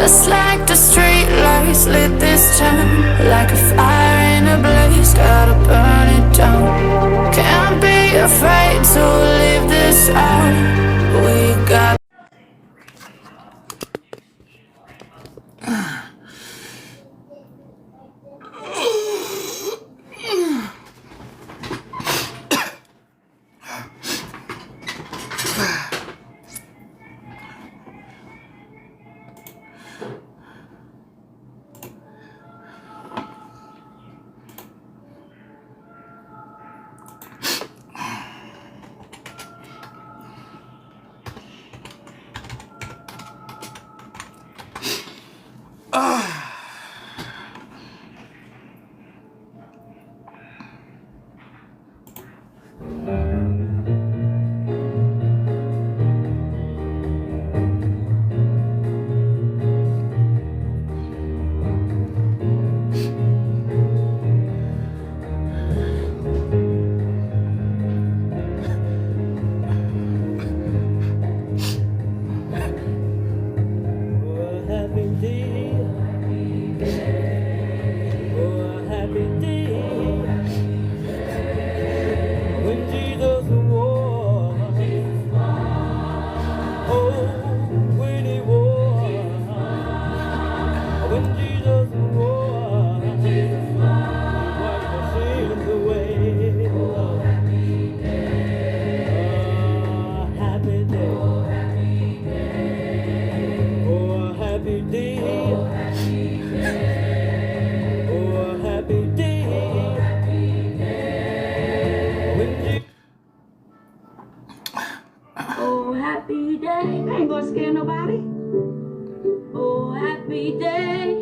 Just like the street lights lit this town, like a fire in a blaze, gotta burn it down. Can't be afraid to leave this out. We got happy day. I ain't gonna scare nobody. Oh, happy day.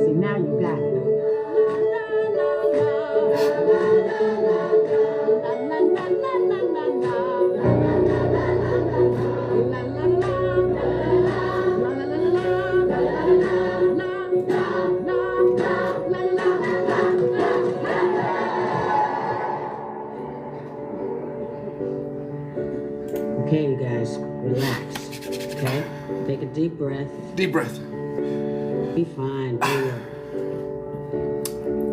See, now you got it. Okay, you guys, relax. Okay? Take a deep breath. Deep breath. Be fine.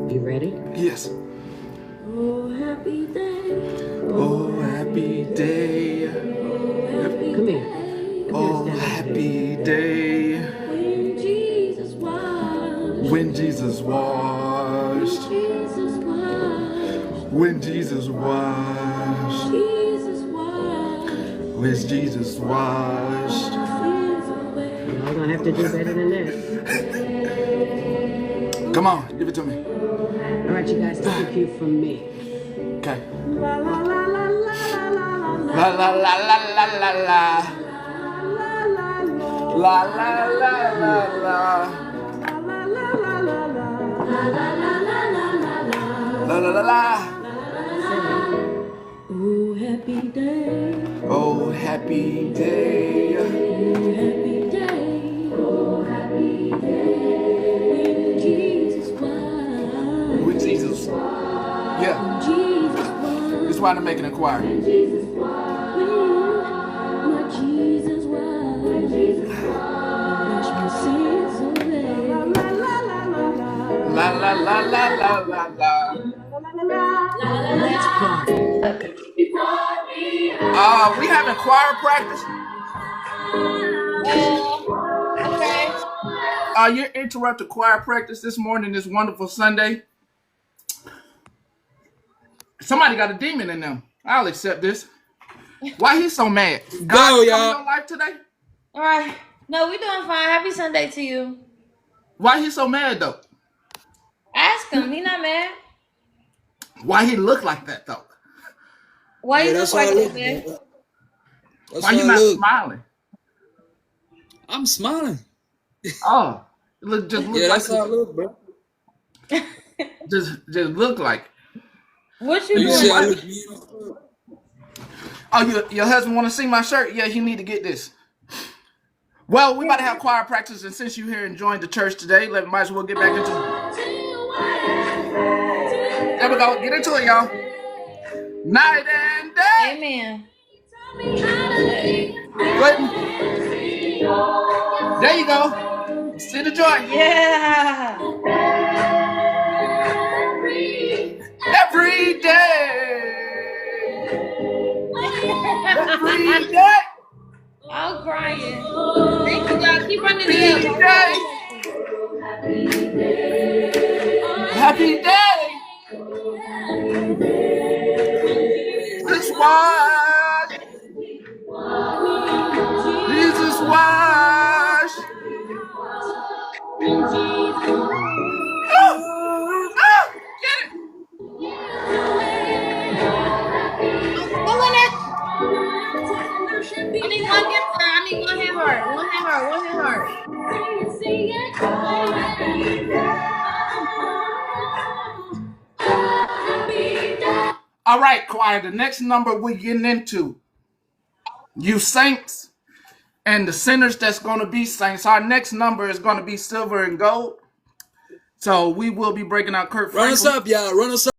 You ready? Yes. Oh, happy day. Oh, happy day. Come here. Oh, happy day. When Jesus washed. When Jesus washed. Jesus washed. When Jesus washed. Jesus washed. When Jesus washed. Y'all gonna have to do better than that. Come on, give it to me. All right, you guys, take a cue from me. Okay. La la la la la la La la la la la la la. La la la la la. La la la la. Oh, happy day. Oh, happy day. Oh, happy day. Oh, happy day. When Jesus washed. With Jesus. Yeah. Jesus washed. That's why I'm making a choir. When Jesus washed. My Jesus washed. When Jesus washed. Wash my sins away. La la la la la la la. Let's party. We having choir practice. Okay. You interrupted choir practice this morning, this wonderful Sunday. Somebody got a demon in them. I'll accept this. Why he so mad? God, y'all. In your life today? All right. No, we doing fine. Happy Sunday to you. Why he so mad though? Ask him. He not mad. Why he look like that though? Why you look like that, man? Why you not smiling? I'm smiling. Oh, just look. Yeah, like that's how I look, bro. Just look like. What you see I doing? look beautiful? Oh, your husband want to see my shirt? Yeah, he need to get this. Well, we about to have choir practice, and since you here enjoying the church today, might as well get back into it. There we go. Get into it, y'all. Night and day. Amen. There you go. See the joy. Yeah. Every day. Every day. I'm crying. Thank you, God. Keep running it up. Happy day. Jesus wash. Jesus wash. Get it. Go in it. I need one hand heart. I need one hand heart. One hand heart. One hand heart. All right, choir. The next number we're getting into, you saints and the sinners that's going to be saints. Our next number is going to be silver and gold. So we will be breaking out Kurt Franklin. Run us up, y'all. Run us up.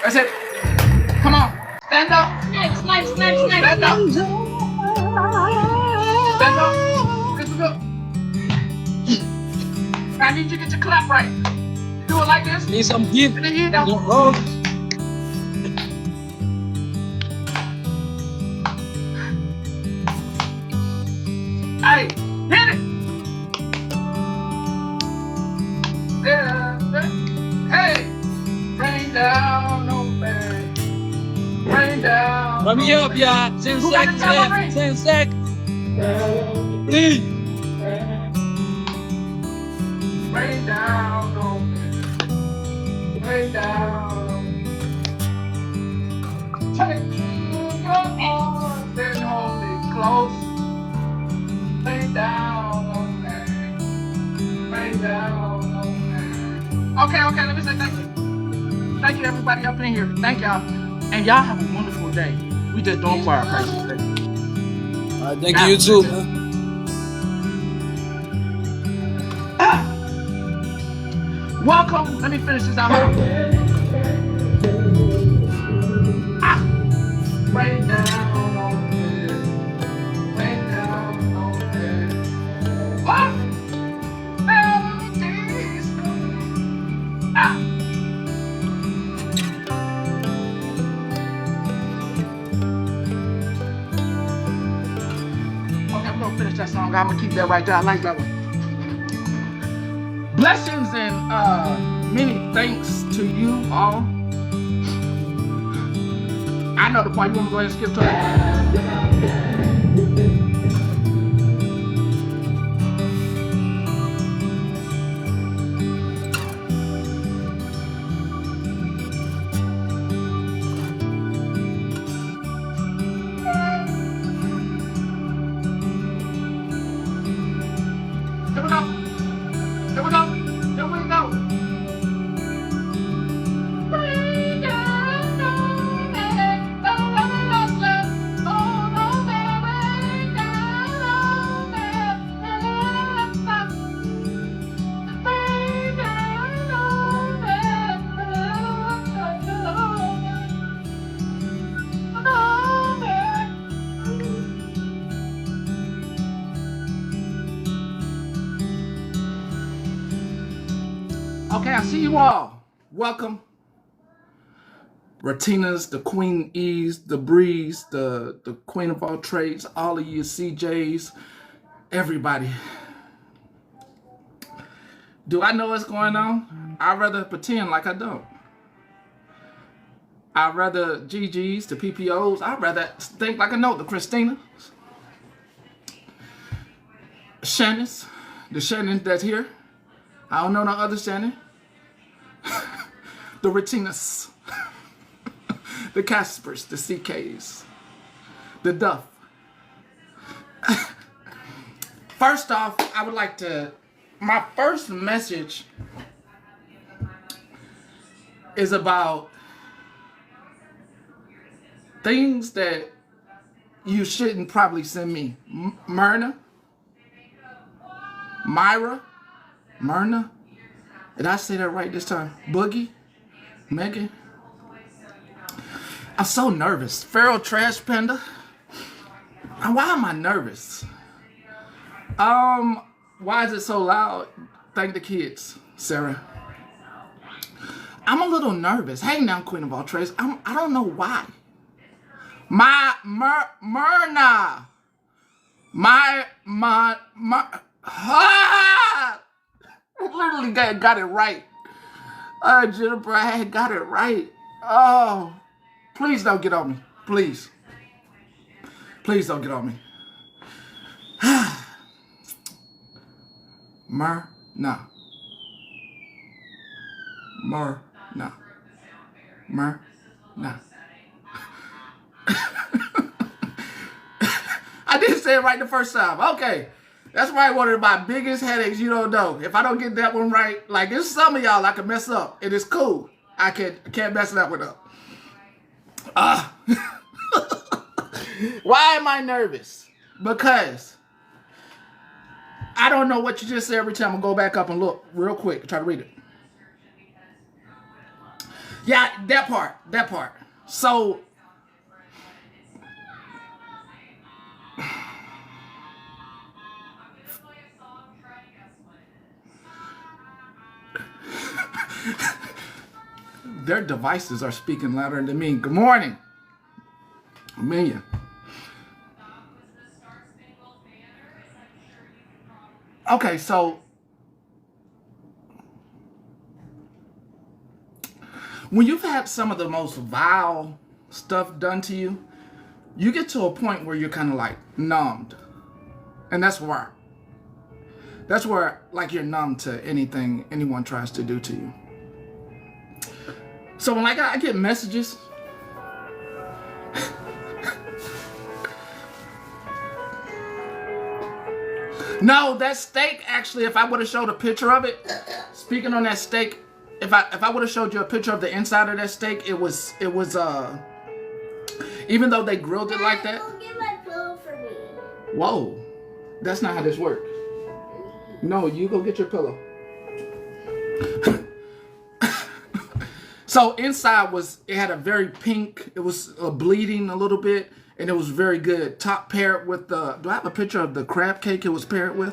That's it. Come on. Stand up. Snipe, snipe, snipe, snipe. Stand up. Stand up. This is good. I need you to get your clap right. Do it like this. Need some gift. And then you know. Oh, Hey, hit it. Yeah. Hey. Rain down on me. Rain down. run me up, y'all. 10 Who got the seconds tambourine? left. 10 seconds. Please. Rain down on me. Rain down on me. Take your arms and hold me close. Rain down on me. Rain down on me. Okay, let me say thank you. Thank you, everybody up in here. Thank y'all. And y'all have a wonderful day. We just doing choir practice today. All right, thank you too, man. Welcome. Let me finish this out. Rain down on me. Rain down on me. What? Melodies. keep that right there. I like that one. Blessings and many thanks to you all. I know the part. You want to go ahead and skip to it? Here we go. Here we go. Here we go. Okay, I see you all. Welcome. Ratina's, the Queen E's, the Breeze, the Queen of all trades, all of you CJs, everybody. Do I know what's going on? I'd rather pretend like I don't. I'd rather GG's, the PPOs, I'd rather think like I know, the Christina, Shannon's, the Shannon that's here. I don't know no other Shannon. The Retinas, the Caspers, the CKs, the Duff. First off, I would like to, my first message is about things that you shouldn't probably send me. Myrna, Myra, Myrna. Did I say that right this time? Boogie, Megan. I'm so nervous. Feral Trash Panda. Why am I nervous? Why is it so loud? Thank the kids, Sarah. I'm a little nervous. Hang down, Queen of all trades. I don't know why. Myrna. I literally got it right. Jennifer, I had got it right. Oh, please don't get on me. Please. Please don't get on me. Myrna. I didn't say it right the first time. Okay. That's probably one of my biggest headaches you don't know. If I don't get that one right, like there's some of y'all I can mess up. It is cool. I can't mess that one up. Why am I nervous? Because I don't know what you just said every time. I'll go back up and look real quick. Try to read it. Yeah, that part. So their devices are speaking louder than me. Good morning. Amelia. Okay, so when you've had some of the most vile stuff done to you, you get to a point where you're kind of like numbed. And that's where like you're numb to anything anyone tries to do to you. So when I get messages, no, that steak actually, if I would have showed a picture of it, speaking on that steak, if I would have showed you a picture of the inside of that steak, it was even though they grilled it like that. Go get my pillow for me. Whoa, that's not how this works. No, you go get your pillow. So inside it had a very pink, it was bleeding a little bit, and it was very good. Top paired with do I have a picture of the crab cake it was paired with?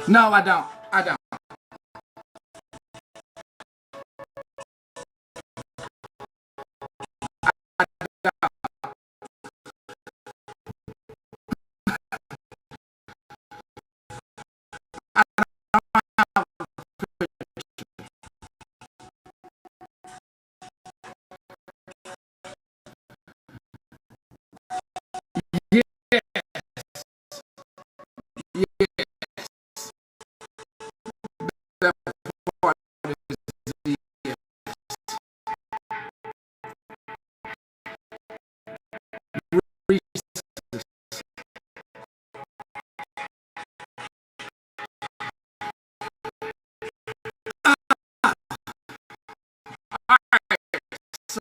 No, I don't. I don't. Yeah, yeah, that part is yeah. So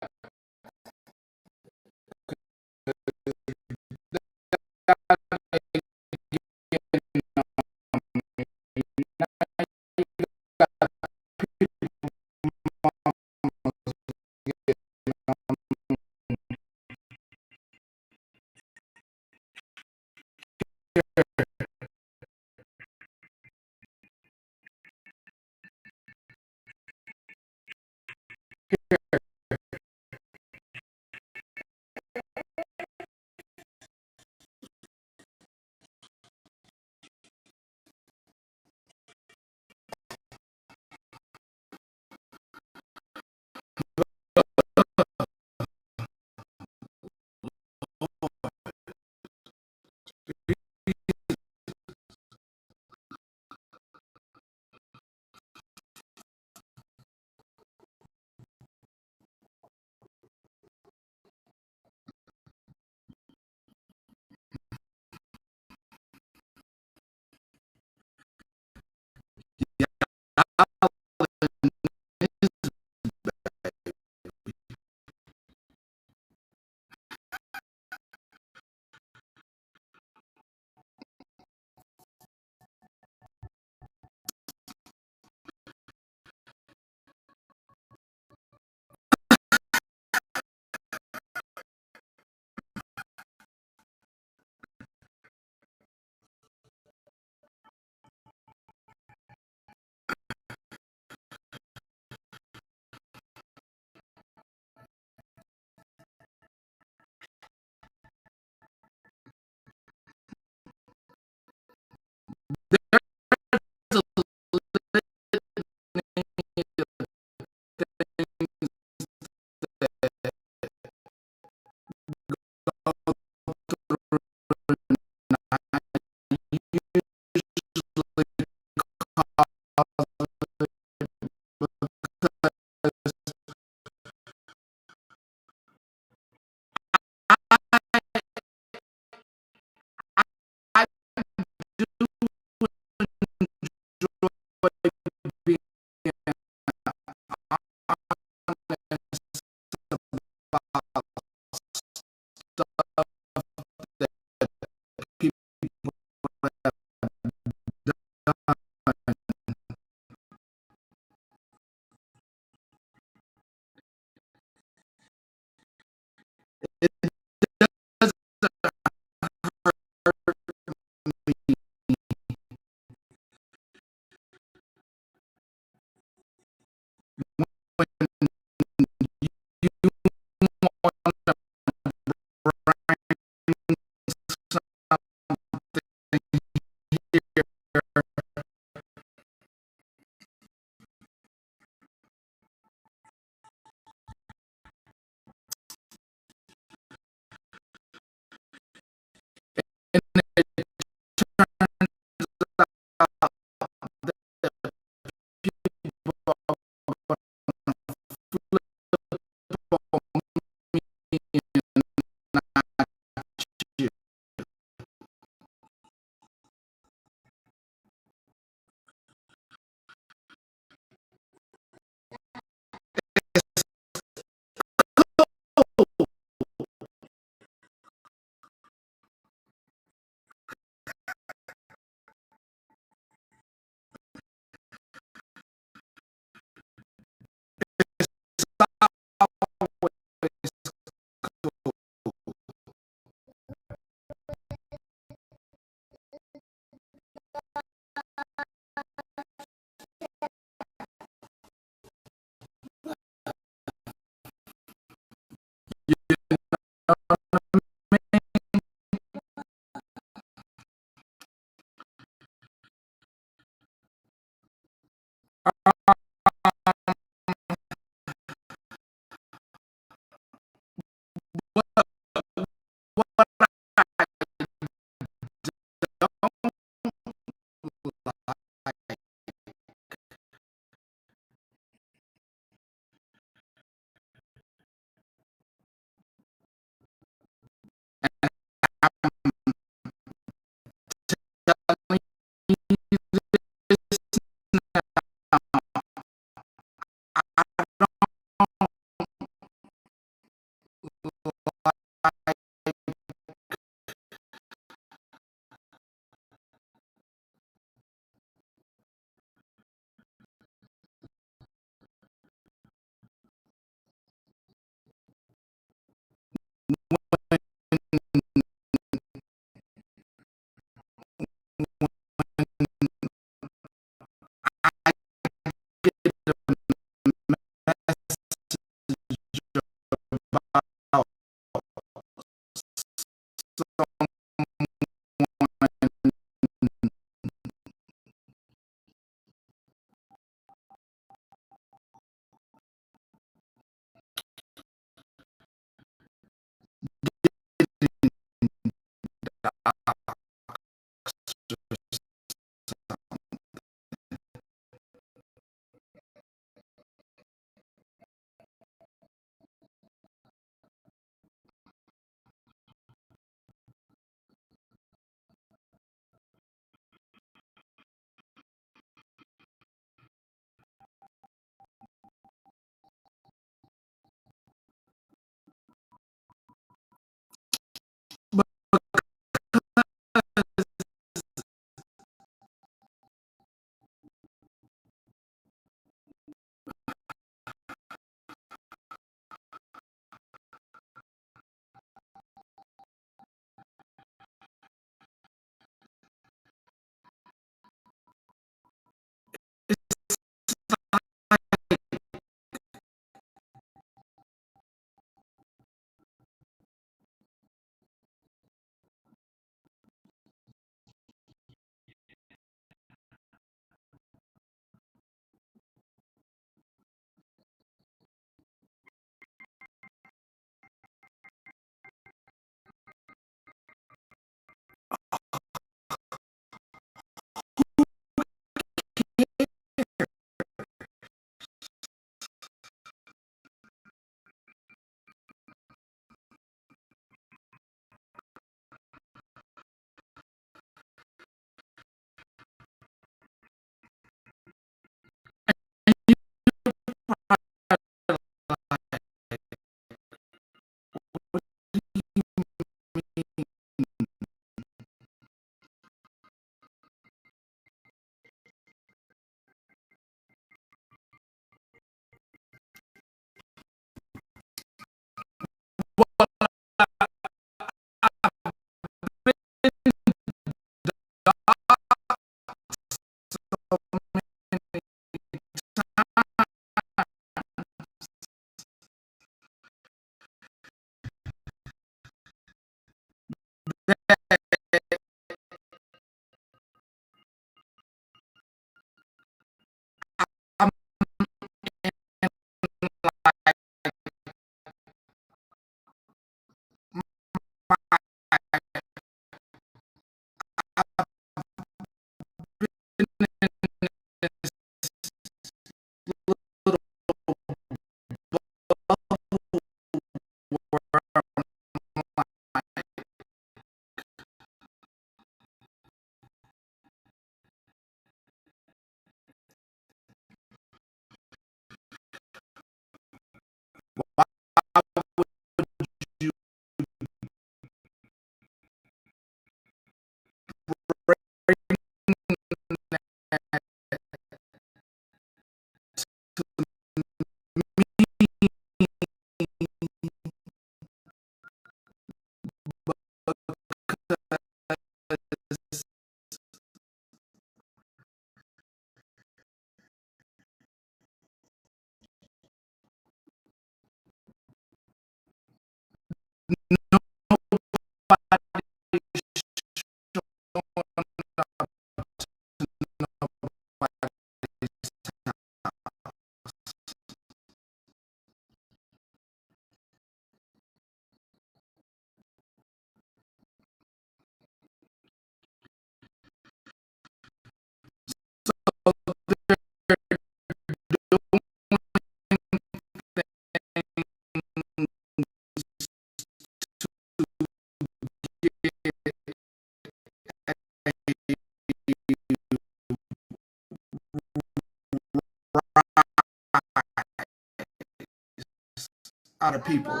out of people.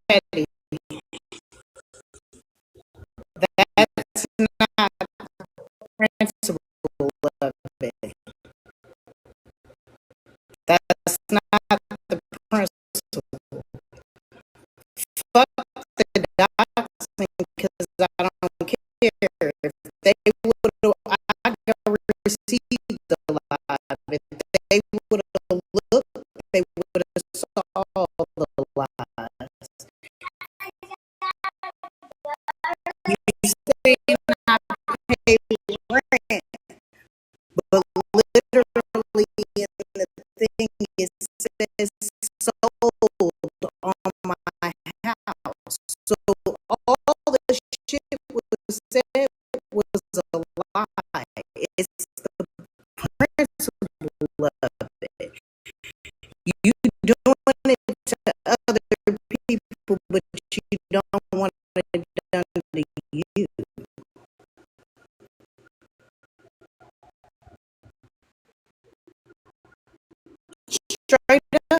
Petty. That's not the principle of it. That's not the principle. Fuck the doxing because I don't care. If they would have, I got received the live. If they would have looked, they would have saw the lies. You say I pay rent, but literally in the thing it says sold on my house. So all the shit was said was a lie. It's the principle of it. You doing it to other people, but you don't want it done to you. Straight up.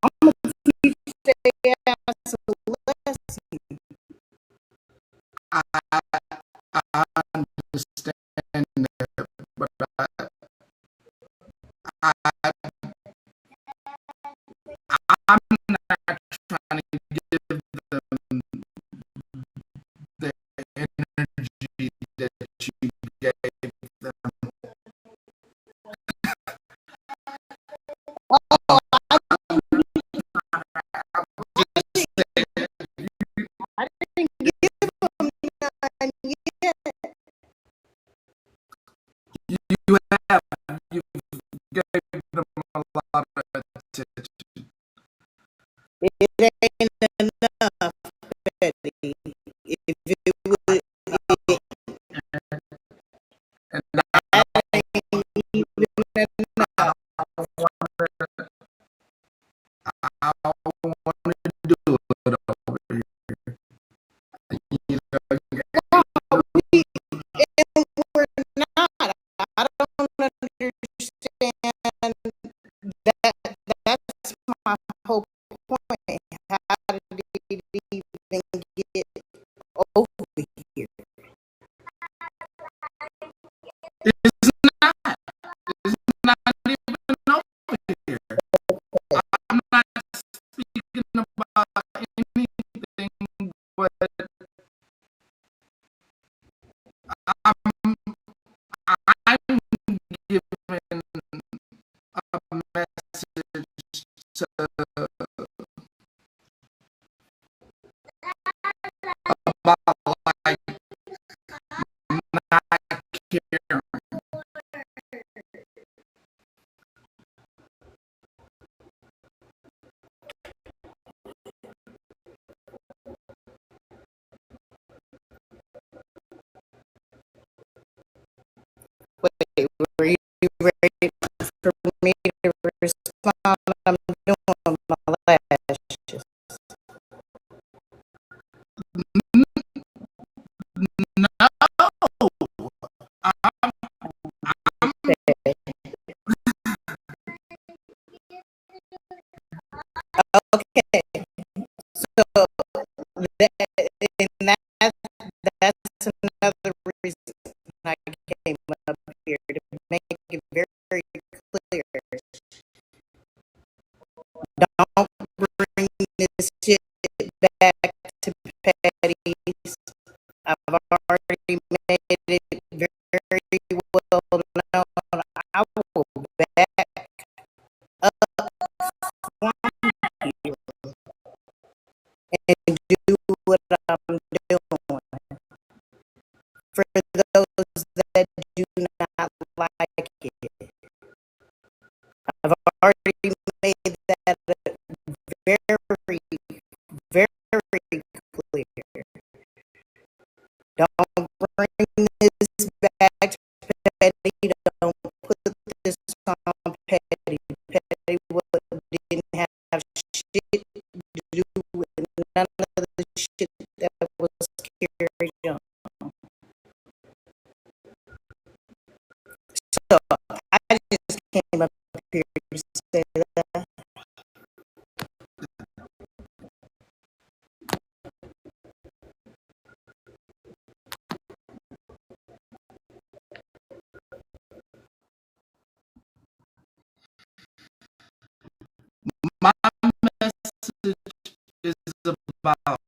I'm gonna teach their ass a lesson. I understand that, but I'm not trying to give them the energy that you gave them. Oh, I didn't give them none yet. You have, you gave them a lot of attention. It ain't enough, Betty. If it would, And that ain't even enough. I want to do it over here. You know, We, and we're not. I don't understand that. That's my whole point. How did it even get over here? it's not. It's not even over here. I'm not speaking about anything, but I'm, I'm giving a message to about like not caring. Wait, were you ready for me to respond? I'm doing my lashes. No, I'm Okay. Okay. So that, and that's another reason I came up here to make it very clear. Don't bring this shit back to Petty's. I've already made it very well known. I will back up from here and do what I'm doing. For those that do not like it, I've already made that very, very clear. Don't bring this back to Petty. Don't put this on Petty. Petty didn't have shit to do with none of the shit that was carried on. about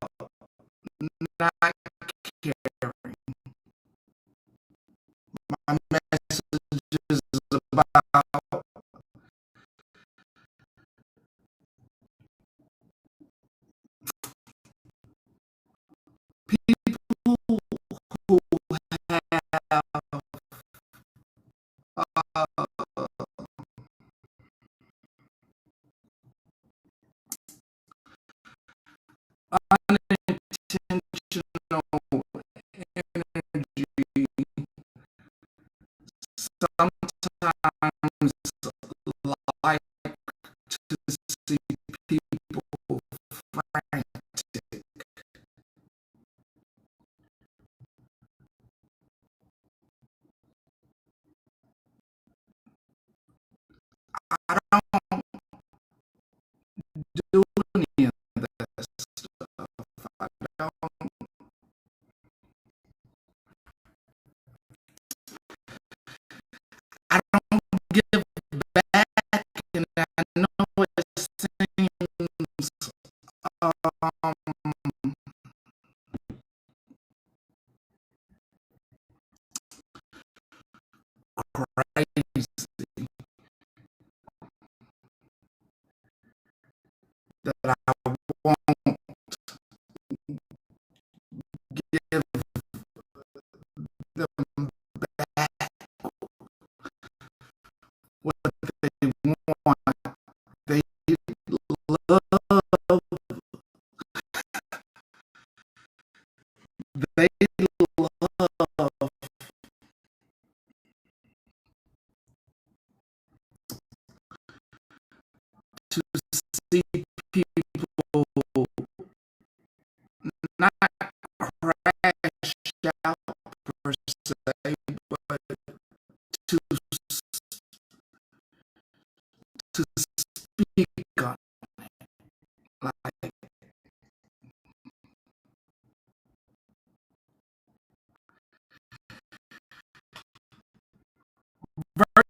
not caring. My message is about people who have unintentional energy, sometimes like to see people frantic. I don't do any of that stuff. I don't, I don't give back, and I know it seems um, crazy that I won't give them back what they want. They love, they love to see people not crash out per se, but to to speak on, like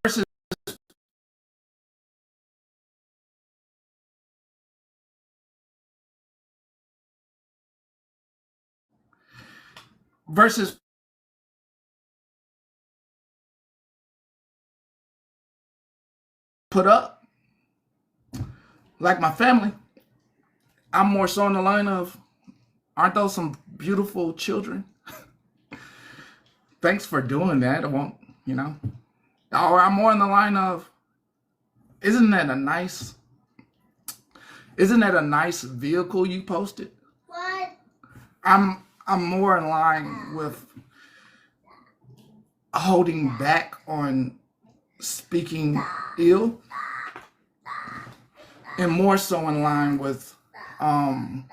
versus versus put up. Like my family, I'm more so on the line of, aren't those some beautiful children? Thanks for doing that. I won't, you know. Or I'm more on the line of, isn't that a nice, isn't that a nice vehicle you posted? What? I'm more in line with holding back on speaking ill, and more so in line with um,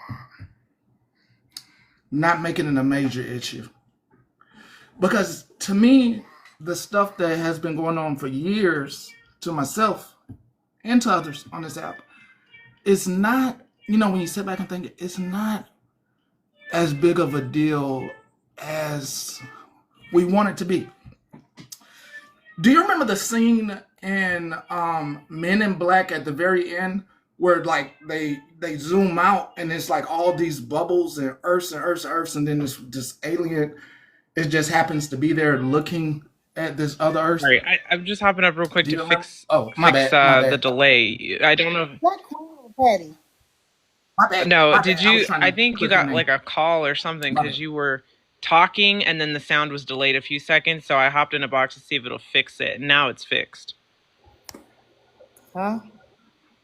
not making it a major issue. Because to me, the stuff that has been going on for years, to myself and to others on this app, is not, you know, when you sit back and think, it's not as big of a deal as we want it to be. Do you remember the scene in Men in Black at the very end where like they zoom out and it's like all these bubbles and earths and earths and earths, and then this alien, it just happens to be there looking at this other earth? Sorry, I'm just hopping up real quick Do to you remember? fix Oh, my fix bad, my the bad, delay. I don't know. What Queen or Patty? my bad, No, my did bad. I was you? trying I to think you click your got name. like a call or something My because bad. you were talking and then the sound was delayed a few seconds. So I hopped in a box to see if it'll fix it. And now it's fixed. Huh?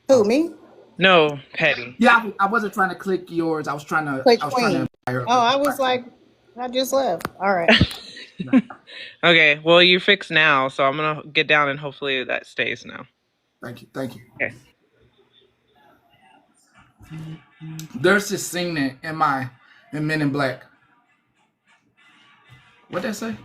Who, Oh, me? No, Petty. yeah. I wasn't trying to click yours. Play I was trying to Queen. invite her Oh, I by was accident. like, I just left. All right. Okay, well you're fixed now, so I'm gonna get down and hopefully that stays now. Thank you, thank you. Okay. There's this scene in Men in Black. What they say?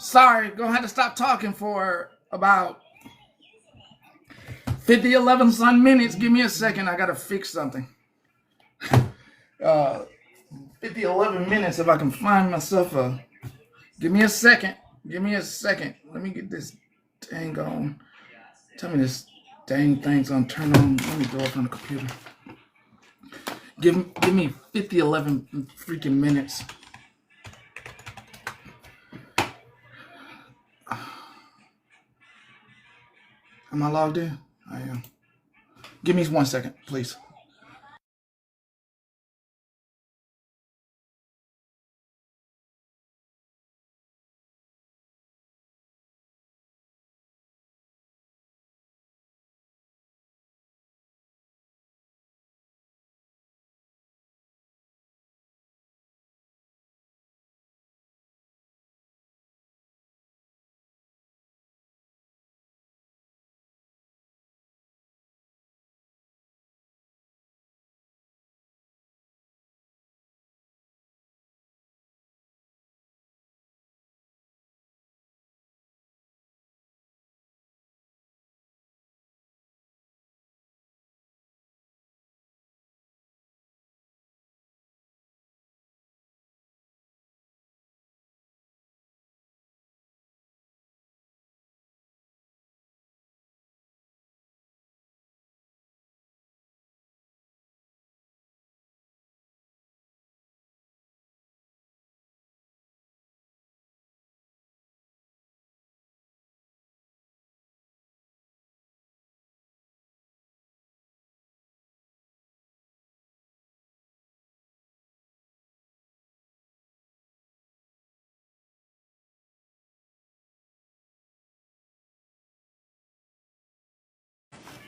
Sorry, gonna have to stop talking for about 50, 11 some minutes. Give me a second. I gotta fix something. 50, 11 minutes if I can find myself a. Give me a second. Give me a second. Let me get this dang on. Tell me this dang thing's gonna turn on. Let me go up on the computer. Give me 50, 11 freaking minutes. Am I logged in? I am. Give me 1 second, please.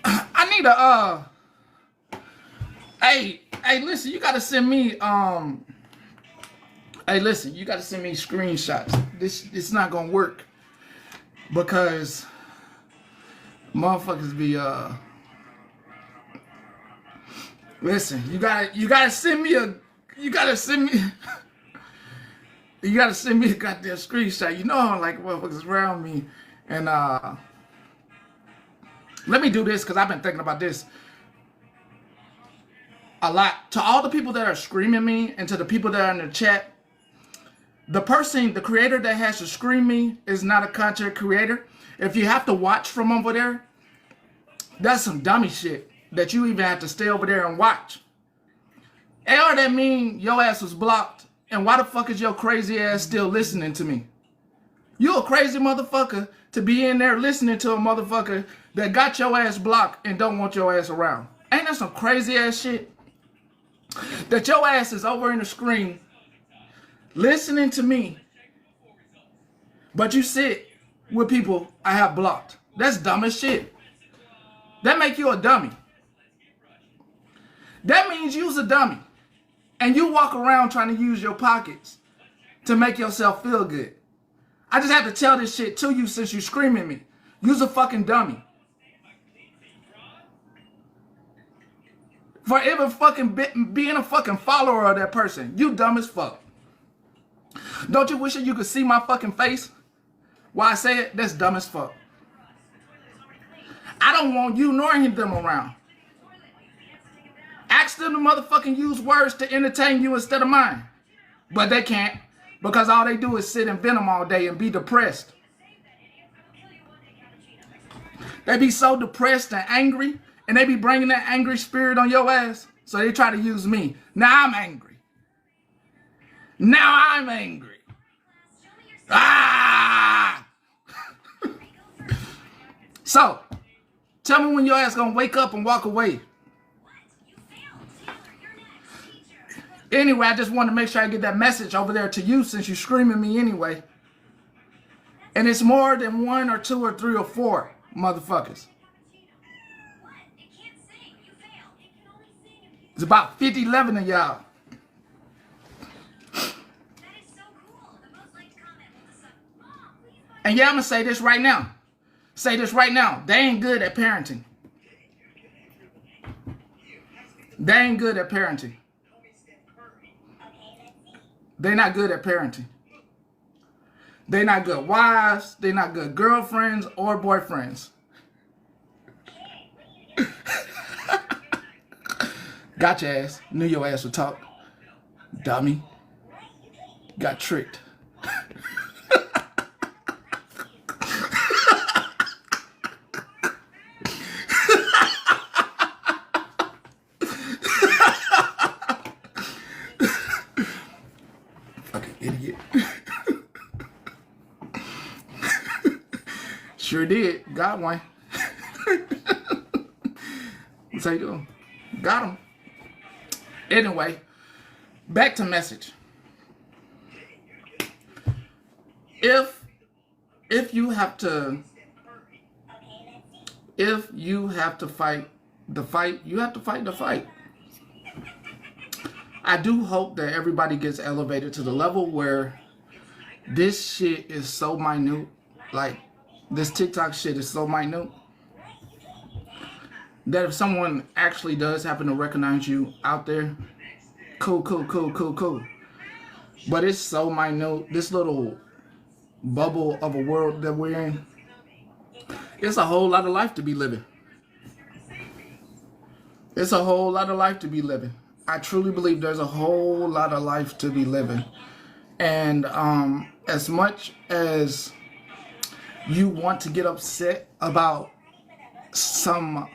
I need a hey, listen, you gotta send me hey, listen, you gotta send me screenshots. This not gonna work because motherfuckers be listen, you gotta send me a you gotta send me a goddamn screenshot. You know how like motherfuckers around me and let me do this because I've been thinking about this a lot. To all the people that are screaming me and to the people that are in the chat, the creator that has to scream me is not a content creator. If you have to watch from over there, that's some dummy shit that you even have to stay over there and watch. Or that mean your ass was blocked, and why the fuck is your crazy ass still listening to me? You a crazy motherfucker to be in there listening to a motherfucker that got your ass blocked and don't want your ass around. Ain't that some crazy ass shit? That your ass is over in the screen listening to me, but you sit with people I have blocked. That's dumb as shit. That make you a dummy. That means you's a dummy. And you walk around trying to use your pockets to make yourself feel good. I just have to tell this shit to you since you screaming at me. You's a fucking dummy. For even fucking being a fucking follower of that person. You dumb as fuck. Don't you wish that you could see my fucking face? Why I say it? That's dumb as fuck. I don't want you nor them around. Ask them to motherfucking use words to entertain you instead of mine. But they can't. Because all they do is sit in Venom all day and be depressed. They be so depressed and angry. And they be bringing that angry spirit on your ass. So they try to use me. Now I'm angry. Now I'm angry. Ah! So, tell me when your ass gonna wake up and walk away. Anyway, I just want to make sure I get that message over there to you since you're screaming me anyway. And it's more than 1 or 2 or 3 or 4 motherfuckers. It's about 50, 11 of y'all. And yeah, I'm going to say this right now. Say this right now. They ain't good at parenting. They ain't good at parenting. They're not good at parenting. They not good wives. They not good girlfriends or boyfriends. Got your ass. Knew your ass would talk. Dummy. Got tricked. Fucking idiot. Sure did. Got one. What's how you doing? Got him. Anyway, back to message. If you have to fight the fight, you have to fight the fight. I do hope that everybody gets elevated to the level where this shit is so minute, like this TikTok shit is so minute, that if someone actually does happen to recognize you out there, cool. But it's so minute, this little bubble of a world that we're in, it's a whole lot of life to be living. It's a whole lot of life to be living. I truly believe there's a whole lot of life to be living. And as much as you want to get upset about some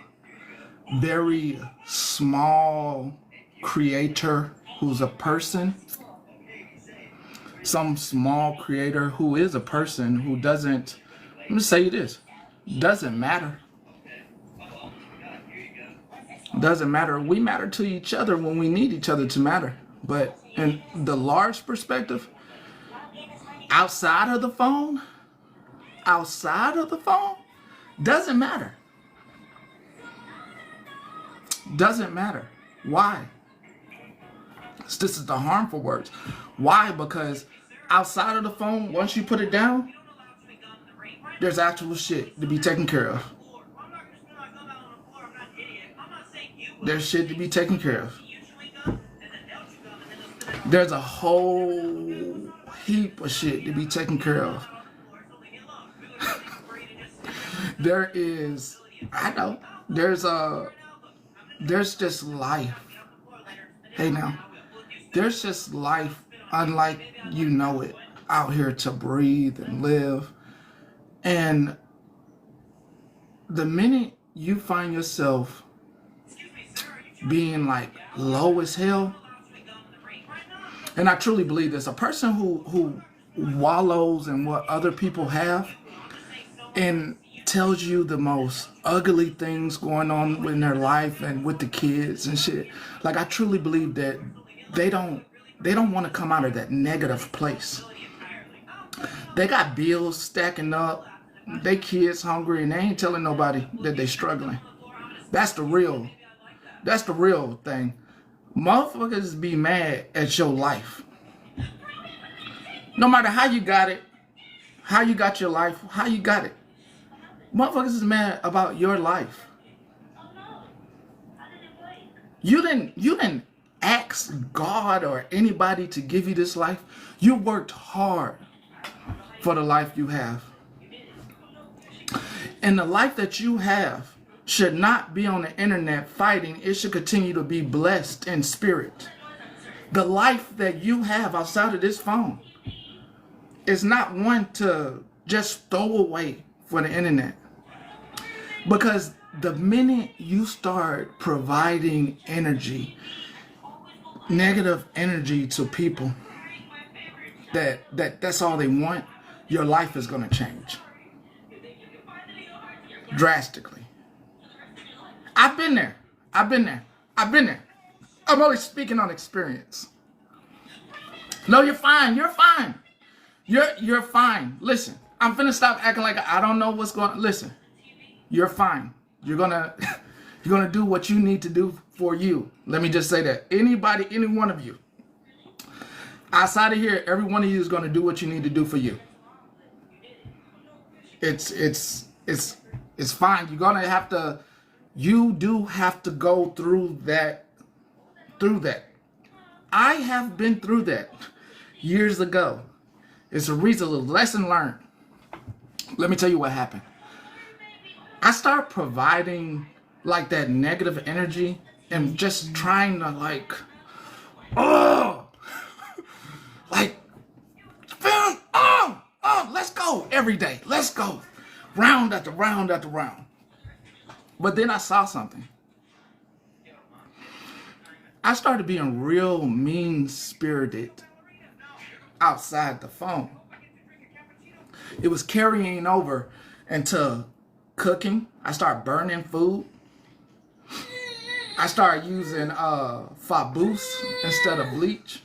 very small creator who's a person, some small creator who is a person who doesn't, let me say this, doesn't matter. Doesn't matter. We matter to each other when we need each other to matter. But in the large perspective, outside of the phone, doesn't matter. Doesn't matter. Why? This is the harmful words. Why? Because outside of the phone, once you put it down, there's actual shit to be taken care of. There's shit to be taken care of. There's a whole heap of shit to be taken care of. There is, I know, there's just life. Hey now, there's just life unlike you know it out here to breathe and live. And the minute you find yourself being like low as hell, and I truly believe this, a person who wallows in what other people have and tells you the most ugly things going on in their life and with the kids and shit, like I truly believe that they don't want to come out of that negative place. They got bills stacking up, they kids hungry, and they ain't telling nobody that they struggling. That's the real thing. Motherfuckers be mad at your life. No matter how you got it, how you got your life, how you got it. Motherfuckers is mad about your life. You didn't ask God or anybody to give you this life. You worked hard for the life you have. And the life that you have should not be on the internet fighting. It should continue to be blessed in spirit. The life that you have outside of this phone is not one to just throw away for the internet. Because the minute you start providing energy, negative energy to people, that's all they want, your life is going to change drastically. I've been there. I'm only speaking on experience. No, you're fine. You're fine. Listen, I'm finna stop acting like I don't know what's going on. Listen, you're fine. You're gonna do what you need to do for you. Let me just say that. Anybody, any one of you, outside of here, every one of you is gonna do what you need to do for you. It's fine. You do have to go through that. I have been through that years ago. It's a reason, a lesson learned. Let me tell you what happened. I started providing like that negative energy and just trying to like, oh, like, let's go every day. Let's go. Round after round after round. But then I saw something. I started being real mean-spirited outside the phone. It was carrying over into cooking. I started burning food. I started using Faboose instead of bleach.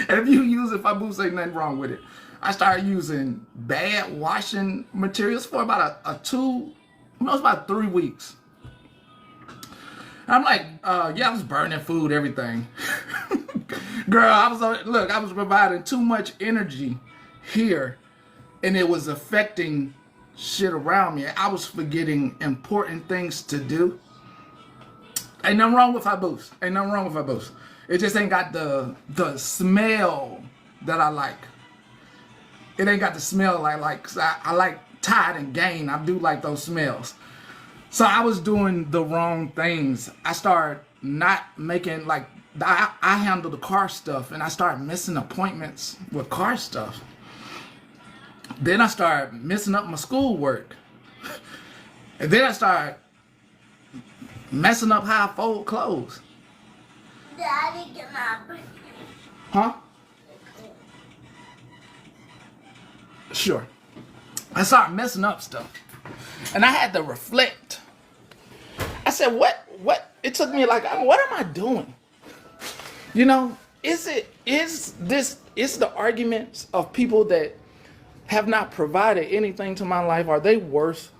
And if you use it, Faboose ain't nothing wrong with it. I started using bad washing materials for about it was about 3 weeks. And I'm like, yeah, I was burning food, everything. Girl, I was providing too much energy here, and it was affecting shit around me. I was forgetting important things to do. Ain't nothing wrong with Faboose. Ain't nothing wrong with Faboose. It just ain't got the smell that I like. It ain't got the smell I like. Cause I like Tide and Gain. I do like those smells. So I was doing the wrong things. I started not making, like, I handle the car stuff, and I started missing appointments with car stuff. Then I started messing up my schoolwork. And then I started messing up how I fold clothes. Daddy, can I bring you? Huh? Sure. I started messing up stuff. And I had to reflect. I said, what? It took me like, what am I doing? You know, is the arguments of people that have not provided anything to my life, are they worth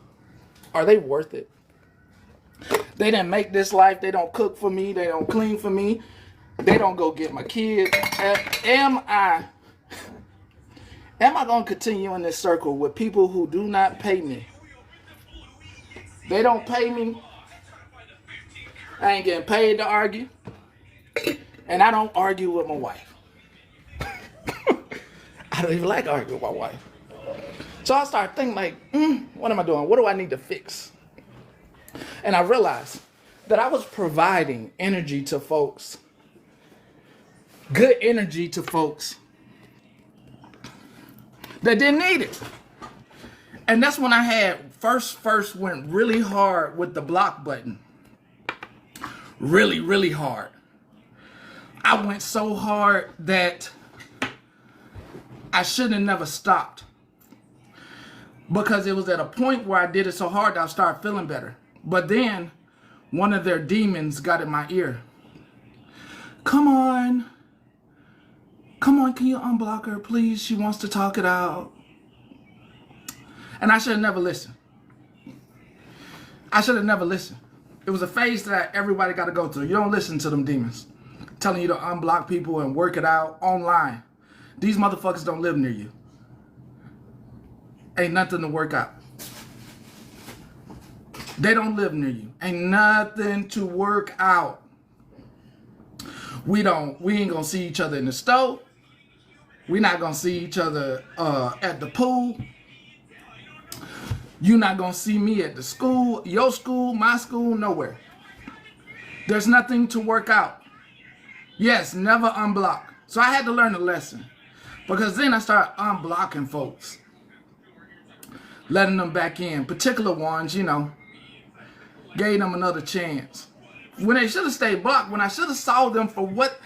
it? They didn't make this life, they don't cook for me, they don't clean for me, they don't go get my kids. Am I gonna continue in this circle with people who do not pay me? They don't pay me. I ain't getting paid to argue. And I don't argue with my wife. I don't even like arguing with my wife. So I started thinking like, what am I doing? What do I need to fix? And I realized that I was providing energy to folks. Good energy to folks that didn't need it. And that's when I had first went really hard with the block button. Really, really hard. I went so hard that I shouldn't have never stopped. Because it was at a point where I did it so hard that I started feeling better. But then one of their demons got in my ear. Come on, can you unblock her, please? She wants to talk it out. And I should have never listened. It was a phase that everybody got to go through. You don't listen to them demons telling you to unblock people and work it out online. These motherfuckers don't live near you. Ain't nothing to work out. They don't live near you. Ain't nothing to work out. We ain't gonna see each other in the store. We not gonna see each other at the pool. You not gonna see me at the school, your school, my school, nowhere. There's nothing to work out. Yes, never unblock. So I had to learn a lesson. Because then I started unblocking folks. Letting them back in. Particular ones, you know, gave them another chance. When they should have stayed blocked, when I should have saw them for what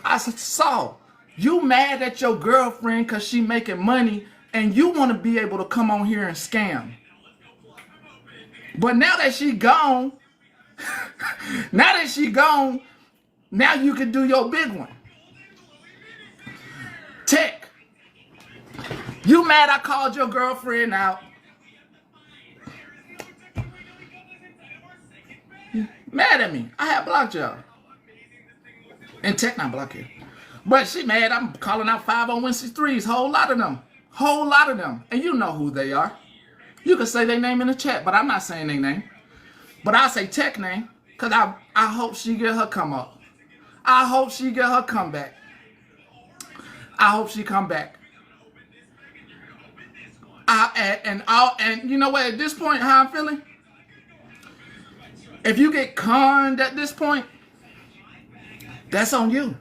I saw. You mad at your girlfriend because she making money and you want to be able to come on here and scam. But now that she gone, now you can do your big one. Tech. You mad I called your girlfriend out. Mad at me. I had blocked y'all. And Tech not blocked you. But she mad. I'm calling out 501c3s. Whole lot of them. And you know who they are. You can say their name in the chat, but I'm not saying their name. But I'll say Tech name. Because I hope she get her come up. I hope she get her comeback. I hope she come back. And you know what? At this point, how I'm feeling. If you get conned at this point, that's on you.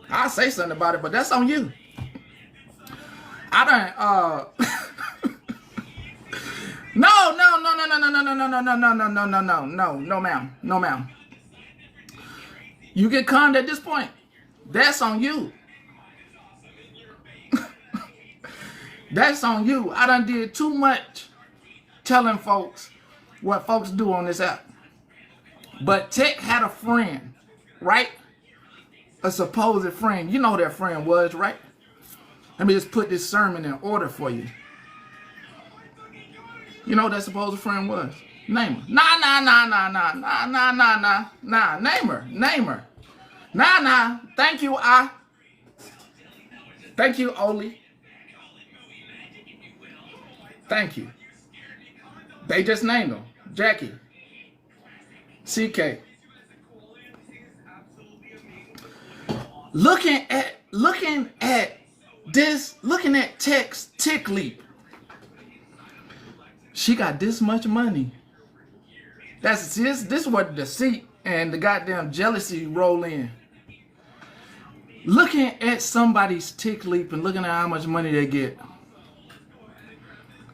I'll say something about it, but that's on you. I don't. No, ma'am. You get conned at this point, that's on you. That's on you. I done did too much telling folks what folks do on this app. But Tech had a friend, right? A supposed friend. You know who that friend was, right? Let me just put this sermon in order for you. You know what that supposed friend was? Name her. Nah. Name her. Nah. Thank you, Thank you, Oli. Thank you. They just named them. Jackie. CK. Looking at Tech's Tick Leap. She got this much money. This is what the deceit and the goddamn jealousy roll in. Looking at somebody's Tick Leap and looking at how much money they get.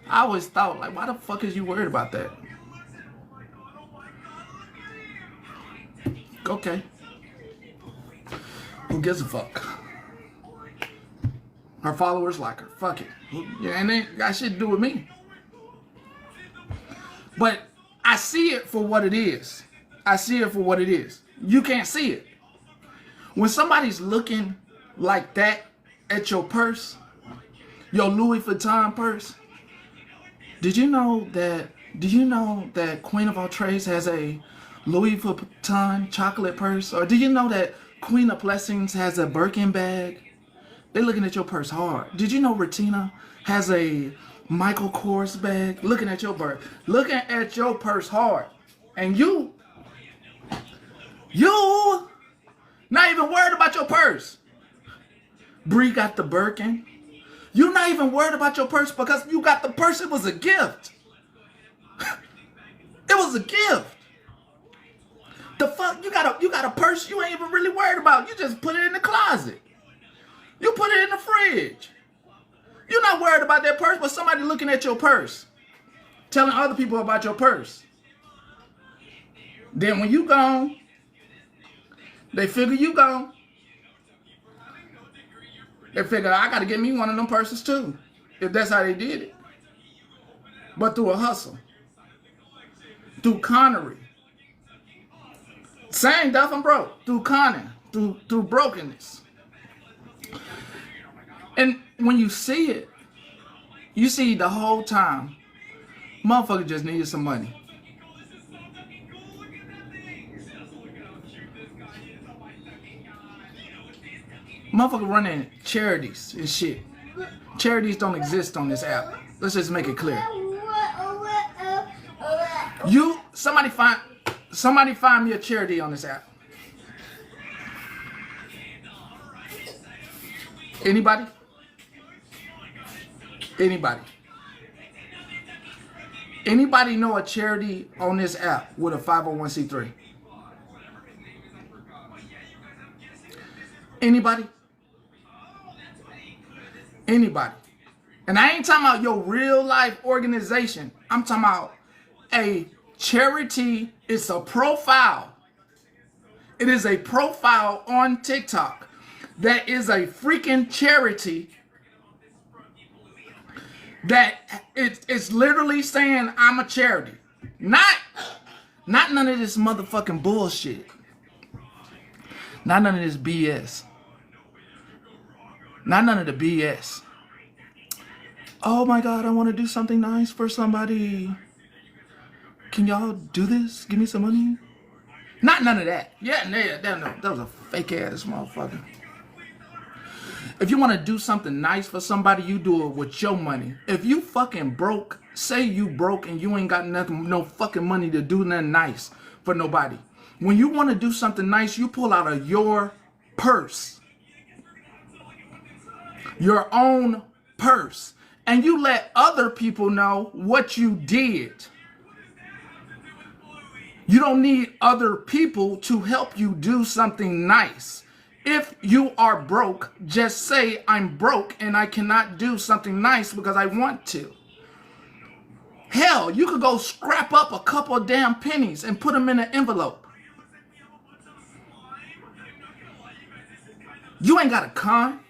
I always thought, like, why the fuck is you worried about that? Okay. Who gives a fuck? Her followers like her. Fuck it. Yeah, and they got shit to do with me. But I see it for what it is. You can't see it. When somebody's looking like that at your purse, your Louis Vuitton purse, did you know that Queen of all trades has a Louis Vuitton chocolate purse? Or do you know that Queen of Blessings has a Birkin bag? They're looking at your purse hard. Did you know Retina has a Michael Kors bag? Looking at your purse hard. And you not even worried about your purse. Bree got the Birkin. You're not even worried about your purse because you got the purse. It was a gift. It was a gift. The fuck? You got a purse you ain't even really worried about. You just put it in the closet. You put it in the fridge. You're not worried about that purse, but somebody looking at your purse, telling other people about your purse. Then when you gone, they figure you gone. They figure, I got to get me one of them purses too, if that's how they did it. But through a hustle. Through connery. Same deaf and broke. Through conning. Through brokenness. And when you see it, you see the whole time, motherfucker just needed some money. Motherfucker running charities and shit. Charities don't exist on this app. Let's just make it clear. Somebody find me a charity on this app. Anybody? Anybody know a charity on this app with a 501c3? Anybody? And I ain't talking about your real life organization. I'm talking about a charity. It's a profile. It is a profile on TikTok that is a freaking charity that it's literally saying I'm a charity. Not none of this motherfucking bullshit. Not none of this BS. Not none of the BS. Oh my God, I want to do something nice for somebody. Can y'all do this? Give me some money? Not none of that. Yeah, that was a fake ass motherfucker. If you want to do something nice for somebody, you do it with your money. If you fucking broke, say you broke and you ain't got nothing, no fucking money to do nothing nice for nobody. When you want to do something nice, you pull out of your purse. Your own purse. and you let other people know what you did. You don't need other people to help you do something nice. If you are broke, just say, I'm broke and I cannot do something nice because I want to. Hell, you could go scrap up a couple of damn pennies and put them in an envelope. You ain't got a con.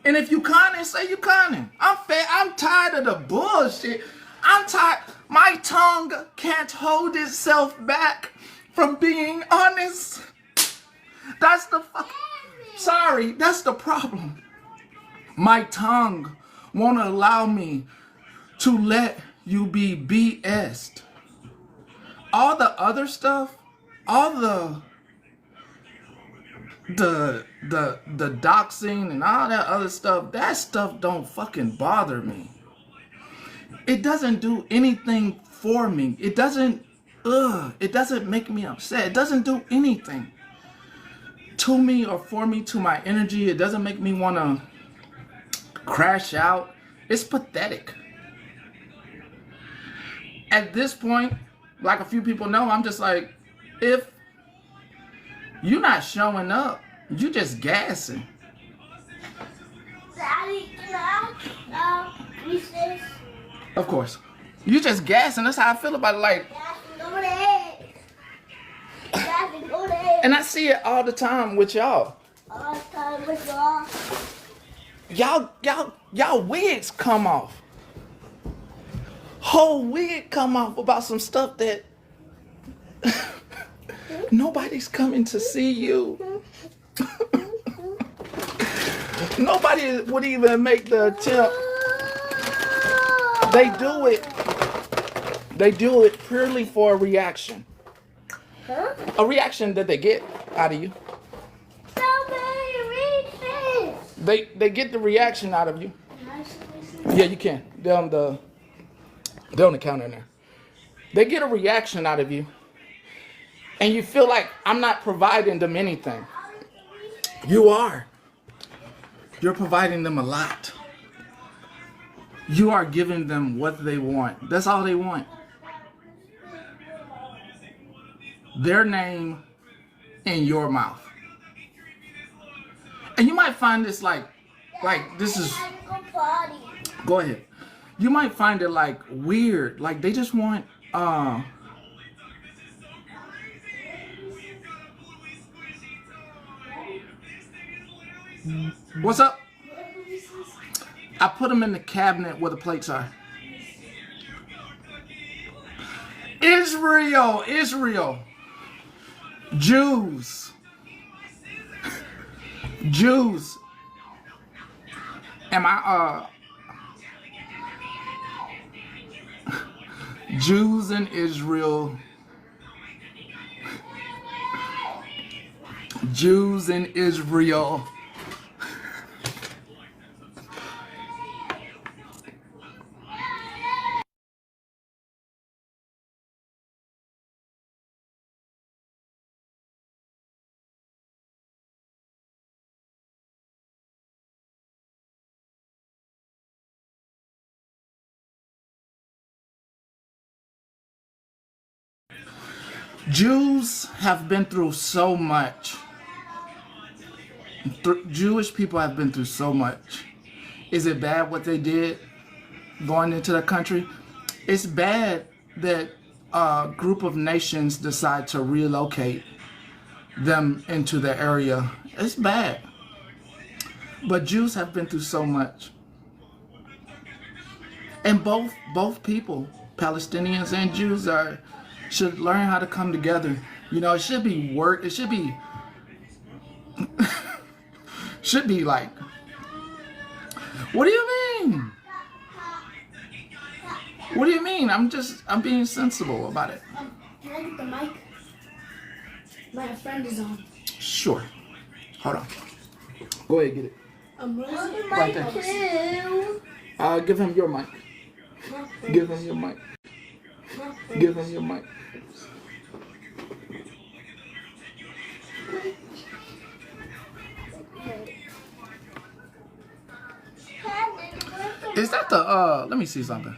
And if you conning, say you conning. I'm tired of the bullshit. I'm tired. My tongue can't hold itself back from being honest. That's the sorry, that's the problem. My tongue won't allow me to let you be BS'd. All the other stuff, all the doxing and all that other stuff, that stuff don't fucking bother me. It doesn't do anything for me. It doesn't make me upset. It doesn't do anything to me or for me, to my energy. It doesn't make me want to crash out. It's pathetic. At this point, like a few people know, I'm just like, if you're not showing up, you just gassing. Daddy, can I pieces? Of course. You just gassing. That's how I feel about it. Like, and I see it all the time with y'all. All the time with y'all. Y'all wigs come off. Whole wig come off about some stuff that nobody's coming to see you. Nobody would even make the attempt. They do it purely for a reaction. Huh? A reaction that they get out of you. So many reasons. They get the reaction out of you. Yeah, you can. They're on the counter in there. They get a reaction out of you. And you feel like I'm not providing them anything. You are. You're providing them a lot. You are giving them what they want. That's all they want. Their name in your mouth. And you might find this like this is... Go ahead. You might find it like weird. Like they just want what's up? I put them in the cabinet where the plates are. Israel. Jews. Am I Jews in Israel. Jews in Israel. Jews have been through so much. Jewish people have been through so much. Is it bad what they did going into the country? It's bad that a group of nations decide to relocate them into the area. It's bad. But Jews have been through so much. And both people, Palestinians and Jews, should learn how to come together. You know, it should be work. It should be like, what do you mean? What do you mean? I'm being sensible about it. Can I get the mic? My friend is on. Sure. Hold on. Go ahead, get it. Right there. Give him your mic. Give him your mic. Give him your mic. Is that the, let me see something.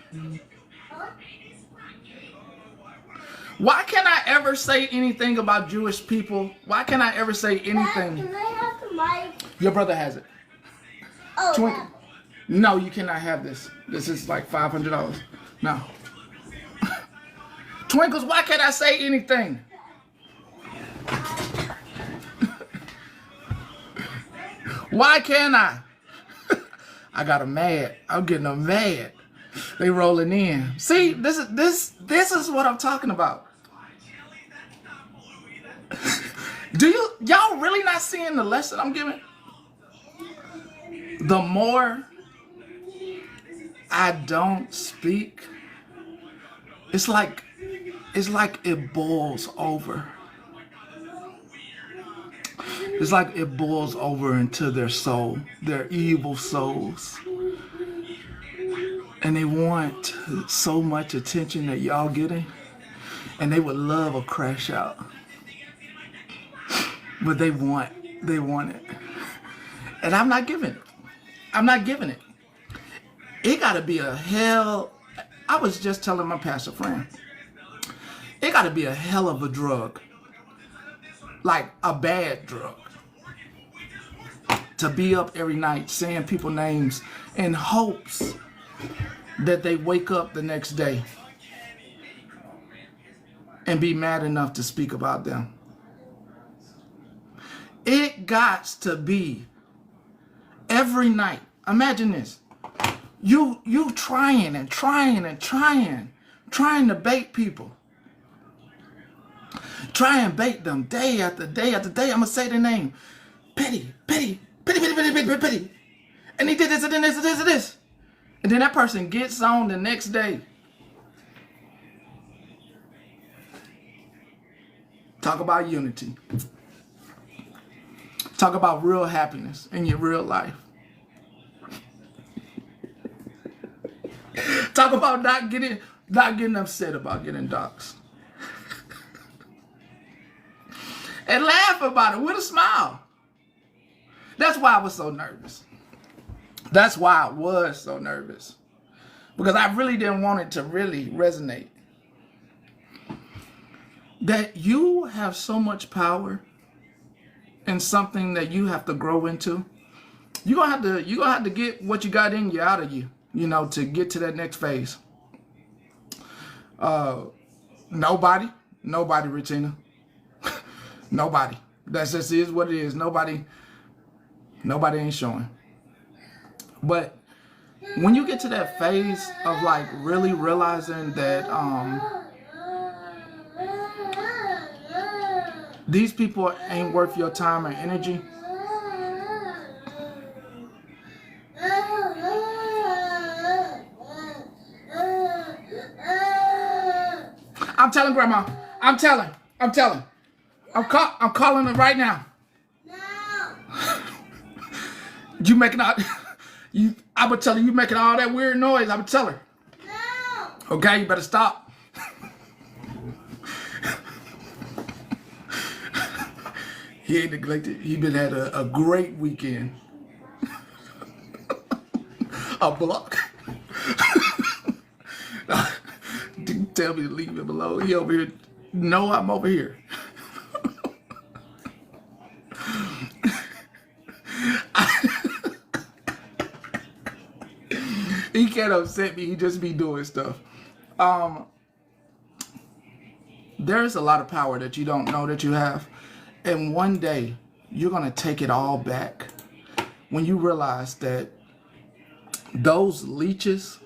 Why can't I ever say anything about Jewish people? Why can't I ever say anything? Can I have the mic? Your brother has it. Oh, Twinkle. No, you cannot have this. This is like $500. No. Twinkles, why can't I say anything? Why can't I? I got them mad. I'm getting them mad. They rolling in. See, this is what I'm talking about. Y'all really not seeing the lesson I'm giving? The more I don't speak, it's like it boils over. It's like it boils over into their soul, their evil souls. And they want so much attention that y'all getting, and they would love a crash out. But they want it. And I'm not giving it. I'm not giving it. It gotta be a hell. I was just telling my pastor friend, it gotta be a hell of a drug. Like a bad drug. To be up every night saying people's names in hopes that they wake up the next day and be mad enough to speak about them. It got to be every night. Imagine this. You trying to bait people. Try and bait them day after day after day. I'm gonna say their name. Pity. And he did this and this and this and this. And then that person gets on the next day. Talk about unity. Talk about real happiness in your real life. Talk about not getting upset about getting doxxed. And laugh about it with a smile. That's why I was so nervous. That's why I was so nervous. Because I really didn't want it to really resonate. That you have so much power in something that you have to grow into. You're gonna have to get what you got in you out of you, to get to that next phase. Nobody, Regina. Nobody. That just is what it is. Nobody ain't showing. But when you get to that phase of like really realizing that these people ain't worth your time or energy, I'm telling Grandma. I'm telling. I'm calling her right now. no. You making out. I would tell her you making all that weird noise. I would tell her. No. Okay, you better stop. He ain't neglected. He been had a great weekend. A block. Didn't tell me to leave him alone. He over here. No, I'm over here. He can't upset me. He just be doing stuff. There's a lot of power that you don't know that you have. And one day, you're going to take it all back when you realize that those leeches,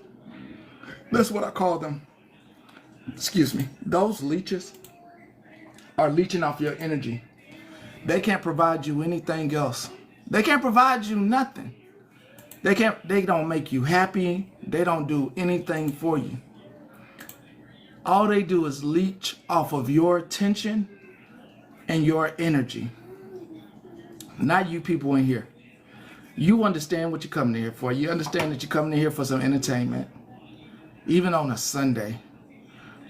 that's what I call them. Excuse me. Those leeches are leeching off your energy. They can't provide you anything else. They can't provide you nothing. They don't make you happy. They don't do anything for you. All they do is leech off of your attention and your energy. Not you people in here. You understand what you're coming here for. You understand that you're coming here for some entertainment. Even on a Sunday.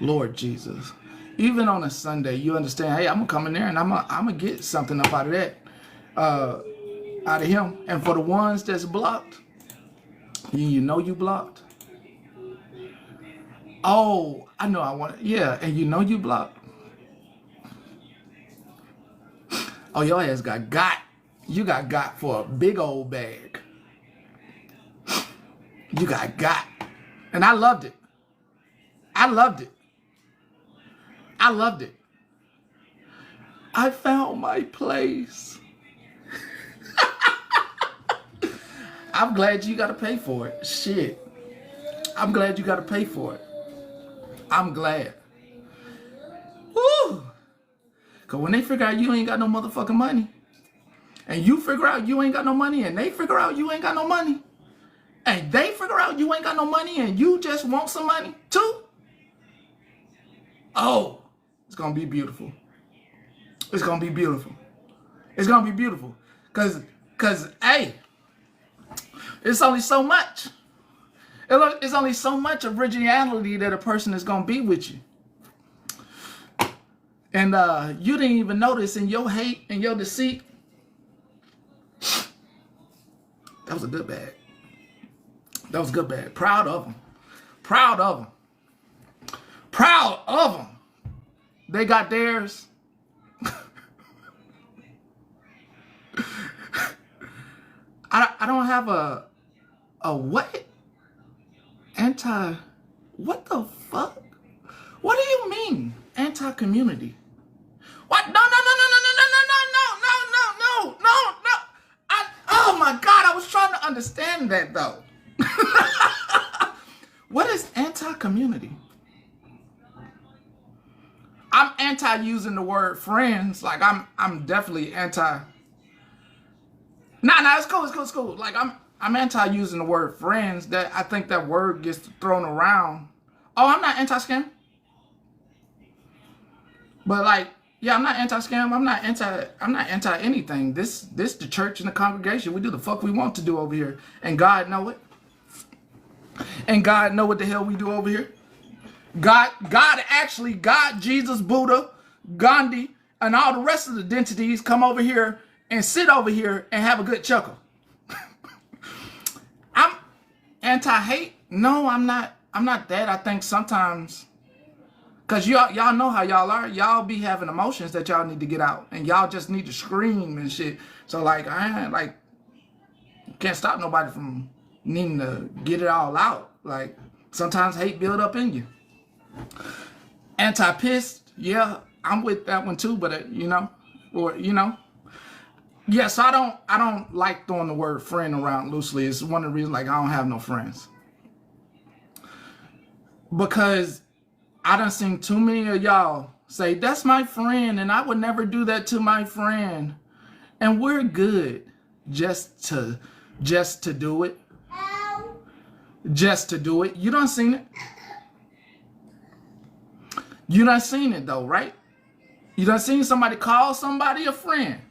Lord Jesus. Even on a Sunday, you understand, hey, I'm going to come in there and I'm going to get something up out of that. Out of him. And for the ones that's blocked, You know you blocked? Oh, I know I want it. Yeah, and you know you blocked. Oh, your ass got. You got for a big old bag. You got. And I loved it. I loved it. I loved it. I found my place. I'm glad you got to pay for it. Shit. I'm glad you got to pay for it. I'm glad. Woo! Because when they figure out you ain't got no motherfucking money, and you figure out you ain't got no money, and they figure out you ain't got no money, and they figure out you ain't got no money, and you just want some money too, oh, it's going to be beautiful. It's going to be beautiful. It's going to be beautiful. Because, hey, it's only so much. It's only so much originality that a person is going to be with you. And you didn't even notice in your hate and your deceit. That was a good bag. That was a good bag. Proud of them. Proud of them. Proud of them. They got theirs. I don't have a what? What the fuck? What do you mean anti-community? What? No. Oh my God, I was trying to understand that though. What is anti-community? I'm anti using the word friends. Like I'm definitely anti. Nah, it's cool. Like I'm anti using the word friends. That I think that word gets thrown around. Oh, I'm not anti-scam. But like, yeah, I'm not anti-scam. I'm not anti anything. This the church and the congregation. We do the fuck we want to do over here. And God know it. And God know what the hell we do over here. God, Jesus, Buddha, Gandhi, and all the rest of the entities come over here and sit over here and have a good chuckle. I'm anti-hate. No, I'm not that. I think sometimes, cause y'all know how y'all are. Y'all be having emotions that y'all need to get out, and y'all just need to scream and shit. So like, I ain't like, can't stop nobody from needing to get it all out. Like sometimes hate build up in you. Anti-pissed, yeah, I'm with that one too. But yeah. So I don't like throwing the word friend around loosely. It's one of the reasons like I don't have no friends, because I done seen too many of y'all say that's my friend and I would never do that to my friend, and we're good just to do it. Just to do it. You done seen it. You done seen it though, right? You done seen somebody call somebody a friend.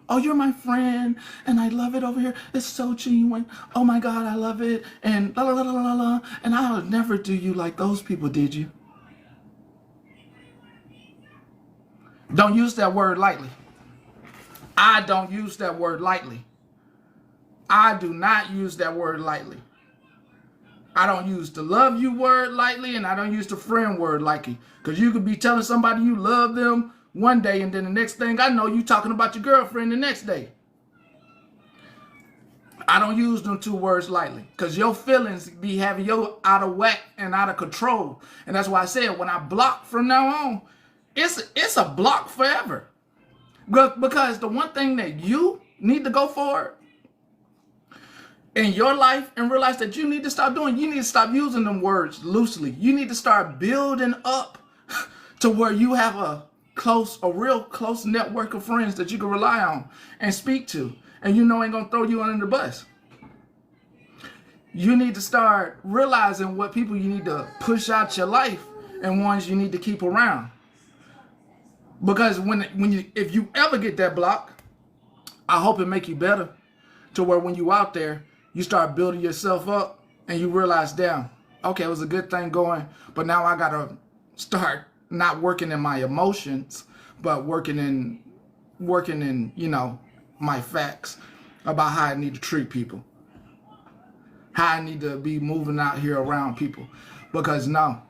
Oh, you're my friend, and I love it over here. It's so genuine. Oh my God, I love it. And la la la la la la. And I would never do you like those people did you. Don't use that word lightly. I don't use that word lightly. I do not use that word lightly. I don't use the love you word lightly, and I don't use the friend word lightly. Because you could be telling somebody you love them one day, and then the next thing I know, you talking about your girlfriend the next day. I don't use them two words lightly, because your feelings be having you out of whack and out of control. And that's why I said when I block from now on, it's a block forever. Because the one thing that you need to go for in your life and realize that you need to stop doing, you need to stop using them words loosely. You need to start building up to where you have a real close network of friends that you can rely on and speak to, and you know ain't gonna throw you under the bus. You need to start realizing what people you need to push out your life and ones you need to keep around. Because if you ever get that block, I hope it make you better to where when you out there, you start building yourself up and you realize, damn, okay, it was a good thing going, but now I gotta start not working in my emotions, but working in, my facts about how I need to treat people. how I need to be moving out here around people. Because no,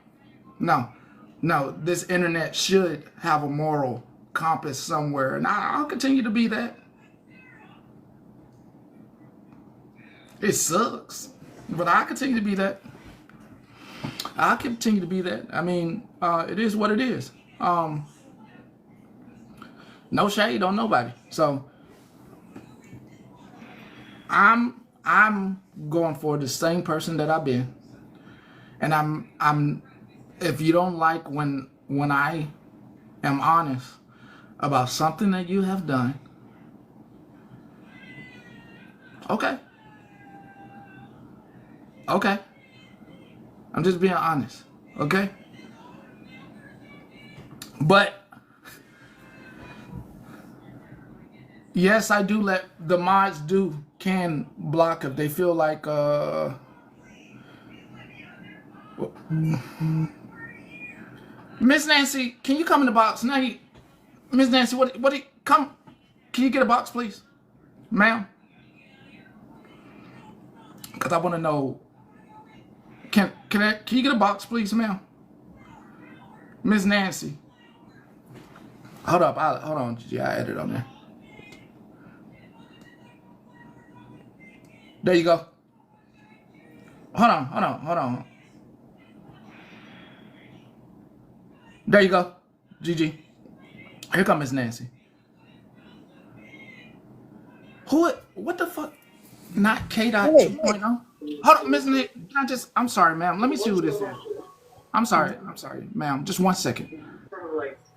this internet should have a moral compass somewhere, and I'll continue to be that. It sucks, but I continue to be that. I continue to be that. I mean, it is what it is. No shade on nobody. So I'm going for the same person that I've been, and I'm. If you don't like when I am honest about something that you have done, okay, I'm just being honest, okay. But yes, I do let the mods can block if they feel like Miss Nancy, can you come in the box? Now Miss Nancy, what come, can you get a box please? Ma'am? Cause I wanna know, can you get a box please, ma'am? Miss Nancy. Hold up, hold on, Gigi, I added on there. There you go. Hold on. There you go, Gigi. Here comes Miss Nancy. What the fuck? Not K. 2.0? Hold on, Miss Nancy. I'm sorry, ma'am. Let me see who this is. I'm sorry, ma'am. Just 1 second.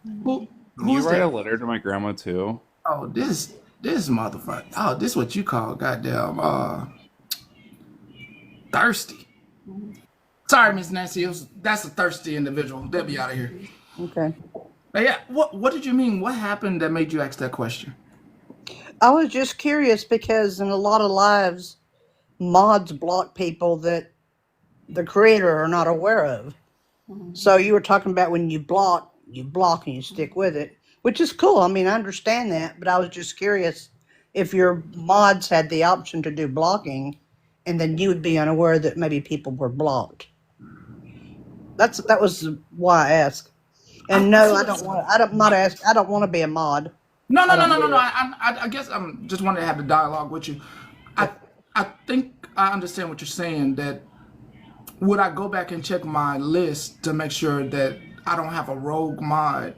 Who's you write that? a letter to my grandma too? Oh, this motherfucker. Oh, this is what you call goddamn thirsty. Sorry, Miss Nancy. That's a thirsty individual. They'll be out of here. Okay. But yeah, what did you mean? What happened that made you ask that question? I was just curious because in a lot of lives, mods block people that the creator are not aware of. So you were talking about when you block and you stick with it, which is cool. I mean, I understand that, but I was just curious if your mods had the option to do blocking, and then you would be unaware that maybe people were blocked. That was why I asked. And no, I don't want. I don't want to be a mod. No. I guess I'm just wanted to have the dialogue with you. I think I understand what you're saying. That would I go back and check my list to make sure that I don't have a rogue mod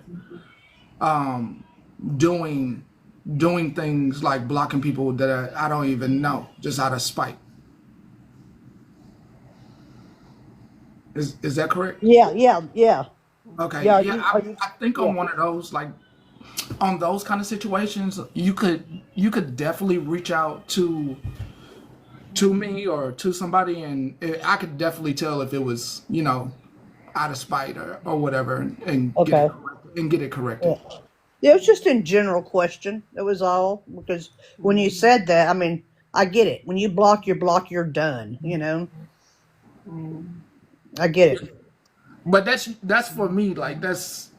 doing things like blocking people that I don't even know just out of spite. Is that correct? Yeah. Okay. Yeah. Yeah, I think on one of those, like on those kind of situations, you could definitely reach out to me or to somebody, and I could definitely tell if it was out of spite or whatever, and Okay. get it corrected. Yeah, it was just a general question. That was all. Because when you said that, I mean, I get it. When you block, you're done. I get it. But that's for me. Like that's.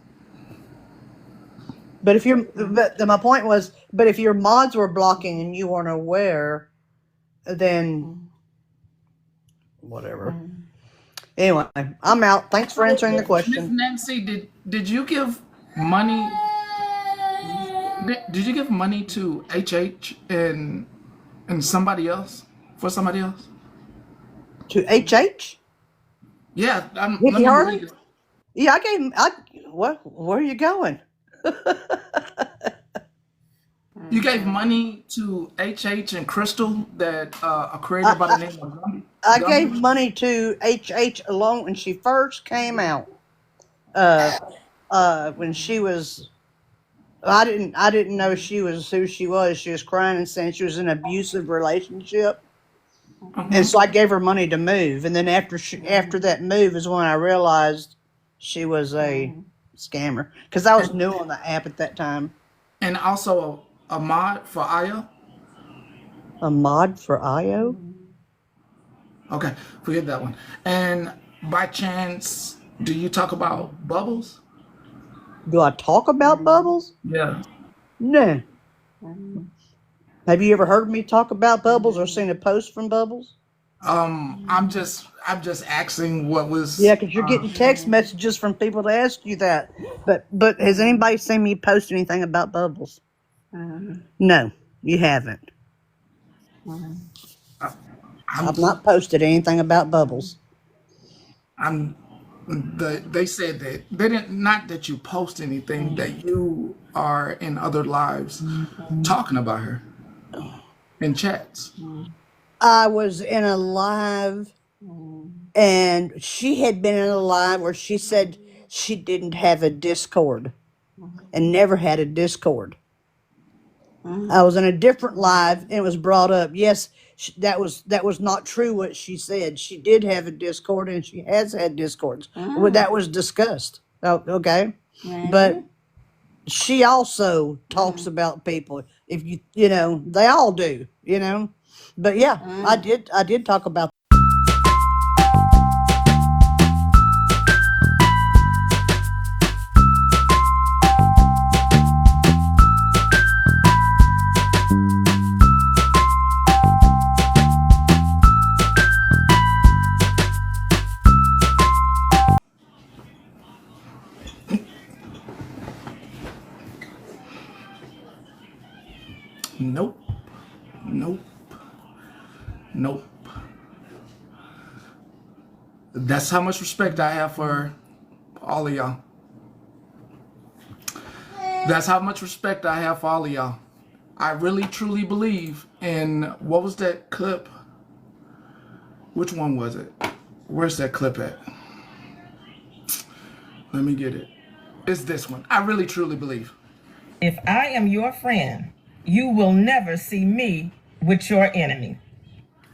But my point was, but if your mods were blocking and you weren't aware, then whatever. Anyway, I'm out. Thanks for answering the Miss question. Nancy, did you give money? Did you give money to HH and somebody else for somebody else? To HH? Yeah, let Ricky me Harley? read it. Yeah, I gave him. Where are you going? You gave money to HH and Crystal, that a creator by the name of Gumby. I gave money to HH alone when she first came out. When she was, I didn't know she was who she was. She was crying and saying she was in an abusive relationship, and so I gave her money to move. And then after that move is when I realized she was a scammer, because I was new on the app at that time. And also a mod for IO. A mod for IO? Okay, forget that one. And by chance, do you talk about Bubbles? Do I talk about Bubbles? Yeah. No. Have you ever heard me talk about Bubbles or seen a post from Bubbles? I'm just asking what was Yeah, because you're getting text messages from people to ask you that. But has anybody seen me post anything about Bubbles? No, you haven't. I'm I've not posted anything about Bubbles. I'm they said that they didn't, not that you post anything, that you are in other lives talking about her in chats. I was in a live, and she had been in a live where she said she didn't have a Discord and never had a Discord. I was in a different live, and it was brought up. Yes, that was not true what she said. She did have a Discord, and she has had Discords. Well, that was discussed. Oh, okay, but she also talks about people. If you know, they all do. You know, but yeah, I did talk about. Nope, nope, nope. That's how much respect I have for all of y'all. That's how much respect I have for all of y'all. I really truly believe in, what was that clip? Which one was it? Where's that clip at? Let me get it. It's this one. I really truly believe. If I am your friend, you will never see me with your enemy.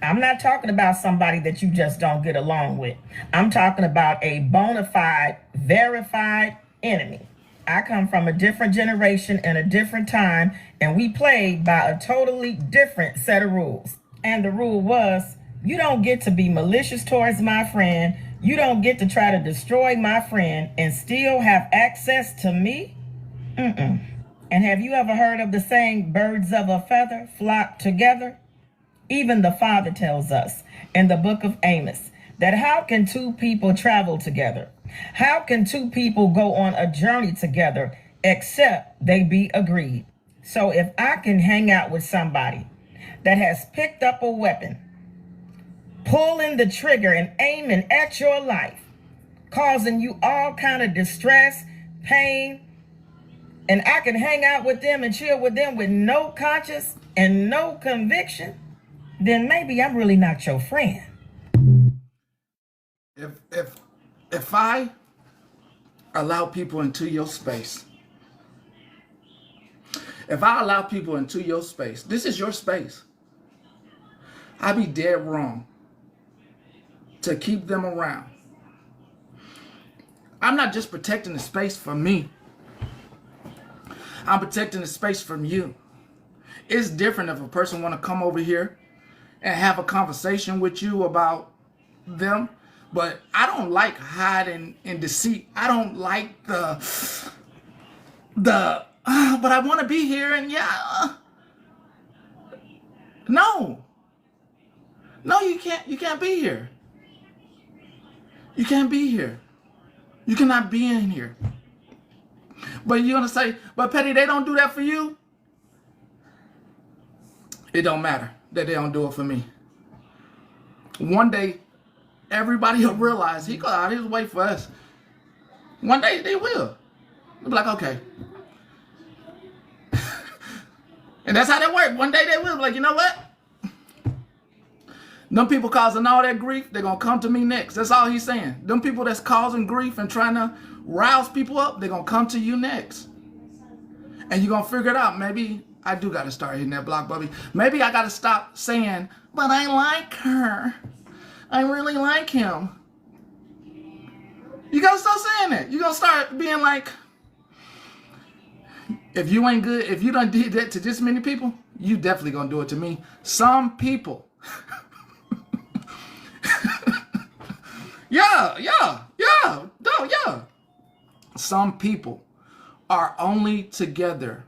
I'm not talking about somebody that you just don't get along with. I'm talking about a bona fide, verified enemy. I come from a different generation and a different time, and we played by a totally different set of rules. And the rule was, you don't get to be malicious towards my friend. You don't get to try to destroy my friend and still have access to me. And have you ever heard of the saying, birds of a feather flock together? Even the Father tells us in the book of Amos that how can two people travel together? How can two people go on a journey together except they be agreed? So if I can hang out with somebody that has picked up a weapon, pulling the trigger and aiming at your life, causing you all kind of distress, pain, and I can hang out with them and chill with them with no conscience and no conviction, then maybe I'm really not your friend. If I allow people into your space, if I allow people into your space, this is your space. I'd be dead wrong to keep them around. I'm not just protecting the space for me. I'm protecting the space from you. It's different if a person want to come over here and have a conversation with you about them, but I don't like hiding and deceit. I don't like but I want to be here, and no, you can't be here. You can't be here. You cannot be in here. But you're gonna say, but Petty, they don't do that for you. It don't matter that they don't do it for me. One day, everybody will realize he go out his way for us. One day they will. They'll be like, okay. And that's how that works. One day they will be like, you know what? Them people causing all that grief, they're going to come to me next. That's all he's saying. Them people that's causing grief and trying to rouse people up, they're going to come to you next. And you're going to figure it out. Maybe I do got to start hitting that block, Bubby. Maybe I got to stop saying, but I like her. I really like him. You got to start saying that. You're going to start being like, if you ain't good, if you done did that to this many people, you definitely going to do it to me. Some people. Yeah. Some people are only together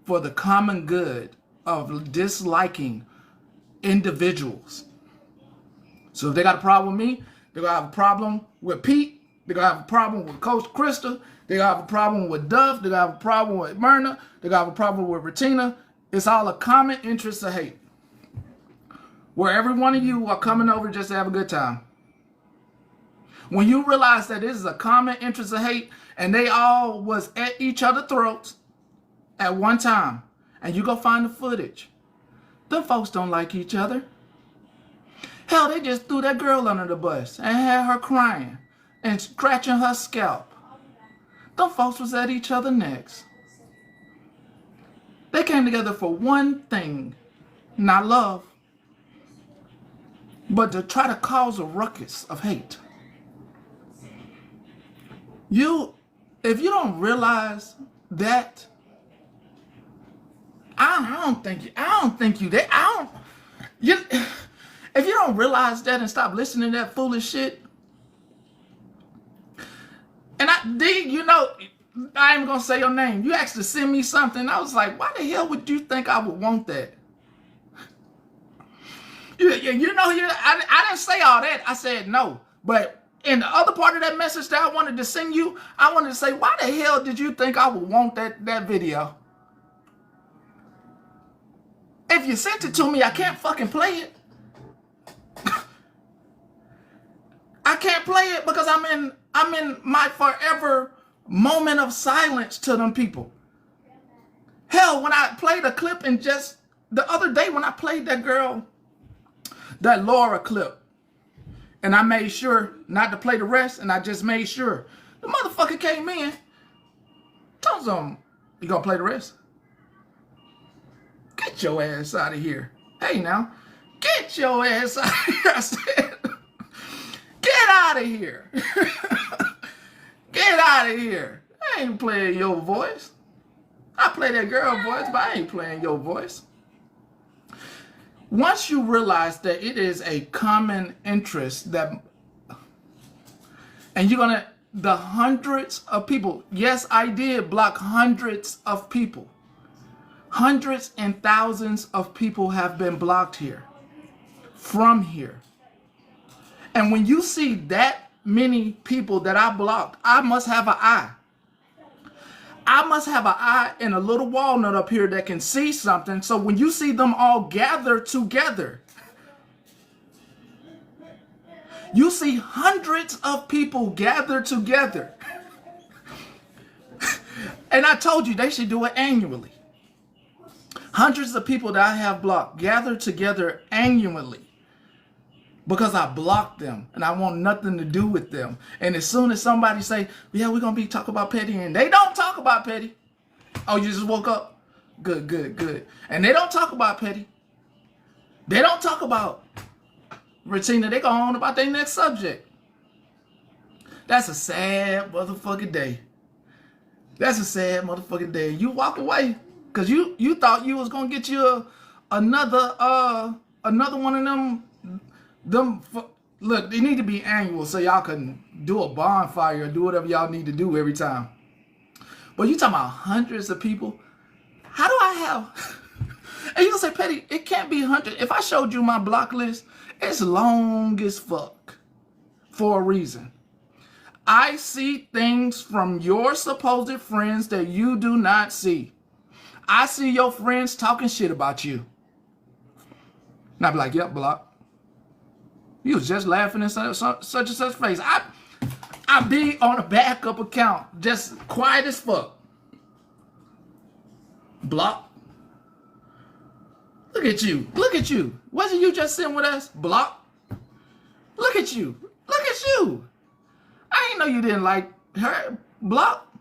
for the common good of disliking individuals. So if they got a problem with me, they're going to have a problem with Pete. They're going to have a problem with Coach Krista. They're going to have a problem with Duff. They're going to have a problem with Myrna. They're going to have a problem with Retina. It's all a common interest of hate. Where every one of you are coming over just to have a good time. When you realize that this is a common interest of hate and they all was at each other's throats at one time, and you go find the footage, them folks don't like each other. Hell, they just threw that girl under the bus and had her crying and scratching her scalp. Them folks was at each other's necks. They came together for one thing, not love, but to try to cause a ruckus of hate. If you don't realize that, I don't think you if you don't realize that and stop listening to that foolish shit, and I ain't even gonna say your name. You asked to send me something. I was like, why the hell would you think I would want that? I didn't say all that. I said no. But in the other part of that message that I wanted to send you, I wanted to say, why the hell did you think I would want that video? If you sent it to me, I can't fucking play it. I can't play it because I'm in my forever moment of silence to them people. Hell, when I played a clip and just the other day when I played that girl, that Laura clip, and I made sure not to play the rest, and I just made sure. The motherfucker came in, told him, you gonna play the rest? Get your ass out of here. Hey now, get your ass out of here, I said. Get out of here. Get out of here. I ain't playing your voice. I play that girl voice, but I ain't playing your voice. Once you realize that it is a common interest and the hundreds of people, yes, I did block hundreds of people. Hundreds and thousands of people have been blocked here, from here. And when you see that many people that I blocked, I must have an eye. I must have an eye and a little walnut up here that can see something. So when you see them all gather together, you see hundreds of people gather together. And I told you they should do it annually. Hundreds of people that I have blocked gather together annually because I blocked them and I want nothing to do with them. And as soon as somebody say, yeah, we're going to be talking about petty, and they don't talk about petty. Oh, you just woke up? Good, good, good. And they don't talk about petty. They don't talk about Retina. They go on about their next subject. That's a sad motherfucking day. That's a sad motherfucking day. You walk away because you thought you was going to get you another one of them. Look, they need to be annual so y'all can do a bonfire or do whatever y'all need to do every time. But you talking about hundreds of people? How do I have? And you gonna say, Petty, it can't be 100. If I showed you my block list, it's long as fuck for a reason. I see things from your supposed friends that you do not see. I see your friends talking shit about you. And I be like, yep, block. You was just laughing in such and such face. I be on a backup account, just quiet as fuck. Block. Look at you. Look at you. Wasn't you just sitting with us? Block. Look at you. Look at you. I didn't know you didn't like her. Block.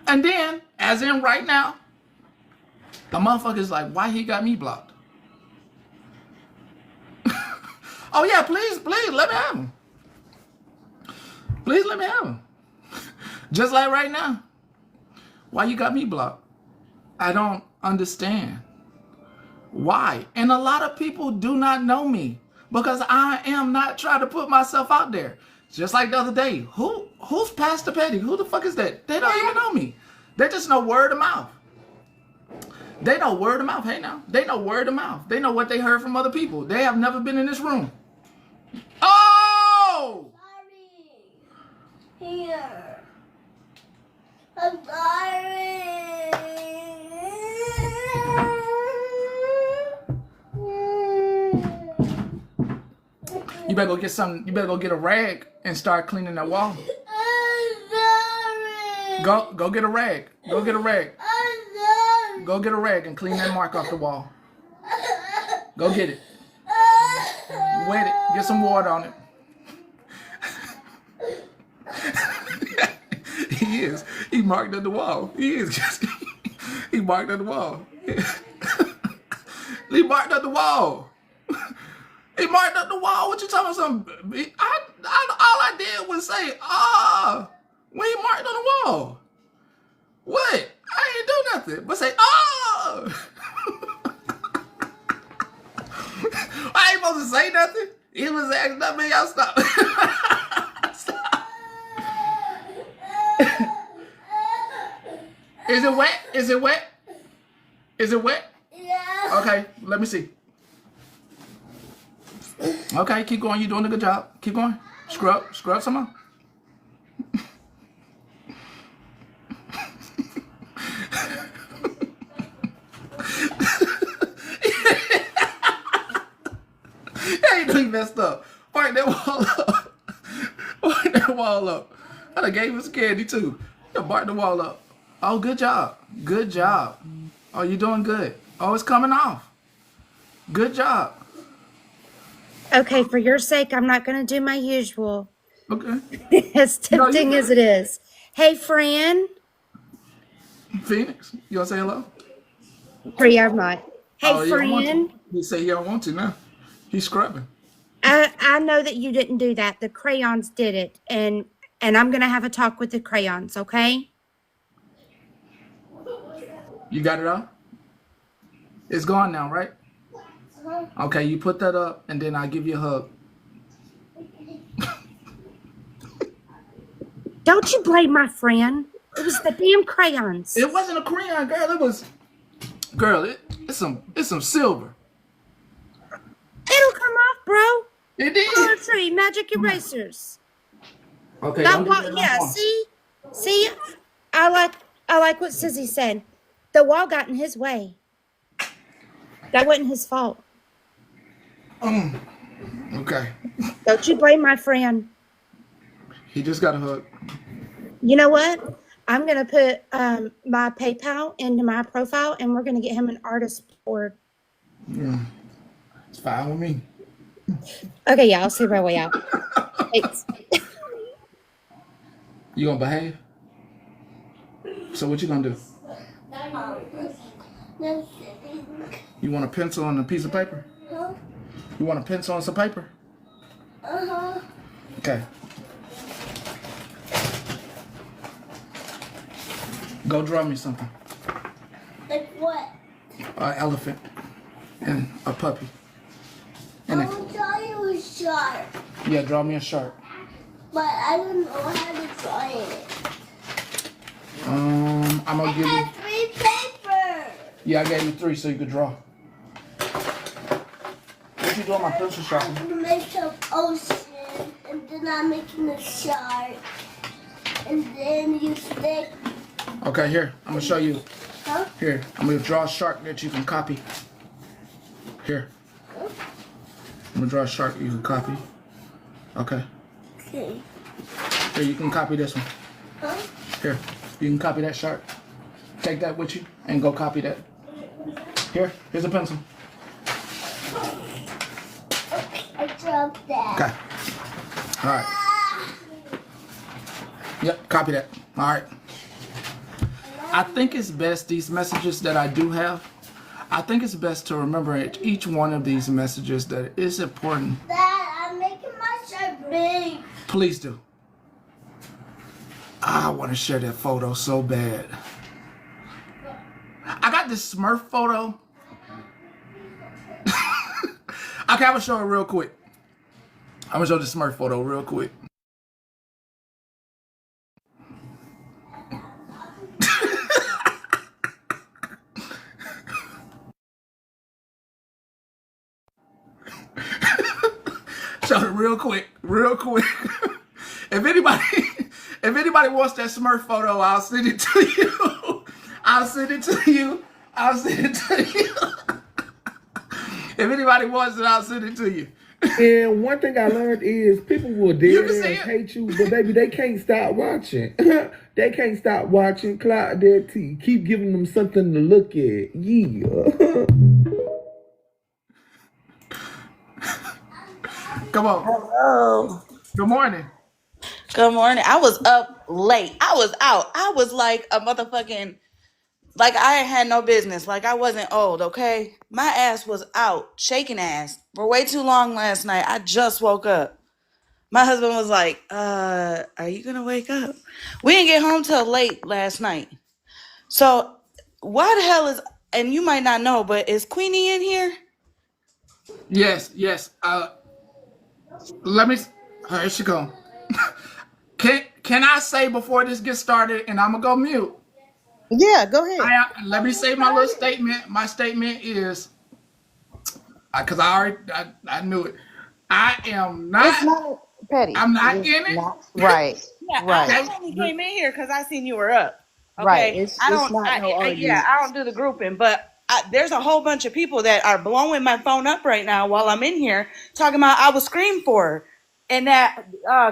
And then, as in right now, the motherfucker's like, why he got me blocked? Oh yeah, please let me have him. Please let me have him. Just like right now. Why you got me blocked? I don't understand. Why? And a lot of people do not know me because I am not trying to put myself out there. Just like the other day. Who's Pastor Petty? Who the fuck is that? They don't even know me. They just know word of mouth. They know word of mouth. Hey now, they know word of mouth. They know what they heard from other people. They have never been in this room. Oh! Sorry. Here. I'm sorry. You better go get something. You better go get a rag and start cleaning that wall. I'm sorry. Go get a rag. Go get a rag. I'm sorry. Go get a rag and clean that mark off the wall. Go get it. Wet it. Get some water on it. He is. He marked on the wall. He is. He marked on the wall. He marked on the wall. He marked up the wall. What you talking about? All I did was say, when he marked on the wall. What? I ain't do nothing but say, I ain't supposed to say nothing. He was acting up, man. Y'all stop. Stop. Is it wet? Is it wet? Is it wet? Yeah. Okay, let me see. Okay, keep going. You're doing a good job. Keep going. Scrub some more. Hey, you messed up. Park that wall up. Park that wall up. I done gave him some candy too. You park the wall up. Oh, good job. Good job. Oh, you're doing good. Oh, it's coming off. Good job. Okay, for your sake, I'm not going to do my usual. Okay. As tempting as it is. Hey, Fran. Phoenix, you want to say hello? Free, I'm not. Hey, Oh, you don't want Fran. to. He say he don't want to now. He's scrubbing. I know that you didn't do that. The crayons did it. And I'm going to have a talk with the crayons, okay? You got it all? It's gone now, right? Okay, you put that up, and then I'll give you a hug. Don't you blame my friend. It was the damn crayons. It wasn't a crayon, girl. It was, girl. It's some silver. It'll come off, bro. It did. Poetry, magic erasers. Okay, That don't do wall, that no yeah. more. See. I like what Sizzy said. The wall got in his way. That wasn't his fault. Okay. Don't you blame my friend. He just got a hug. You know what? I'm gonna put my PayPal into my profile, and we're gonna get him an artist board. It's fine with me. Okay, yeah, I'll see my way out. Thanks. You gonna behave? So what you gonna do? You want a pencil and a piece of paper? You want a pencil and some paper? Okay. Go draw me something. Like what? An elephant and a puppy. And I will draw you a shark, yeah, draw me a shark. but I don't know how to draw it. I'm gonna give you. I have 3 papers. Yeah, I gave you 3 so you could draw. What you doing, my pencil I'm sharpener? gonna make an ocean, and then I'm making a shark, and then you stick. Okay, here. I'm gonna show you. Huh? Here, I'm gonna draw a shark that you can copy. Here. I'm gonna draw a shark you can copy. Okay. Okay. Here, you can copy this one. Huh? Here, you can copy that shark. Take that with you and go copy that. Here's a pencil. I dropped that. Okay. All right. Yep, copy that. All right. I think it's best, these messages that I do have, I think it's best to remember each one of these messages that is important. Dad, I'm making my shark big. Please do. I want to share that photo so bad. I got this Smurf photo. Okay, I'm going to show it real quick. I'm going to show the Smurf photo real quick. Shut it real quick, real quick. if anybody, if anybody wants that Smurf photo, I'll send it to you. I'll send it to you. I'll send it to you. If anybody wants it, I'll send it to you. And one thing I learned is people will You dead can see ass it. hate you, but baby, they can't stop watching. They can't stop watching. Cloud their teeth. Keep giving them something to look at. Yeah. Come on. Hello. Good morning. Good morning. I was up late. I was out. I was like a motherfucking, like I had no business. Like I wasn't old, okay? My ass was out, shaking ass for way too long last night. I just woke up. My husband was like, are you gonna wake up? We didn't get home till late last night. So why the hell is, and you might not know, but is Queenie in here? Yes, yes. Let me. Here she go. Can I say before this gets started, and I'm gonna go mute. Yeah, go ahead. Let me say my little statement. My statement is, because I knew it. I am It's not. not petty. I'm not It's in it. not right. Yeah, Right. I only came in here because I seen you were up. Right. Okay, It's not no yeah, argument. I don't do the grouping, but there's a whole bunch of people that are blowing my phone up right now while I'm in here talking about I was screamed for, and that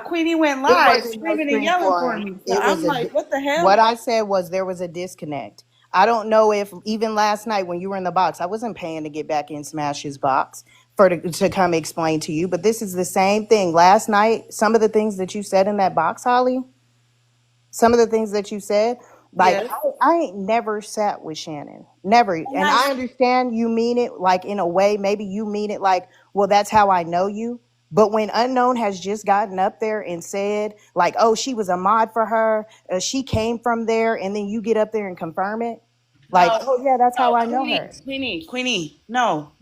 Queenie went It live wasn't no screaming and screen yelling for for him. me. So It was I'm a. like, what the What hell? I said was there was a disconnect. I don't know if even last night when you were in the box, I wasn't paying to get back in Smash's box to come explain to you. But this is the same thing. Last night, some of the things that you said in that box, Holly, some of the things that you said, like Yes, I ain't never sat with Shannon, never. and And I understand you mean it like in a way, maybe you mean it like, well, that's how I know you. But when Unknown has just gotten up there and said, like, oh, she was a mod for her, she came from there, and then you get up there and confirm it, like, no, oh yeah, that's how no, I know her. Queenie, no.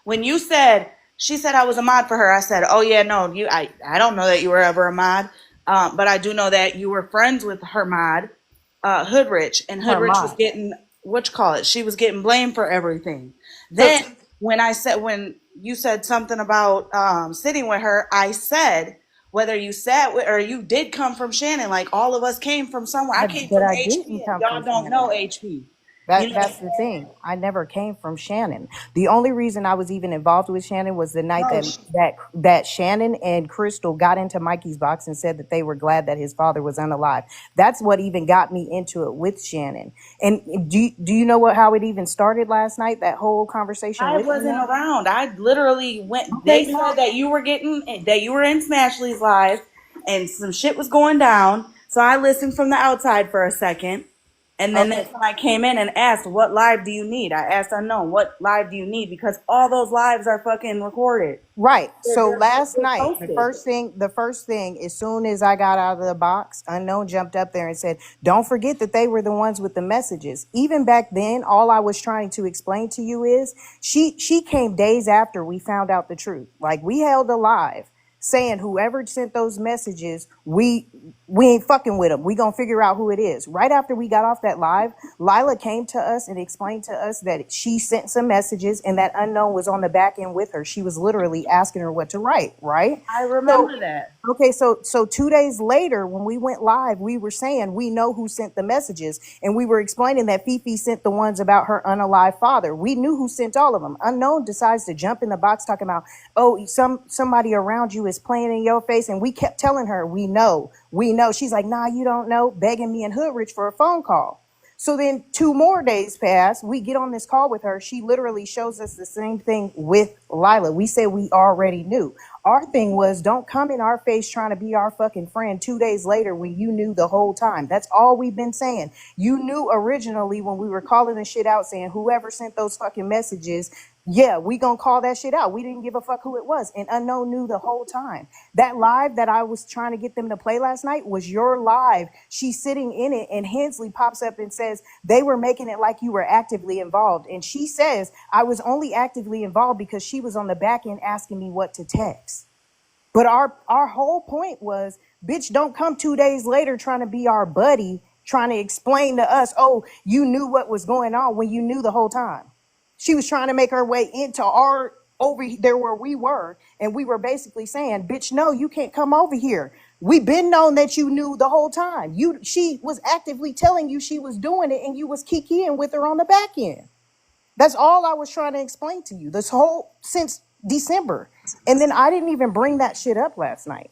When you said she said I was a mod for her, I said, oh yeah, no, I don't know that you were ever a mod, but I do know that you were friends with her mod, Hoodrich, and Her Hoodrich was mod. getting what you call it. She was getting blamed for everything. So Then when you said something about sitting with her, I said whether you sat with or you did come from Shannon, like all of us came from somewhere. I came but from I HP, didn't and come y'all from don't Shannon. know HP. You know, That's the thing. I never came from Shannon. The only reason I was even involved with Shannon was the night no, that Shannon and Crystal got into Mikey's box and said that they were glad that his father was unalive. That's what even got me into it with Shannon. And do you know how it even started last night? That whole conversation I with wasn't Unknown. around. I literally went. Okay, They said that you were in Smashley's live, and some shit was going down. So I listened from the outside for a second, and then okay, that's when I came in and asked, "What live do you need?" I asked Unknown, "What live do you need?" Because all those lives are fucking recorded. right. So They're, last they're night, posted. the first thing, as soon as I got out of the box, Unknown jumped up there and said, "Don't forget that they were the ones with the messages." Even back then, all I was trying to explain to you is she came days after we found out the truth. Like we held a live saying whoever sent those messages, we ain't fucking with them. We gonna figure out who it is. Right after we got off that live, Lila came to us and explained to us that she sent some messages and that Unknown was on the back end with her. She was literally asking her what to write, right? I So remember that. okay, so 2 days later, when we went live, we were saying we know who sent the messages, and we were explaining that Fifi sent the ones about her unalive father. We knew who sent all of them. Unknown decides to jump in the box talking about, oh, somebody around you is playing in your face, and we kept telling her we know, we know. She's like, nah, you don't know, begging me and Hoodrich for a phone call. So then 2 more days pass. We get on this call with her. She literally shows us the same thing with Lila. We said we already knew. Our thing was don't come in our face trying to be our fucking friend 2 days later when you knew the whole time. That's all we've been saying. You knew originally when we were calling the shit out saying whoever sent those fucking messages, yeah, we gonna call that shit out. We didn't give a fuck who it was. And Unknown knew the whole time. That live that I was trying to get them to play last night was your live. She's sitting in it and Hensley pops up and says they were making it like you were actively involved. And she says I was only actively involved because she was on the back end asking me what to text. But our whole point was, bitch, don't come 2 days later trying to be our buddy, trying to explain to us, oh, you knew what was going on when you knew the whole time. She was trying to make her way into our over there where we were, and we were basically saying, bitch, no, you can't come over here. We've been known that you knew the whole time. She was actively telling you she was doing it, and you was kikiing with her on the back end. That's all I was trying to explain to you this whole since December. And then I didn't even bring that shit up last night.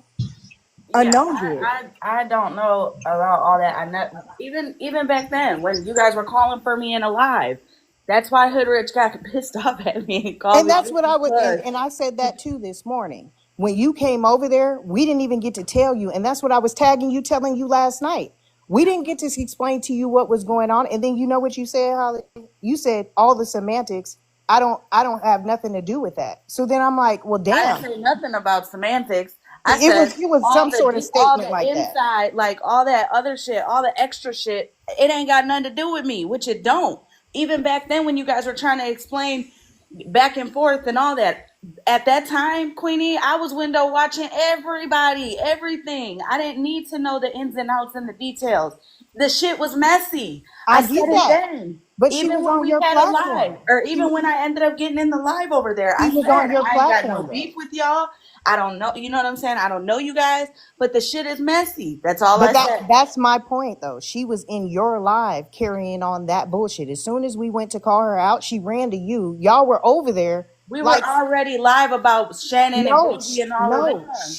Yeah, Unknown did. I don't know about all that. I know even back then when you guys were calling for me in a live, that's why Hoodrich got pissed off at me and called And me that's just what I would, because. and I said that too this morning. When you came over there, we didn't even get to tell you. And that's what I was tagging you, telling you last night. We didn't get to explain to you what was going on. And then you know what you said, Holly? You said all the semantics. I don't have nothing to do with that. So then I'm like, well, I didn't damn. say nothing about semantics. I It said was some sort of all statement the like that. inside, like all that other shit, all the extra shit. It ain't got nothing to do with me, which it don't. Even back then, when you guys were trying to explain back and forth and all that, at that time, Queenie, I was window watching everybody, everything. I didn't need to know the ins and outs and the details. The shit was messy. I I get said it that. then. But she Even was when on we your had a live, platform. or even when I ended up getting in the live over there, She I was said, on your I ain't got no platform though. beef with y'all. I don't know. You know what I'm saying? I don't know you guys, but the shit is messy. That's all But I said. that's my point though. She was in your live carrying on that bullshit. As soon as we went to call her out, she ran to you. Y'all were over there We were like already live about Shannon and no, Bougie and all of no. them.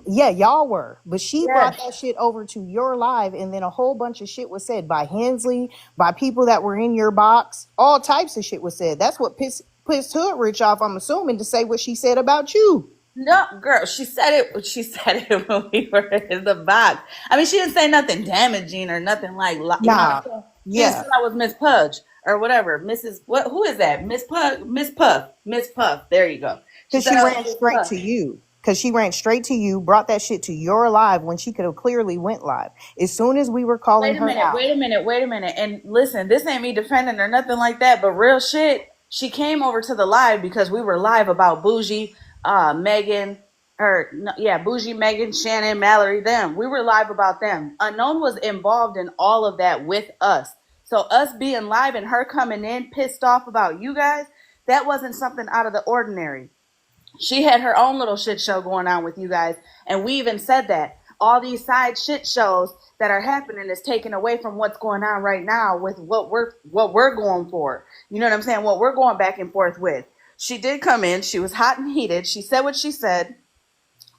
Yeah, y'all were. But she brought Yes. that shit over to your live, and then a whole bunch of shit was said by Hensley, by people that were in your box. All types of shit was said. That's what pissed Hoodrich off, I'm assuming, to say what she said about you. No, girl, she said it. She said it when we were in the box. I mean, she didn't say nothing damaging or nothing like, you know what I'm Nah. saying? She just Yeah. said I was Miss Pudge or whatever. Mrs. What? Who is that? Miss Pug? Miss Puff? Miss Puff? There you go. She Because said she I was ran Miss straight Puff. to you. Because she ran straight to you, brought that shit to your live when she could have clearly went live. As soon as we were calling Wait a her minute, out. wait a minute, wait a minute. And listen, this ain't me defending or nothing like that, but real shit. She came over to the live because we were live about Bougie, Megan, or no, yeah, Bougie, Megan, Shannon, Mallory, them. We were live about them. Unknown was involved in all of that with us. So us being live and her coming in pissed off about you guys, that wasn't something out of the ordinary. She had her own little shit show going on with you guys, and we even said that all these side shit shows that are happening is taken away from what's going on right now with what we're going for. You know what I'm saying? What we're going back and forth with. She did come in. She was hot and heated. She said what she said,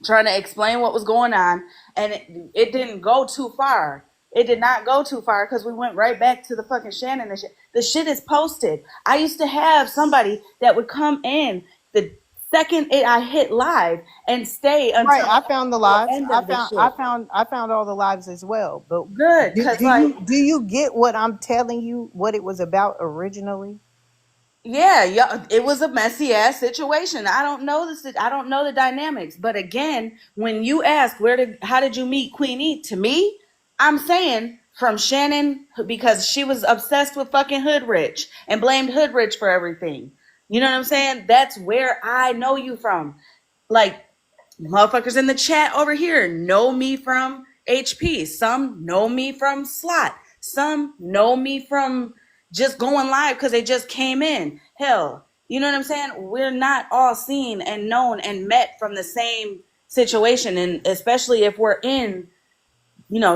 trying to explain what was going on, and it didn't go too far. It did not go too far because we went right back to the fucking Shannon and shit. The shit is posted. I used to have somebody that would come in the second I hit live and stay Right, until the I found the actual lives. end I of the found I shit. found I found all the lives as well. But Good, do, cause do like you do you get what I'm telling you? What it was about originally? yeah, yeah, it was a messy ass situation. I don't know this. I don't know the dynamics. But again, when you ask how did you meet Queenie? To me, I'm saying from Shannon because she was obsessed with fucking Hoodrich and blamed Hoodrich for everything. You know what I'm saying? That's where I know you from. Like motherfuckers in the chat over here know me from HP. Some know me from Slot. Some know me from just going live because they just came in. Hell, you know what I'm saying? We're not all seen and known and met from the same situation. And especially if we're in,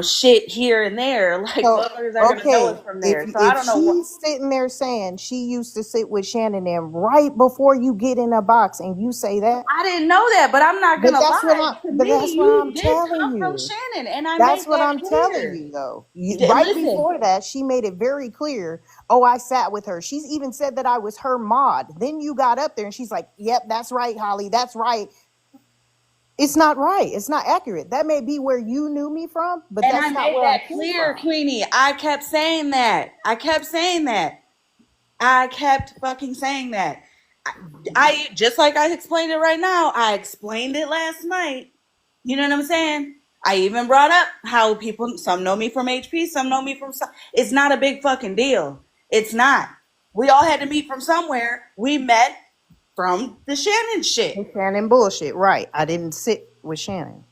shit here and there, like So motherfuckers are going to know us okay, from if there. So I if don't know what. she's sitting there saying she used to sit with Shannon and right before you get in a box and you say that, I didn't know that, but I'm not but gonna lie. To that's me, what you I'm did telling come from you. Shannon, and I That's made what that I'm telling clear. you, though. Right Listen, before that, she made it very clear. Oh, I sat with her. She's even said that I was her mod. Then you got up there and she's like, "Yep, that's right, Holly. That's right." It's not right. It's not accurate. That may be where you knew me from, but and I that's not made where I that came clear, from. Queenie. I kept saying that. I kept saying that. I kept fucking saying that. I just like I explained it right now. I explained it last night. You know what I'm saying? I even brought up how people, some know me from HP, some know me from. It's not a big fucking deal. It's not. We all had to meet from somewhere. We met from the Shannon shit. Shannon bullshit, right? I didn't sit with Shannon,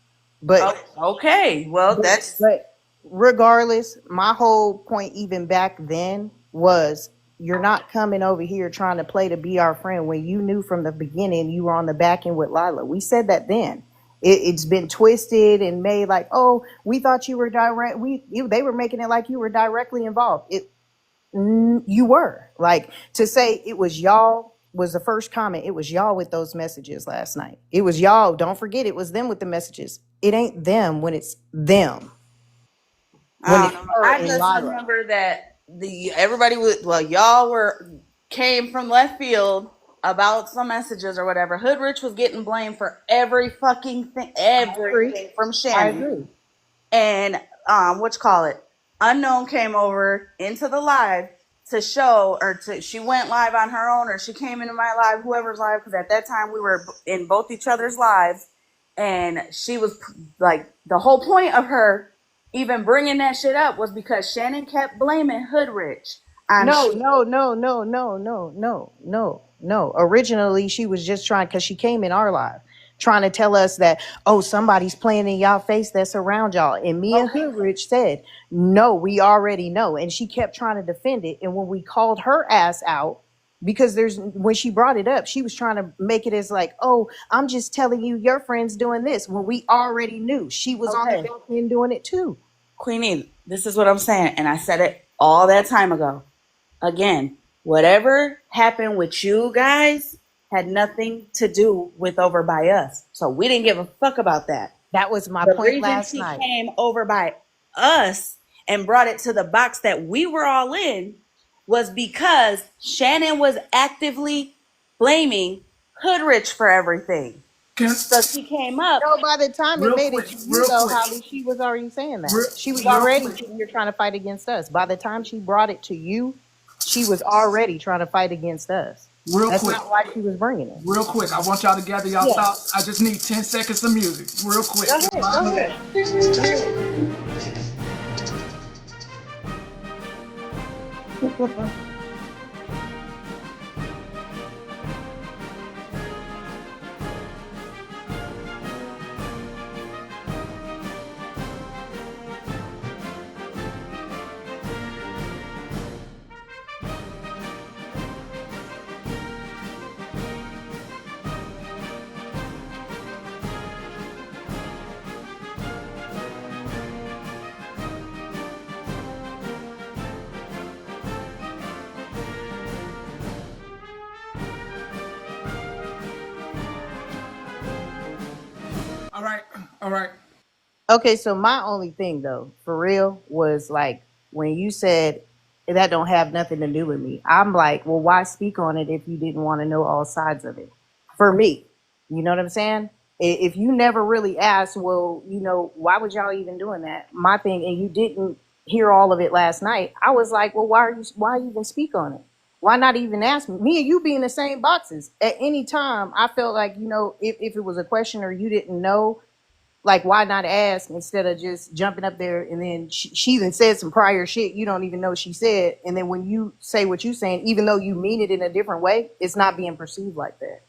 but Oh, okay. Well, but that's but regardless, my whole point even back then was you're not coming over here trying to play to be our friend when you knew from the beginning you were on the back end with Lila. We said that then. It's been twisted and made like, oh, we thought you were direct. They were making it like you were directly involved. You were like to say it was y'all was the first comment. It was y'all with those messages last night. It was y'all. Don't forget, it was them with the messages. It ain't them when it's them. When I it's don't know. her I and just Lyra. remember that everybody was, well, y'all came from left field about some messages or whatever. Hoodrich was getting blamed for every fucking thing, I agree. everything from I Shannon. agree. And what you call it, Unknown came over into the live to show, or she went live on her own, or she came into my live, whoever's live, because at that time we were in both each other's lives, and she was like, the whole point of her even bringing that shit up was because Shannon kept blaming Hoodrich on No, shit. no, no, no, no, no, no, no, no. Originally, she was just trying because she came in our live, trying to tell us that, oh, somebody's playing in y'all face that's around y'all. And me and Okay. Hoodrich said, no, we already know. And she kept trying to defend it. And when we called her ass out, because when she brought it up, she was trying to make it as like, oh, I'm just telling you your friend's doing this when we already knew she was on the Okay. back end doing it too. Queenie, this is what I'm saying, and I said it all that time ago. Again, whatever happened with you guys had nothing to do with over by us. So we didn't give a fuck about that. That was my The point reason last she night. came over by us and brought it to the box that we were all in was because Shannon was actively blaming Hoodrich for everything. So she came up. No, by the time it Real made it quick, to you, real though, quick, Holly, she was already saying that. real, She was real already quick, sitting here trying to fight against us. By the time she brought it to you, she was already trying to fight against us. real That's quick, not why she was bringing it. real quick. I want y'all to gather y'all Yeah. thoughts. I just need 10 seconds of music, real quick. Go ahead. Go ahead. Go ahead. All right, all right. Okay, so my only thing though, for real, was like when you said that don't have nothing to do with me. I'm like, well, why speak on it if you didn't want to know all sides of it? For me, you know what I'm saying? If you never really asked, well, why was y'all even doing that? My thing, and you didn't hear all of it last night. I was like, well, why even speak on it? Why not even ask me? Me and you be in the same boxes at any time. I felt like, if it was a question or you didn't know, like why not ask instead of just jumping up there and then she even said some prior shit you don't even know she said, and then when you say what you saying, even though you mean it in a different way, it's not being perceived like that.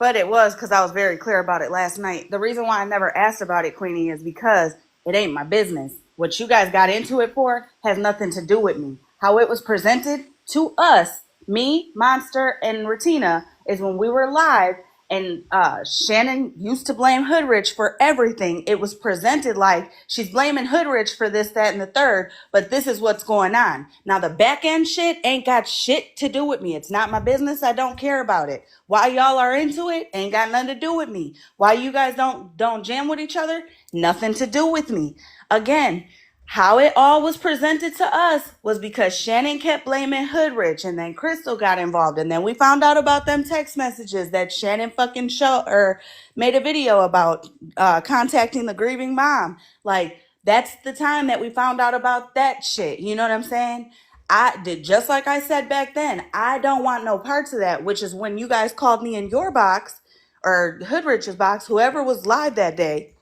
But it was because I was very clear about it last night. The reason why I never asked about it, Queenie, is because it ain't my business. What you guys got into it for has nothing to do with me. How it was presented to us, me, Monster, and Retina, is when we were live and Shannon used to blame Hoodrich for everything. It was presented like she's blaming Hoodrich for this, that, and the third, but this is what's going on. Now, the back end shit ain't got shit to do with me. It's not my business. I don't care about it. Why y'all are into it ain't got nothing to do with me. Why you guys don't jam with each other, nothing to do with me. Again, how it all was presented to us was because Shannon kept blaming Hoodrich, and then Crystal got involved, and then we found out about them text messages that Shannon fucking made a video about contacting the grieving mom. Like, that's the time that we found out about that shit. You know what I'm saying? I did, just like I said back then, I don't want no parts of that, which is when you guys called me in your box or Hoodrich's box, whoever was live that day.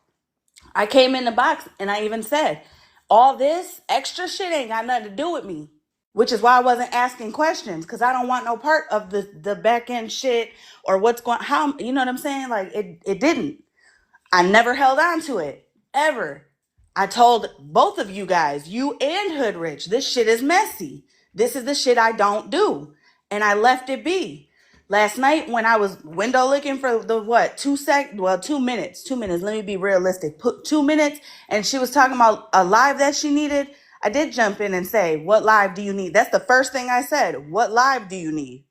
I came in the box and I even said, all this extra shit ain't got nothing to do with me, which is why I wasn't asking questions, because I don't want no part of the back end shit or what's going, how, you know what I'm saying? Like, it didn't. I never held on to it, ever. I told both of you guys, you and Hoodrich, this shit is messy. This is the shit I don't do. And I left it be. Last night when I was window looking for the 2 minutes. 2 minutes. Let me be realistic. Put 2 minutes, and she was talking about a live that she needed. I did jump in and say, what live do you need? That's the first thing I said. What live do you need?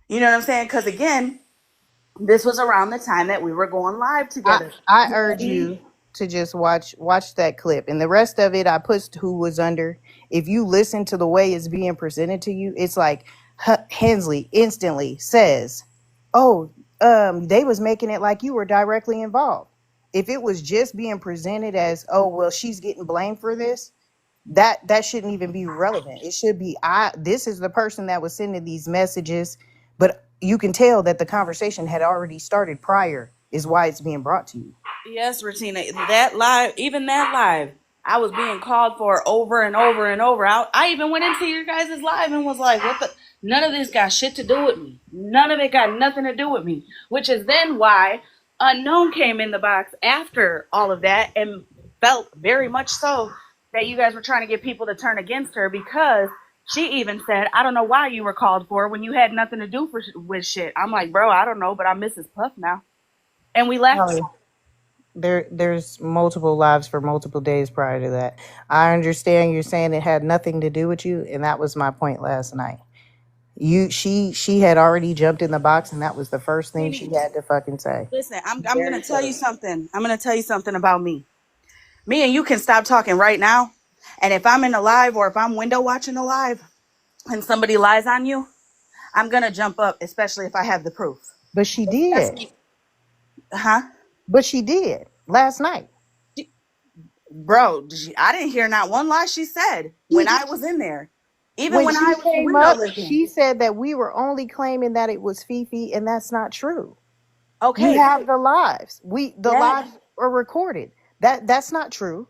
You know what I'm saying? Because again, this was around the time that we were going live together. I You know what urge I mean? you to just watch that clip, and the rest of it I put who was under. If you listen to the way it's being presented to you, it's like Hensley instantly says, "Oh, they was making it like you were directly involved." If it was just being presented as, "Oh, well, she's getting blamed for this," that shouldn't even be relevant. It should be, I this is the person that was sending these messages, but you can tell that the conversation had already started prior, is why it's being brought to you. Yes, Ratina, that live, even that live, I was being called for over and over and over. I even went into your guys' live and was like, what the? None of this got shit to do with me. None of it got nothing to do with me. Which is then why Unknown came in the box after all of that and felt very much so that you guys were trying to get people to turn against her, because she even said, I don't know why you were called for when you had nothing to do with shit. I'm like, bro, I don't know, but I'm Mrs. Puff now. And we left. Holly, there's multiple lives for multiple days prior to that. I understand you're saying it had nothing to do with you, and that was my point last night. She had already jumped in the box, and that was the first thing she had to fucking say. Listen, I'm Very gonna tell you first. something. I'm gonna tell you something about me. Me and you can stop talking right now. And if I'm in a live or if I'm window watching a live and somebody lies on you, I'm gonna jump up, especially if I have the proof. But she did. Huh? But she did last night. Bro, I didn't hear not one lie she said when I was in there. Even When when I she was came window up, looking. she said that we were only claiming that it was Fifi, and that's not true. You Okay. have the lives. The That lives are recorded. That's not true.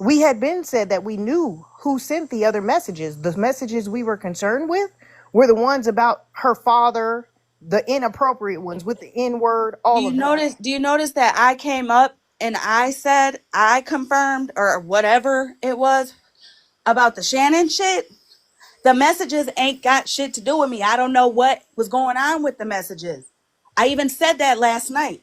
We had been said that we knew who sent the other messages. The messages we were concerned with were the ones about her father, the inappropriate ones with the N word, all of that. do you notice that I came up and I said I confirmed or whatever it was about the Shannon shit? The messages ain't got shit to do with me. I don't know what was going on with the messages. I even said that last night.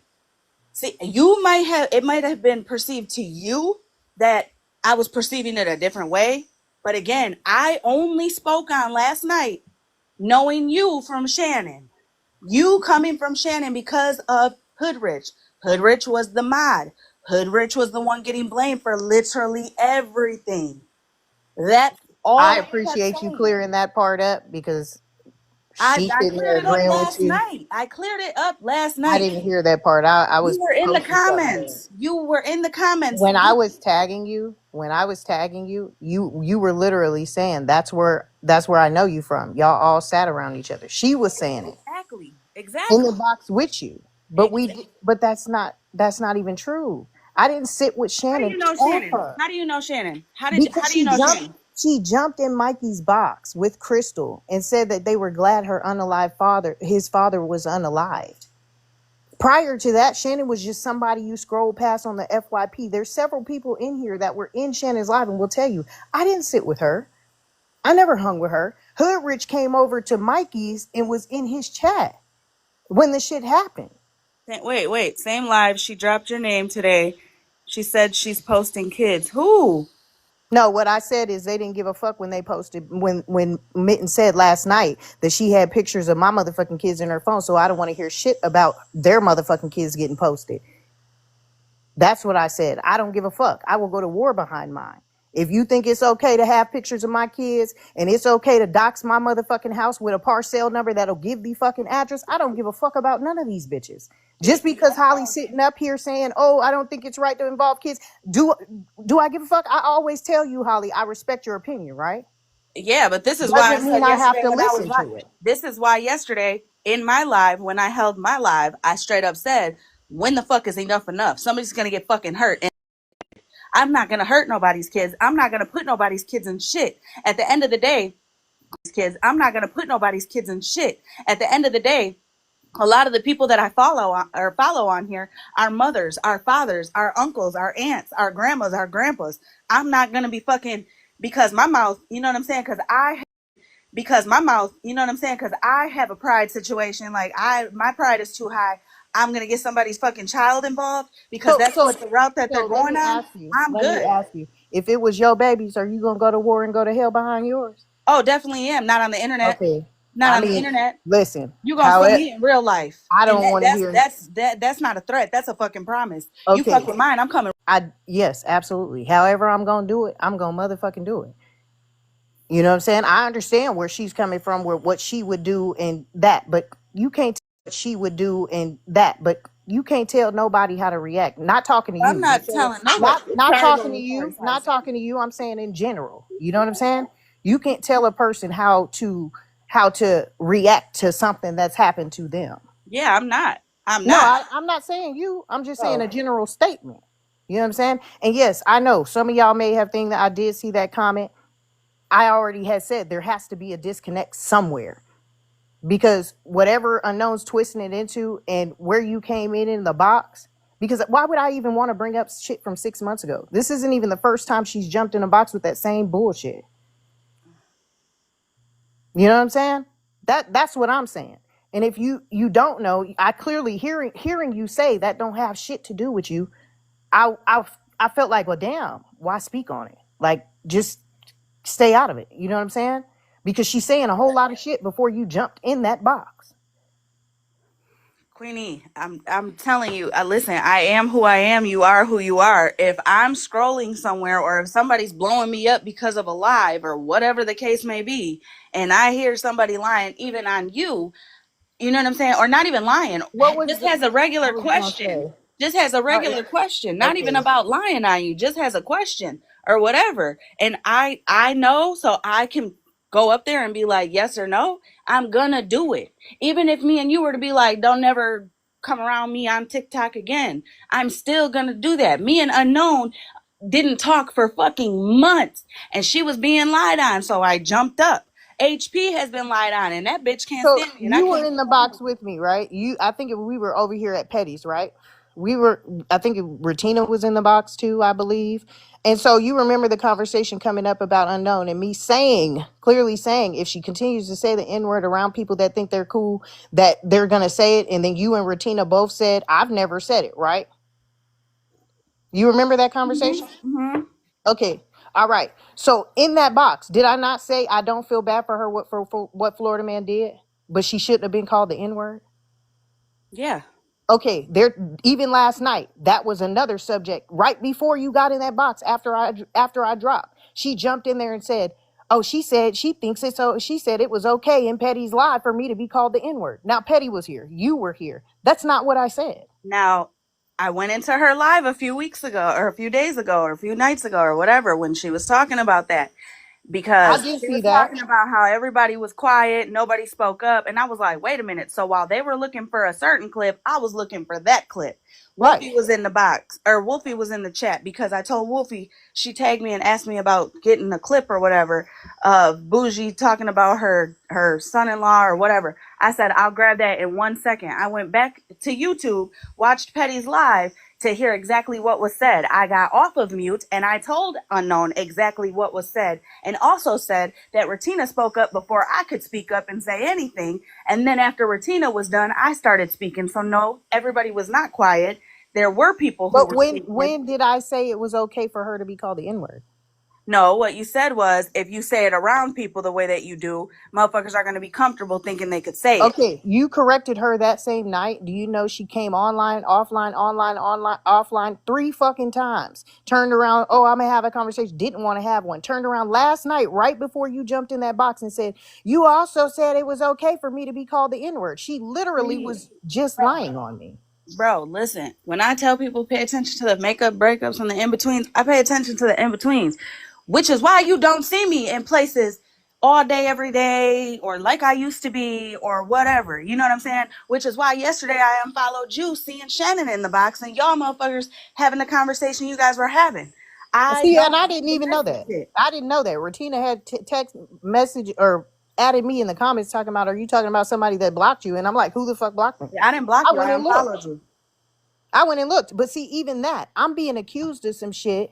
See, it might have been perceived to you that I was perceiving it a different way. But again, I only spoke on last night knowing you from Shannon. You coming from Shannon because of Hoodrich. Hoodrich was the mod. Hoodrich was the one getting blamed for literally everything. That's I all I kept appreciate you saying. clearing that part up because I she sitting cleared there it up agreeing with last you. night. I cleared it up last I night. didn't hear that part. I You was were in the posting something there. comments. You were in the comments. When I was tagging you, you were literally saying that's where I know you from. Y'all all sat around each other. She was saying it Exactly. in the Exactly. box with you. Exactly. But that's not even true. I didn't sit with How do Shannon you know Shannon? ever How do you know Shannon? How because do you know Shannon? she jumped in Mikey's box with Crystal and said that they were glad his father was unalived. Prior to that, Shannon was just somebody you scroll past on the FYP. There's several people in here that were in Shannon's live and will tell you, I didn't sit with her. I never hung with her. Hoodrich came over to Mikey's and was in his chat when the shit happened. Wait. Same live. She dropped your name today. She said she's posting kids. Who? No, what I said is they didn't give a fuck when they posted when Mitten said last night that she had pictures of my motherfucking kids in her phone, so I don't want to hear shit about their motherfucking kids getting posted. That's what I said. I don't give a fuck. I will go to war behind mine. If you think it's okay to have pictures of my kids and it's okay to dox my motherfucking house with a parcel number that'll give the fucking address, I don't give a fuck about none of these bitches. Just because Holly's sitting up here saying, "Oh, I don't think it's right to involve kids," do I give a fuck? I always tell you, Holly, I respect your opinion, right? Yeah, but this is why I Doesn't mean said I have yesterday to when I was listen live. to it. This is why yesterday in my live, when I held my live, I straight up said, when the fuck is enough enough? Somebody's gonna get fucking hurt. And I'm not gonna hurt nobody's kids. I'm not gonna put nobody's kids in shit. At the end of the day, I'm not gonna put nobody's kids in shit. At the end of the day, a lot of the people that I follow on here are mothers, our fathers, our uncles, our aunts, our grandmas, our grandpas. I'm not gonna be fucking because my mouth, you know what I'm saying? Because I because my mouth, you know what I'm saying? Because I have a pride situation. Like my pride is too high. I'm gonna get somebody's fucking child involved because So, that's so, what the route that they're so let going me on. ask you. I'm Let me good. ask you. If it was your babies, are you gonna go to war and go to hell behind yours? Oh, definitely am. Not on the internet. Okay. Not I on the mean, internet. listen. You gonna How see it? me in real life, I and don't want to hear. that's not a threat. That's a fucking promise. You fuck Okay. with mine, I'm coming. Yes, absolutely. However, I'm gonna do it. I'm gonna motherfucking do it. You know what I'm saying? I understand where she's coming from, where what she would do and that, but you can't tell what she would do and that, but you can't tell nobody how to react. Not talking to I'm you. not telling nobody. Not Sorry, talking to sorry, sorry, you. sorry, Not sorry. talking to you. I'm saying in general. You know what I'm saying? You can't tell a person how to react to something that's happened to them. Yeah, I'm not. I'm No, not. I'm not saying you. I'm just saying Oh, a general statement. You know what I'm saying? And yes, I know some of y'all may have think that I did see that comment. I already had said there has to be a disconnect somewhere because whatever unknown's twisting it into and where you came in the box. Because why would I even want to bring up shit from 6 months ago? This isn't even the first time she's jumped in a box with that same bullshit. You know what I'm saying? That's what I'm saying. And if you don't know, I clearly hearing you say that don't have shit to do with you. I felt like, well, damn, why speak on it? Like, just stay out of it. You know what I'm saying? Because she's saying a whole lot of shit before you jumped in that box. Queenie, I'm telling you. Listen, I am who I am. You are who you are. If I'm scrolling somewhere, or if somebody's blowing me up because of a live or whatever the case may be, and I hear somebody lying, even on you, you know what I'm saying? Or not even lying. What was Just has a regular I was gonna question. say? Just has a All right. regular question. Not even Okay. about lying on you. Just has a question or whatever. And I know, so I can go up there and be like, yes or no. I'm gonna do it. Even if me and you were to be like, don't never come around me on TikTok again. I'm still gonna do that. Me and Unknown didn't talk for fucking months, and she was being lied on, so I jumped up. HP has been lied on, and that bitch can't So stand me, and I you were can't in get the along box with her. with me, right? I think we were over here at Petty's, right? We were. I think Retina was in the box too, I believe. And so you remember the conversation coming up about unknown and me saying, clearly saying, if she continues to say the N word around people that think they're cool, that they're gonna say it. And then you and Retina both said, I've never said it, right? You remember that conversation? Mm-hmm. Okay. All right. So in that box, did I not say I don't feel bad for her for what Florida man did, but she shouldn't have been called the N word? Yeah. Okay. There. Even last night, that was another subject. Right before you got in that box, after I dropped, she jumped in there and said, "Oh, she said she thinks it's so." She said it was okay in Petty's live for me to be called the N word. Now Petty was here. You were here. That's not what I said. Now, I went into her live a few weeks ago, or a few days ago, or a few nights ago, or whatever, when she was talking about that. I Because did she see was that. talking about how everybody was quiet, nobody spoke up, and I was like, wait a minute. So while they were looking for a certain clip, I was looking for that clip. Right. Wolfie was in the box, or Wolfie was in the chat, because I told Wolfie, she tagged me and asked me about getting a clip or whatever of Bougie talking about her son-in-law or whatever. I said, I'll grab that in 1 second. I went back to YouTube, watched Petty's live to hear exactly what was said. I got off of mute and I told Unknown exactly what was said, and also said that Retina spoke up before I could speak up and say anything. And then after Retina was done, I started speaking. So no, everybody was not quiet. There were people who But were when speaking. when did I say it was okay for her to be called the N word? No, what you said was, if you say it around people the way that you do, motherfuckers are going to be comfortable thinking they could say it. Okay, you corrected her that same night. Do you know she came online, offline, online, online, offline 3 fucking times? Turned around, oh, I'm gonna have a conversation. Didn't want to have one. Turned around last night, right before you jumped in that box and said, you also said it was okay for me to be called the N-word. She literally was just lying on me. Bro, listen, when I tell people pay attention to the makeup breakups and the in-betweens, I pay attention to the in-betweens, which is why you don't see me in places all day, every day, or like I used to be, or whatever. You know what I'm saying? Which is why yesterday I unfollowed you, seeing Shannon in the box, and y'all motherfuckers having the conversation you guys were having. I See, and don't I do didn't the even know messy that. shit. I didn't know that. Retina had text message or added me in the comments talking about, are you talking about somebody that blocked you? And I'm like, who the fuck blocked me? Yeah, I didn't block I you. went I and looked. unfollowed you. I went and looked. But see, even that, I'm being accused of some shit.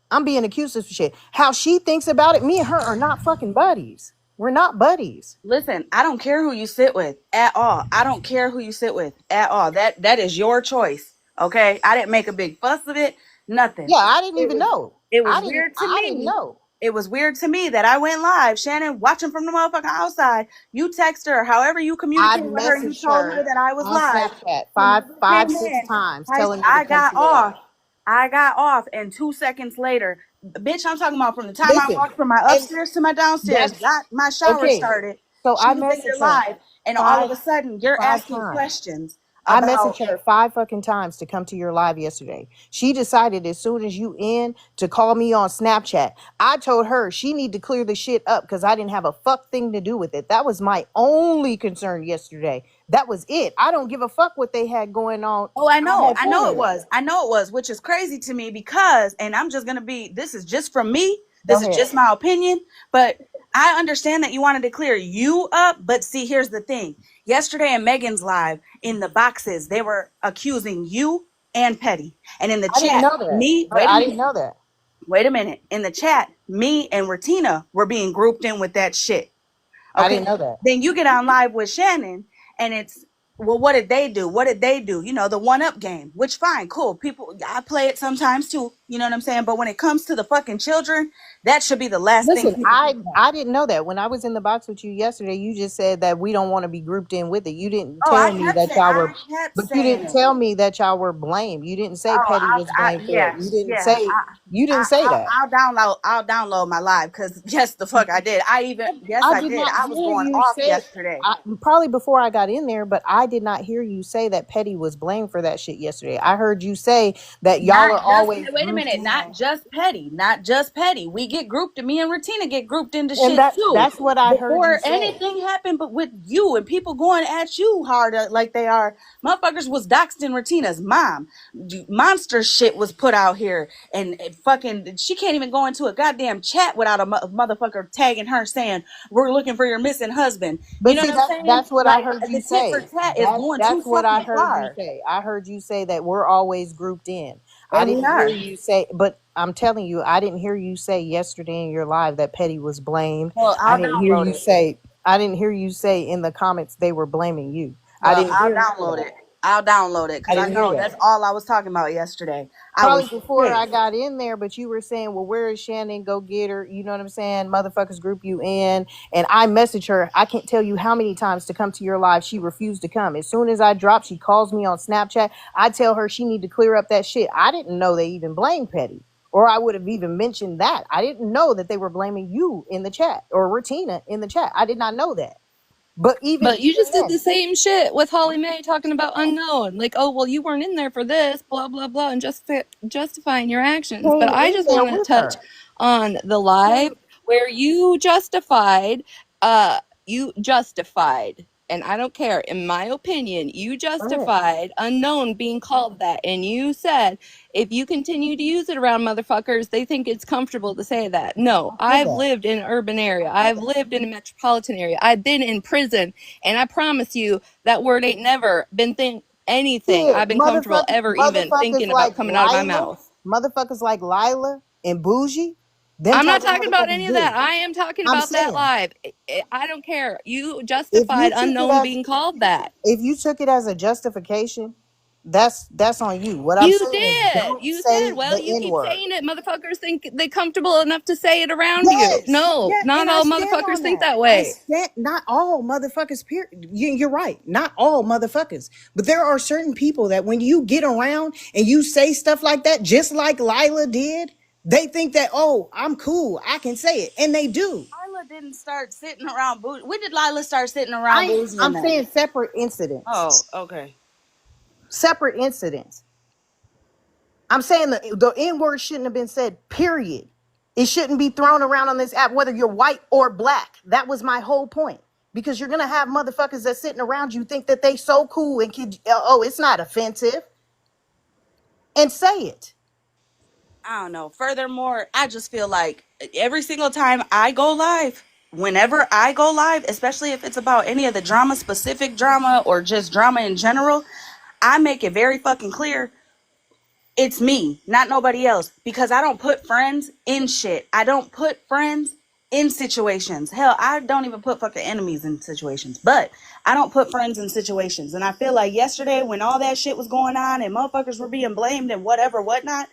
I'm being accused of some shit. How she thinks about it, me and her are not fucking buddies. We're not buddies. Listen, I don't care who you sit with at all. I don't care who you sit with at all. That is your choice. Okay? I didn't make a big fuss of it. Nothing. Yeah, I didn't even know. It I was didn't. weird to I didn't me. know. It was weird to me that I went live. Shannon, watching from the motherfucking outside. You text her, however you I communicated with her. You messaged told her her that I was on live. Snapchat You five, never five, came six in. times, telling her to I come got to your live. off. I got off, and 2 seconds later, bitch, I'm talking about from the time I Listen, walked from my and upstairs to my downstairs, that's got my shower okay. started. So She I was in your messaged her live, and all five, of a sudden, you're five asking times. questions I about. messaged her 5 fucking times to come to your live yesterday. She decided as soon as you in to call me on Snapchat. I told her she need to clear the shit up because I didn't have a fuck thing to do with it. That was my only concern yesterday. That was it. I don't give a fuck what they had going on. Oh, I know it Pointed at. was. I know it was, which is crazy to me because, and I'm just gonna be. This is just from me. Go This is ahead. just my opinion, but I understand that you wanted to clear you up. But see, here's the thing. Yesterday in Megan's live, in the boxes, they were accusing you and Petty, and in the I didn't chat, know that. me. But I didn't know that. Wait a minute. In the chat, me and Ratina were being grouped in with that shit. I Okay. didn't know that. Then you get on live with Shannon and it's, well, what did they do? What did they do? You know, the one up game, which fine, cool. People, I play it sometimes too. You know what I'm saying? But when it comes to the fucking children, that should be the last thing Listen, people I think about. I didn't know that. When I was in the box with you yesterday, you just said that we don't want to be grouped in with it. You didn't Oh, tell me that y'all were, I kept but you saying didn't it. tell me that y'all were blamed. You didn't say Oh, Petty was blamed for it. yeah, You didn't yeah. say you didn't say that. I'll download my live because yes, the fuck I did. Yes, I I did did. not I was hear going you off say. yesterday. Probably before I got in there, but I did not hear you say that Petty was blamed for that shit yesterday. I heard you say that y'all Not are just, always wait a grouped minute, in, not just Petty, not just Petty. We get grouped, and me and Ratina get grouped into and shit too. that's what I heard you Before say. anything happened, but with you and people going at you harder like they are, motherfuckers was doxed in Ratina's mom. Monster shit was put out here, and fucking, she can't even go into a goddamn chat without a motherfucker tagging her saying, "We're looking for your missing husband." You But know see, what I'm saying? that's what I Like heard you the tit for say. tat is going too That's what I fucking heard you far, say. I heard you say that we're always grouped in. I and we didn't hear are. you say, but I'm telling you, I didn't hear you say yesterday in your live that Petty was blamed. Well, I I'll didn't hear download you it. say. I didn't hear you say in the comments they were blaming you. I Well, didn't I'll hear none of download that. it. I'll download it I because I didn't hear know that. that's all I was talking about yesterday. I was Probably before I pissed. got in there, but you were saying, well, where is Shannon? Go get her. You know what I'm saying? Motherfuckers group you in. And I messaged her. I can't tell you how many times to come to your live. She refused to come. As soon as I drop, she calls me on Snapchat. I tell her she need to clear up that shit. I didn't know they even blamed Petty. Or I would have even mentioned that. I didn't know that they were blaming you in the chat or Retina in the chat. I did not know that. But But you just did then, the same shit with Holly Mae talking about unknown. Like, oh, well, you weren't in there for this, blah, blah, blah, and justifying your actions. But came I in just there want to with touch her. on the live where you justified, and I don't care, in my opinion, you Go ahead. justified unknown being called that. And you said, if you continue to use it around motherfuckers, they think it's comfortable to say that. No, I said I've that. lived in an urban area. I've lived in a metropolitan area. I've been in prison. And I promise you that word ain't never been anything Shit, I've been comfortable ever even motherfuckers thinking about like coming out of my Lila, mouth. motherfuckers like Lila and Bougie, them I'm not type of talking about motherfuckers any of do. that. I am talking I'm about that saying, live. I don't care. You if justified you took it unknown as being called that. if you took it as a justification, that's on you. What I'm You saying is, did. don't You said, say well, the you N keep word. saying it. Motherfuckers think they comfortable enough to say it around you. Yes, No, yeah, not and I all stand motherfuckers on think that. that I way. stand. Not all motherfuckers. Period. You're right. Not all motherfuckers, but there are certain people that when you get around and you say stuff like that, just like Lila did, they think that, oh, I'm cool. I can say it, and they do. Lila didn't start sitting around Bougie. When did Lila start sitting around Bougie I'm and them? saying separate incidents. Oh, okay. Separate incidents. I'm saying the N word shouldn't have been said, period. It shouldn't be thrown around on this app, whether you're white or black. That was my whole point. Because you're going to have motherfuckers that sitting around you think that they so cool and can, oh, it's not offensive. And say it. I don't know. Furthermore, I just feel like every single time I go live, whenever I go live, especially if it's about any of the drama, specific drama, or just drama in general, I make it very fucking clear it's me, not nobody else. Because I don't put friends in shit. I don't put friends in situations. Hell, I don't even put fucking enemies in situations, but I don't put friends in situations. And I feel like yesterday when all that shit was going on and motherfuckers were being blamed and whatever, whatnot,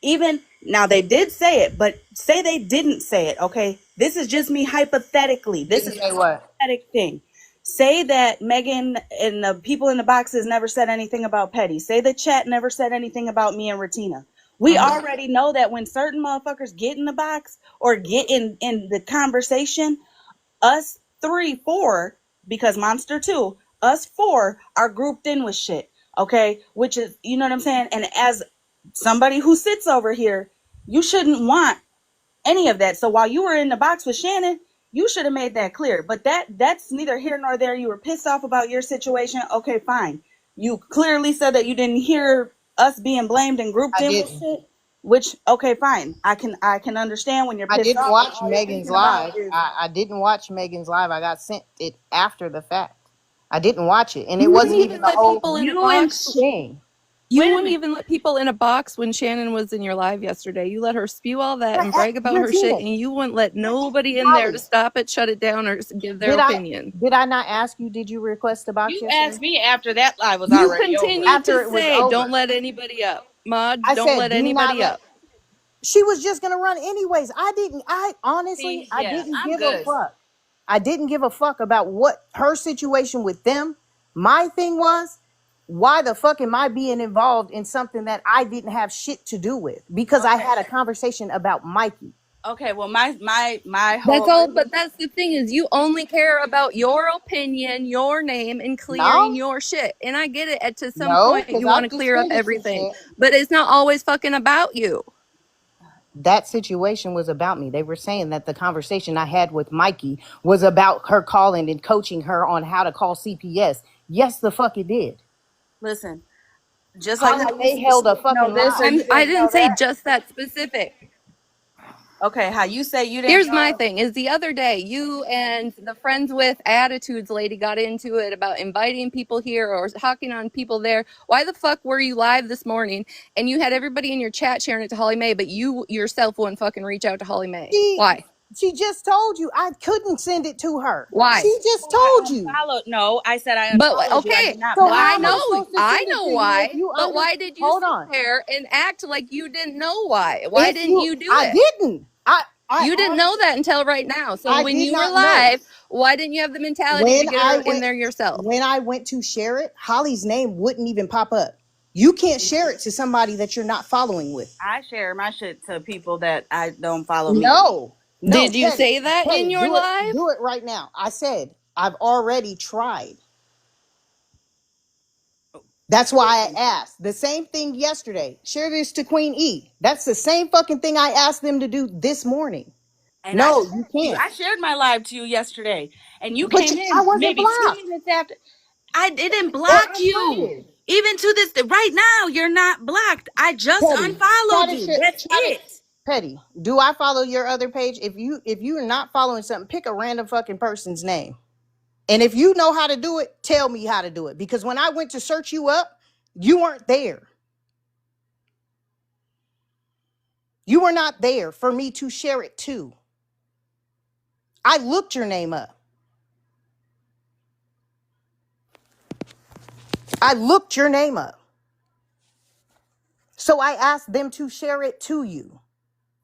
even now they did say it, but say they didn't say it, okay? This is just me hypothetically. This Didn't is a say what? hypothetical thing. Say that Megan and the people in the boxes never said anything about Petty. Say the chat never said anything about me and Ratina. We already know that when certain motherfuckers get in the box or get in the conversation, us three, four, because Monster 2, us four are grouped in with shit. Okay? Which is, you know what I'm saying? And as somebody who sits over here, you shouldn't want any of that. So while you were in the box with Shannon, you should have made that clear. But that's neither here nor there. You were pissed off about your situation. Okay, fine. You clearly said that you didn't hear us being blamed and grouped I in with didn't. shit. Which, okay, fine. I can understand when you're I pissed didn't off and watch all you're Megan's thinking about live. is I didn't watch Megan's live. I got sent it after the fact. I didn't watch it, and it You wouldn't wasn't even even the let whole people in a you and box. thing. You wait a wouldn't minute. even let people in a box when Shannon was in your live yesterday. You let her spew all that and But, brag about her shit, Martina, and you wouldn't let nobody in there Holly, to stop it, shut it down, or give their did I opinion. did I not ask you? Did you request the box You yesterday? asked me after that live was You already over. continued to After it was say, "Don't over, let anybody up, mods. I Don't said, let "Do not anybody let." up." She was just gonna run anyways. I didn't. I honestly, See, I yeah, didn't I'm give a good. fuck. I didn't give a fuck about what her situation with them. My thing was, why the fuck am I being involved in something that I didn't have shit to do with? Because I Okay. had a conversation about Mikey. Okay, well my That's whole all. But that's the thing is, you only care about your opinion, your name, and clearing No, your shit. And I get it. At to some no, point, because you want I to clear up suspended some everything, shit. but it's not always fucking about you. That situation was about me. They were saying that the conversation I had with Mikey was about her calling and coaching her on how to call CPS. Yes, the fuck it did. listen. Just like Holly, how you they say you held a didn't know fucking this or live. you I didn't know didn't say that. just that specific. Okay, how you say you didn't Here's my know. thing is the other day you and the friends with attitudes lady got into it about inviting people here or hawking on people there. Why the fuck were you live this morning and you had everybody in your chat sharing it to Holly Mae, but you yourself wouldn't fucking reach out to Holly Mae? She Why? she just told you I couldn't send it to her. Why? She just Oh, I told you. unfollowed. No, I said I But unfollowed you. I okay, did not So block how I am know, I you. supposed to I send it know to you if why. you But why did you hold sit on. there and act like you didn't know why? Why If didn't you you do I it? didn't. I You didn't know honestly that until right now. So I when did you were not know. live, why didn't you have the mentality to When get I her in went there yourself? when I went to share it, Holly's name wouldn't even pop up. You can't share it to somebody that you're not following with. I share my shit to people that I don't follow me. No, Did you Petty, say that in Petty, your live? do it right now. I said I've already tried. That's why I asked the same thing yesterday. Share this to Queen E. That's the same fucking thing I asked them to do this morning. And I No, shared you it to you. can't. I shared my live to you yesterday, and you But came I in wasn't maybe blocked 2 minutes after. I didn't or block you. unfriended. Even to this right now, you're not blocked. I just Petty, try unfollowed to you. share. That's Try to. it. Petty, do I follow your other page? If you are not following something, pick a random fucking person's name. And if you know how to do it, tell me how to do it. Because when I went to search you up, you weren't there. You were not there for me to share it to. I looked your name up. I looked your name up. So I asked them to share it to you.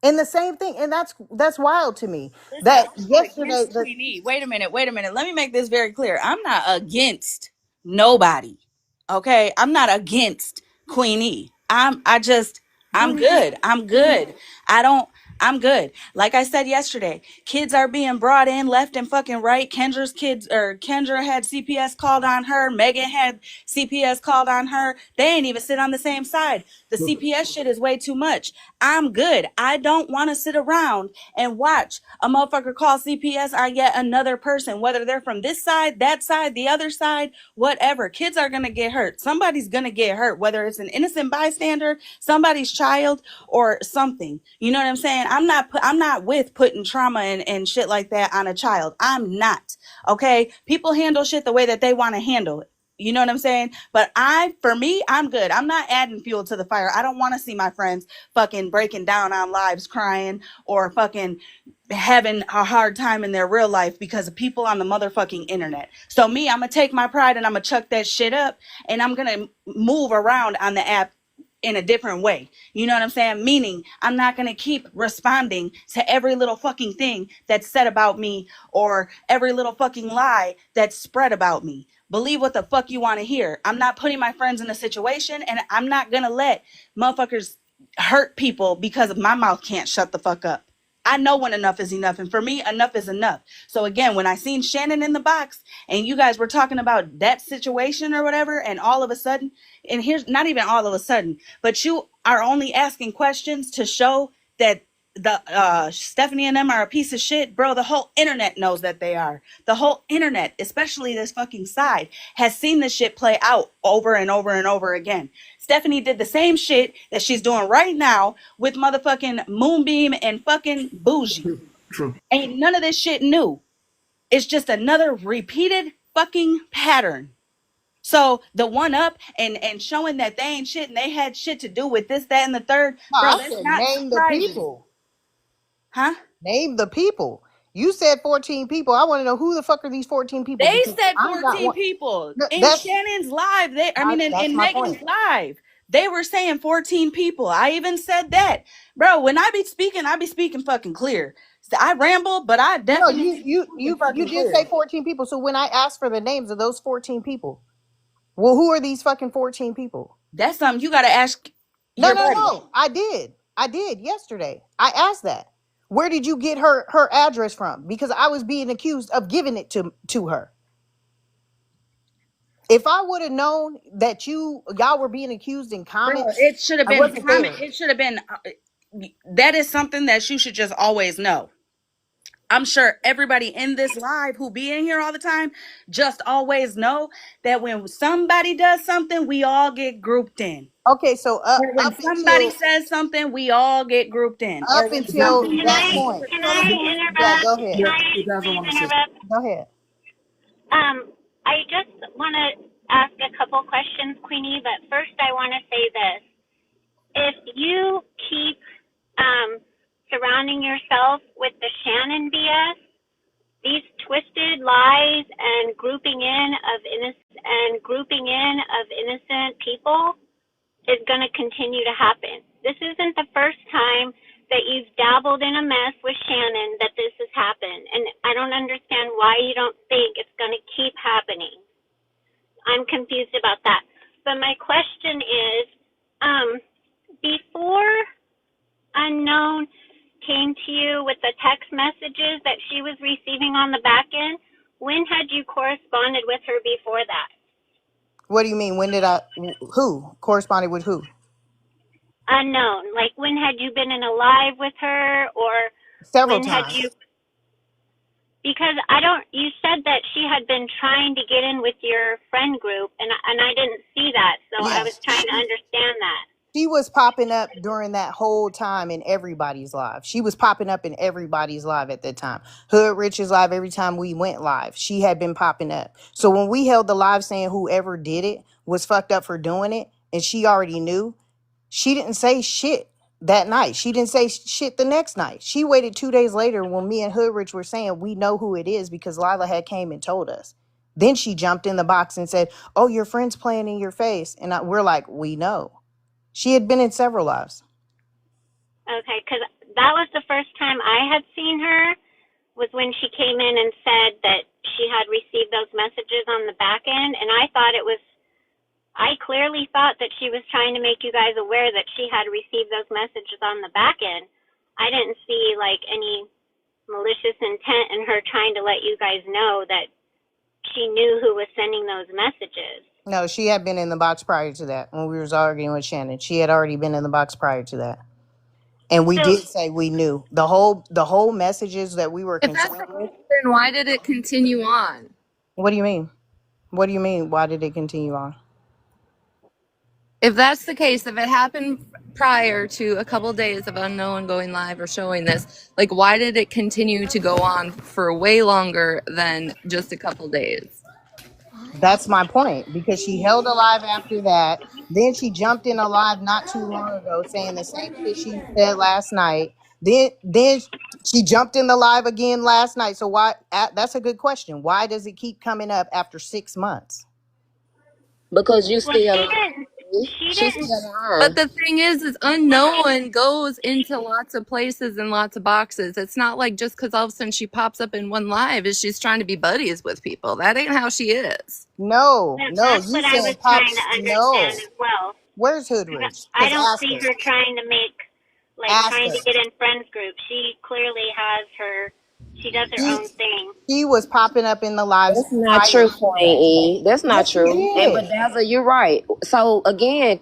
And the same thing, and that's wild to me. Listen, That I'm not yesterday, against Queenie. Wait a minute. Wait a minute. Let me make this very clear. I'm not against nobody. Okay, I'm not against Queenie. I'm good. I'm good. I don't. I'm good. Like I said yesterday, kids are being brought in left and fucking right. Kendra's kids or Kendra had CPS called on her. Megan had CPS called on her. They ain't even sit on the same side. The CPS shit is way too much. I'm good. I don't want to sit around and watch a motherfucker call CPS on yet another person, whether they're from this side, that side, the other side, whatever. Kids are going to get hurt. Somebody's going to get hurt, whether it's an innocent bystander, somebody's child, or something. You know what I'm saying? I'm not with putting trauma and shit like that on a child. I'm not. Okay? People handle shit the way that they want to handle it. You know what I'm saying? But for me, I'm good. I'm not adding fuel to the fire. I don't want to see my friends fucking breaking down on lives crying or fucking having a hard time in their real life because of people on the motherfucking internet. So me, I'm gonna take my pride and I'm gonna chuck that shit up, and I'm gonna move around on the app in a different way. You know what I'm saying? Meaning I'm not gonna keep responding to every little fucking thing that's said about me or every little fucking lie that's spread about me. Believe what the fuck you want to hear. I'm not putting my friends in a situation, and I'm not gonna let motherfuckers hurt people because my mouth can't shut the fuck up. I know when enough is enough, and for me, enough is enough. So again, when I seen Shannon in the box and you guys were talking about that situation or whatever, and all of a sudden, and here's not even all of a sudden, but you are only asking questions to show that the Stephanie and them are a piece of shit, bro. The whole internet knows that they are. The whole internet, especially this fucking side, has seen this shit play out over and over and over again. Stephanie did the same shit that she's doing right now with motherfucking Moonbeam and fucking Bougie. True. Ain't none of this shit new. It's just another repeated fucking pattern. So the one up and showing that they ain't shit and they had shit to do with this, that, and the third, No, bro, I that's said not name the surprising. people. Huh? Name the people. You said 14 people. I want to know who the fuck are these 14 people? They Because said I'm not 14 one. people No, in that's Shannon's live. that's In my point. Megan's live. They were saying 14 people. I even said that. Bro, when I be speaking fucking clear. So I ramble, but I No, definitely be speaking you fucking did say clear. 14 people. So when I asked for the names of those 14 people, well, who are these fucking 14 people? That's something you gotta ask No, your no, buddy. no. I did. I did yesterday. I asked that. Where did you get her address from? Because I was being accused of giving it to her. If I would have known that y'all were being accused in Bro, comments, it should have I been wasn't comment. there. It should have been that is something that you should just always know. I'm sure everybody in this live who be in here all the time just always know that when somebody does something, we all get grouped in. Okay, so Or when somebody says something, we all get grouped in. Or up when until something Can that I point. can I Yeah, interrupt? go ahead. Can Yeah, I you guys don't please want to say. interrupt? Go ahead. I just want to ask a couple questions, Queenie. But first, I want to say this: if you keep surrounding yourself with the Shannon BS, these twisted lies and grouping in of innocent people is going to continue to happen. This isn't the first time that you've dabbled in a mess with Shannon that this has happened, and I don't understand why you don't think it's going to keep happening. I'm confused about that. But my question is, before Unknown came to you with the text messages that she was receiving on the back end, when had you corresponded with her before that? What do you mean? When did who corresponded with who? Unknown. Like, when had you been in a live with her, or Several when had you? times. Because you said that she had been trying to get in with your friend group, and I didn't see that, so I was Yes. trying to understand that. She was popping up during that whole time in everybody's live. She was popping up in everybody's live at that time. Hood Rich's live, every time we went live, she had been popping up. So when we held the live saying whoever did it was fucked up for doing it, and she already knew, she didn't say shit that night. She didn't say shit the next night. She waited 2 days later when me and Hood Rich were saying we know who it is because Lila had came and told us. Then she jumped in the box and said, "Oh, your friend's playing in your face." And we're like, we know. She had been in several lives. Okay, because that was the first time I had seen her, was when she came in and said that she had received those messages on the back end, and I clearly thought that she was trying to make you guys aware that she had received those messages on the back end. I didn't see like any malicious intent in her trying to let you guys know that she knew who was sending those messages. No, she had been in the box prior to that when we was arguing with Shannon. She had already been in the box prior to that. And we So, did say we knew. The whole messages that we were If that's the concerned with. case, then why did it continue on? What do you mean? What do you mean? Why did it continue on? If that's the case, if it happened prior to a couple days of Unknown going live or showing this, like, why did it continue to go on for way longer than just a couple days? That's my point. Because she held a live after that. Then she jumped in a live not too long ago saying the same shit she said last night. Then she jumped in the live again last night. So why? That's a good question. Why does it keep coming up after 6 months? Because you Well, still she lying. didn't. She She's didn't. still But lying. the thing is unknown goes into lots of places and lots of boxes. It's not like just because all of a sudden she pops up in one live is she's trying to be buddies with people. That ain't how she is. No, no. That's You what I was said trying pops. to understand No. as well. Where's Hoodridge? I Because don't ask see her. her trying to make, like, Ask trying to her. get in friends groups. She clearly has her. She does her She own thing. she was popping up in the lives That's not prior true, to Queen that. E. That's not Yes, she true. And did. Bedazzle, you're right. So again,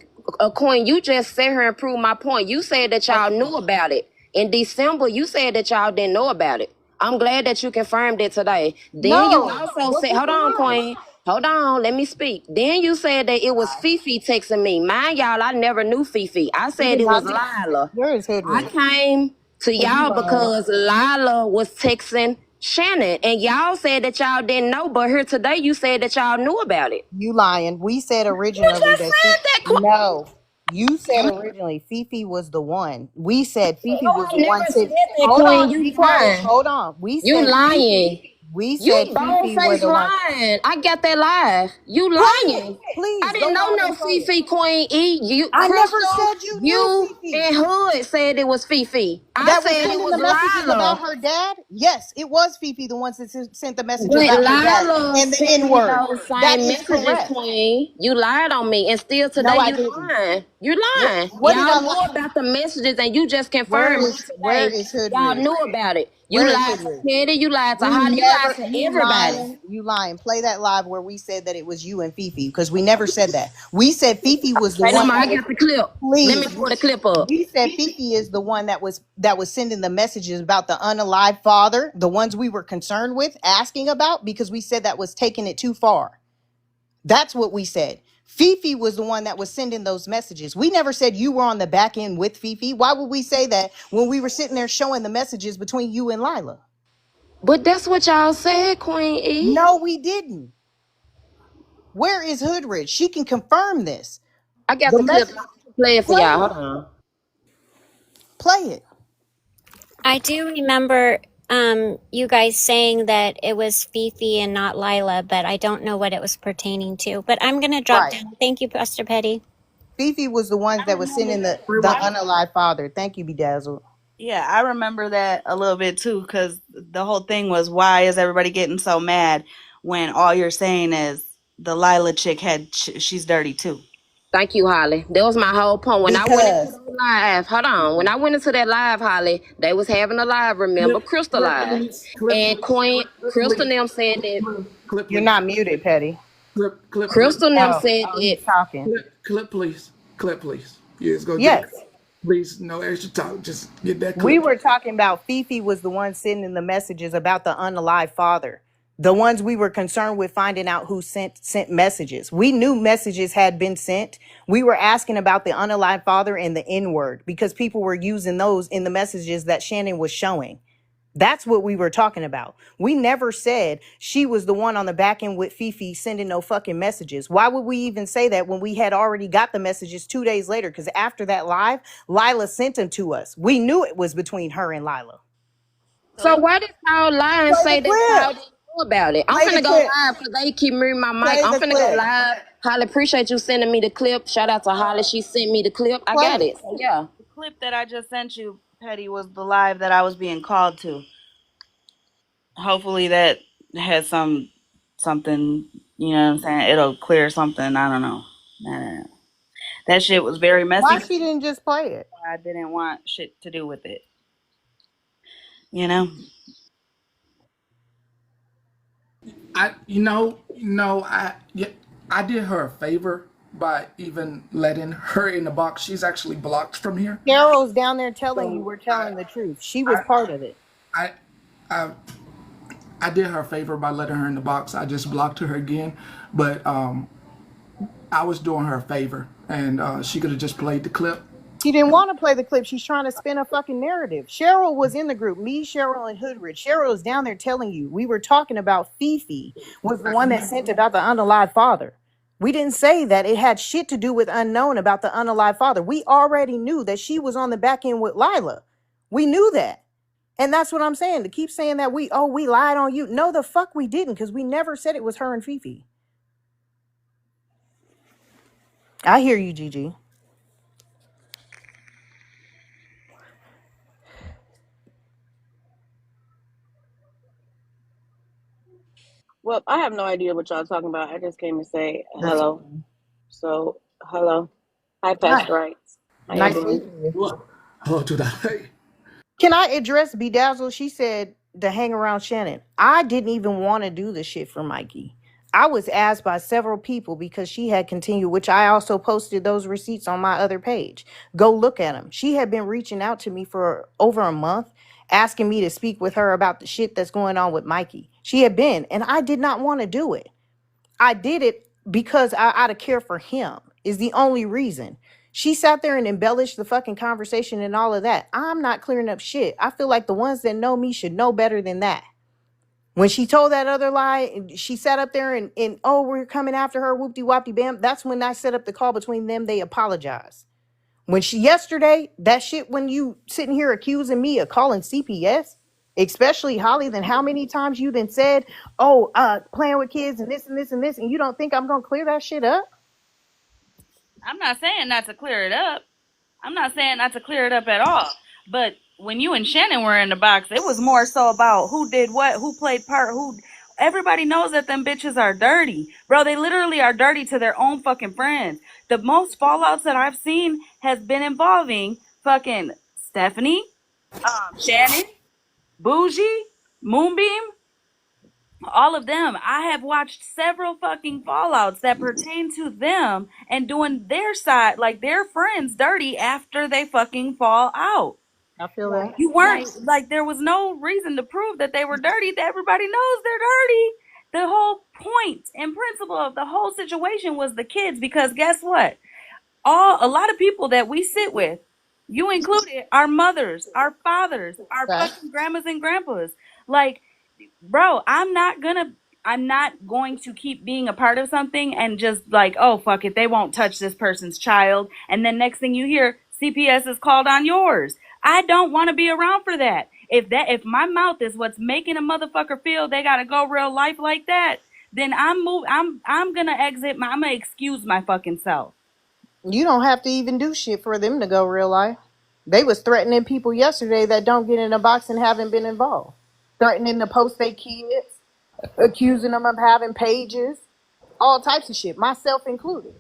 Queen, you just sat here and proved my point. You said that y'all knew about it. In December, you said that y'all didn't know about it. I'm glad that you confirmed it today. Then you No. also What said, was hold the on, lie? Queen. Hold on, let me speak. Then you said that it was Fifi texting me. Mind y'all, I never knew Fifi. I We said did it was not. Lila. Where is I Hoodridge? came to Cause you y'all lying. because Lila was texting Shannon, and y'all said that y'all didn't know, but here today you said that y'all knew about it. You lying. We said You originally just that said that, Queen. no. You said originally Fifi was the one. We said Fifi No, was I the never one said sent. that, Hold Queen. on, be You quiet. lying. Hold on. We You said Fifi. lying. We You said Fifi were bold-faced the one. lying. I got that live. You Play it. lying. I Please didn't go know live no and play it. Fifi Queen E. You, I never Crystal, said you knew you, Fifi. and Hood said it was Fifi. I That was said it sending was the messages about Lila. her dad. Yes, it was Fifi, the ones that sent the message But about her dad Lila and the sent N me word. those That same is messages, correct. Queen. You lied on me, and still No, today I you didn't. lying. You lying. What did Y'all I knew lie? about the messages, and you just Where confirmed me where today. is Y'all Hoodridge? knew about it. You Where is lied to Hoodridge? Teddy. You lied to We Holly. You lied never, to you everybody. lying, you lying. Play that live where we said that it was you and Fifi because we never said that. We said Fifi was the Hey, one Lamar, I that was. got the clip. Let me Please, pull the clip up. we said Fifi is the one that was sending the messages about the unalived father, the ones we were concerned with, asking about because we said that was taking it too far. That's what we said. Fifi was the one that was sending those messages. We never said you were on the back end with Fifi. Why would we say that when we were sitting there showing the messages between you and Lila? But that's what y'all said, Queen E. No, we didn't. Where is Hoodridge? She can confirm this. I got The the clip. message, Play it for play y'all. it. Hold on. Play it. I do remember you guys saying that it was Fifi and not Lila, but I don't know what it was pertaining to. But I'm going to drop Right. down. Thank you, Pastor Petty. Fifi was the ones that was sending the unalived father. Thank you, Bedazzled. Yeah, I remember that a little bit too, because the whole thing was, why is everybody getting so mad when all you're saying is the Lila chick she's dirty too. Thank you, Holly. That was my whole point. When I went into Because the live, hold on. When I went into that live, Holly, they was having a live, remember, Clip, Crystal clip, live. please. Clip, And Queen, clip, Crystal please. and them said that, Clip, you're please. not muted, Petty. Clip, please. Crystal and them Oh, said oh, that, he's talking. Clip, please. Clip, please. Yeah, let's go get Yes. it. Please, no extra talk. Just get that We clip. were talking about Fifi was the one sending the messages about the unalived father. The ones we were concerned with finding out who sent messages. We knew messages had been sent. We were asking about the unalived father and the N word because people were using those in the messages that Shannon was showing. That's what we were talking about. We never said she was the one on the back end with Fifi sending no fucking messages. Why would we even say that when we had already got the messages 2 days later? Because after that live, Lila sent them to us. We knew it was between her and Lila. so why did y'all lie and Play the say that clip. y'all didn't know about it? I'm Play the finna go clip. live because they keep reading my mic. Play I'm the finna go clip. live. Holly, appreciate you sending me the clip. Shout out to Holly. She sent me the clip. I Play got it. it. So yeah. The clip that I just sent you, Petty, was the live that I was being called to. Hopefully that has something, you know what I'm saying? It'll clear something. I don't know. Nah. That shit was very messy. Why she didn't just play it? I didn't want shit to do with it. You know? Yeah, I did her a favor by even letting her in the box. She's actually blocked from here. Carol's down there telling you So we're telling the truth. She was I, part of it. I, I, I did her a favor by letting her in the box. I just blocked her again, but I was doing her a favor, and she could have just played the clip. She didn't want to play the clip. She's trying to spin a fucking narrative. Cheryl was in the group. Me, Cheryl, and Hoodridge. Cheryl was down there telling you. We were talking about Fifi was the one that sent about the unalived father. We didn't say that it had shit to do with unknown about the unalived father. We already knew that she was on the back end with Lila. We knew that. And that's what I'm saying. To keep saying that we lied on you. No, the fuck we didn't, because we never said it was her and Fifi. I hear you, Gigi. Well, I have no idea what y'all talking about. I just came to say That's hello. So, hello. Hi, hi. Pastor Rights. How y'all Nice doing? meeting you. Hello to that. Hey. Can I address Bedazzle? She said to hang around Shannon. I didn't even want to do the shit for Mikey. I was asked by several people because she had continued, which I also posted those receipts on my other page. Go look at them. She had been reaching out to me for over a month, asking me to speak with her about the shit that's going on with Mikey. She had been, and I did not want to do it. I did it because out of care for him is the only reason. She sat there and embellished the fucking conversation and all of that. I'm not clearing up shit. I feel like the ones that know me should know better than that. When she told that other lie, she sat up there and oh, we're coming after her, whoopty whoopty bam. That's when I set up the call between them. They apologized. When she yesterday, that shit, when you sitting here accusing me of calling CPS, especially Holly, then how many times you then said, oh, playing with kids and this and this and this, and you don't think I'm gonna clear that shit up? I'm not saying not to clear it up. I'm not saying not to clear it up at all. But when you and Shannon were in the box, it was more so about who did what, who played part, who. Everybody knows that them bitches are dirty. Bro, they literally are dirty to their own fucking friends. The most fallouts that I've seen has been involving fucking Stephanie, Shannon, Bougie, Moonbeam, all of them. I have watched several fucking fallouts that pertain to them and doing their side, like their friends, dirty after they fucking fall out. I feel that. You weren't like, there was no reason to prove that they were dirty. Everybody knows they're dirty. The whole point and principle of the whole situation was the kids, because guess what? A lot of people that we sit with, you included, our mothers, our fathers, our Okay. fucking grandmas and grandpas. Like, bro, I'm not going to keep being a part of something and just like, oh, fuck it, they won't touch this person's child. And then next thing you hear, CPS is called on yours. I don't want to be around for that. If my mouth is what's making a motherfucker feel they gotta go real life like that, then I'm gonna exit. I'm gonna excuse my fucking self. You don't have to even do shit for them to go real life. They was threatening people yesterday that don't get in a box and haven't been involved. Threatening to post their kids, accusing them of having pages, all types of shit, myself included.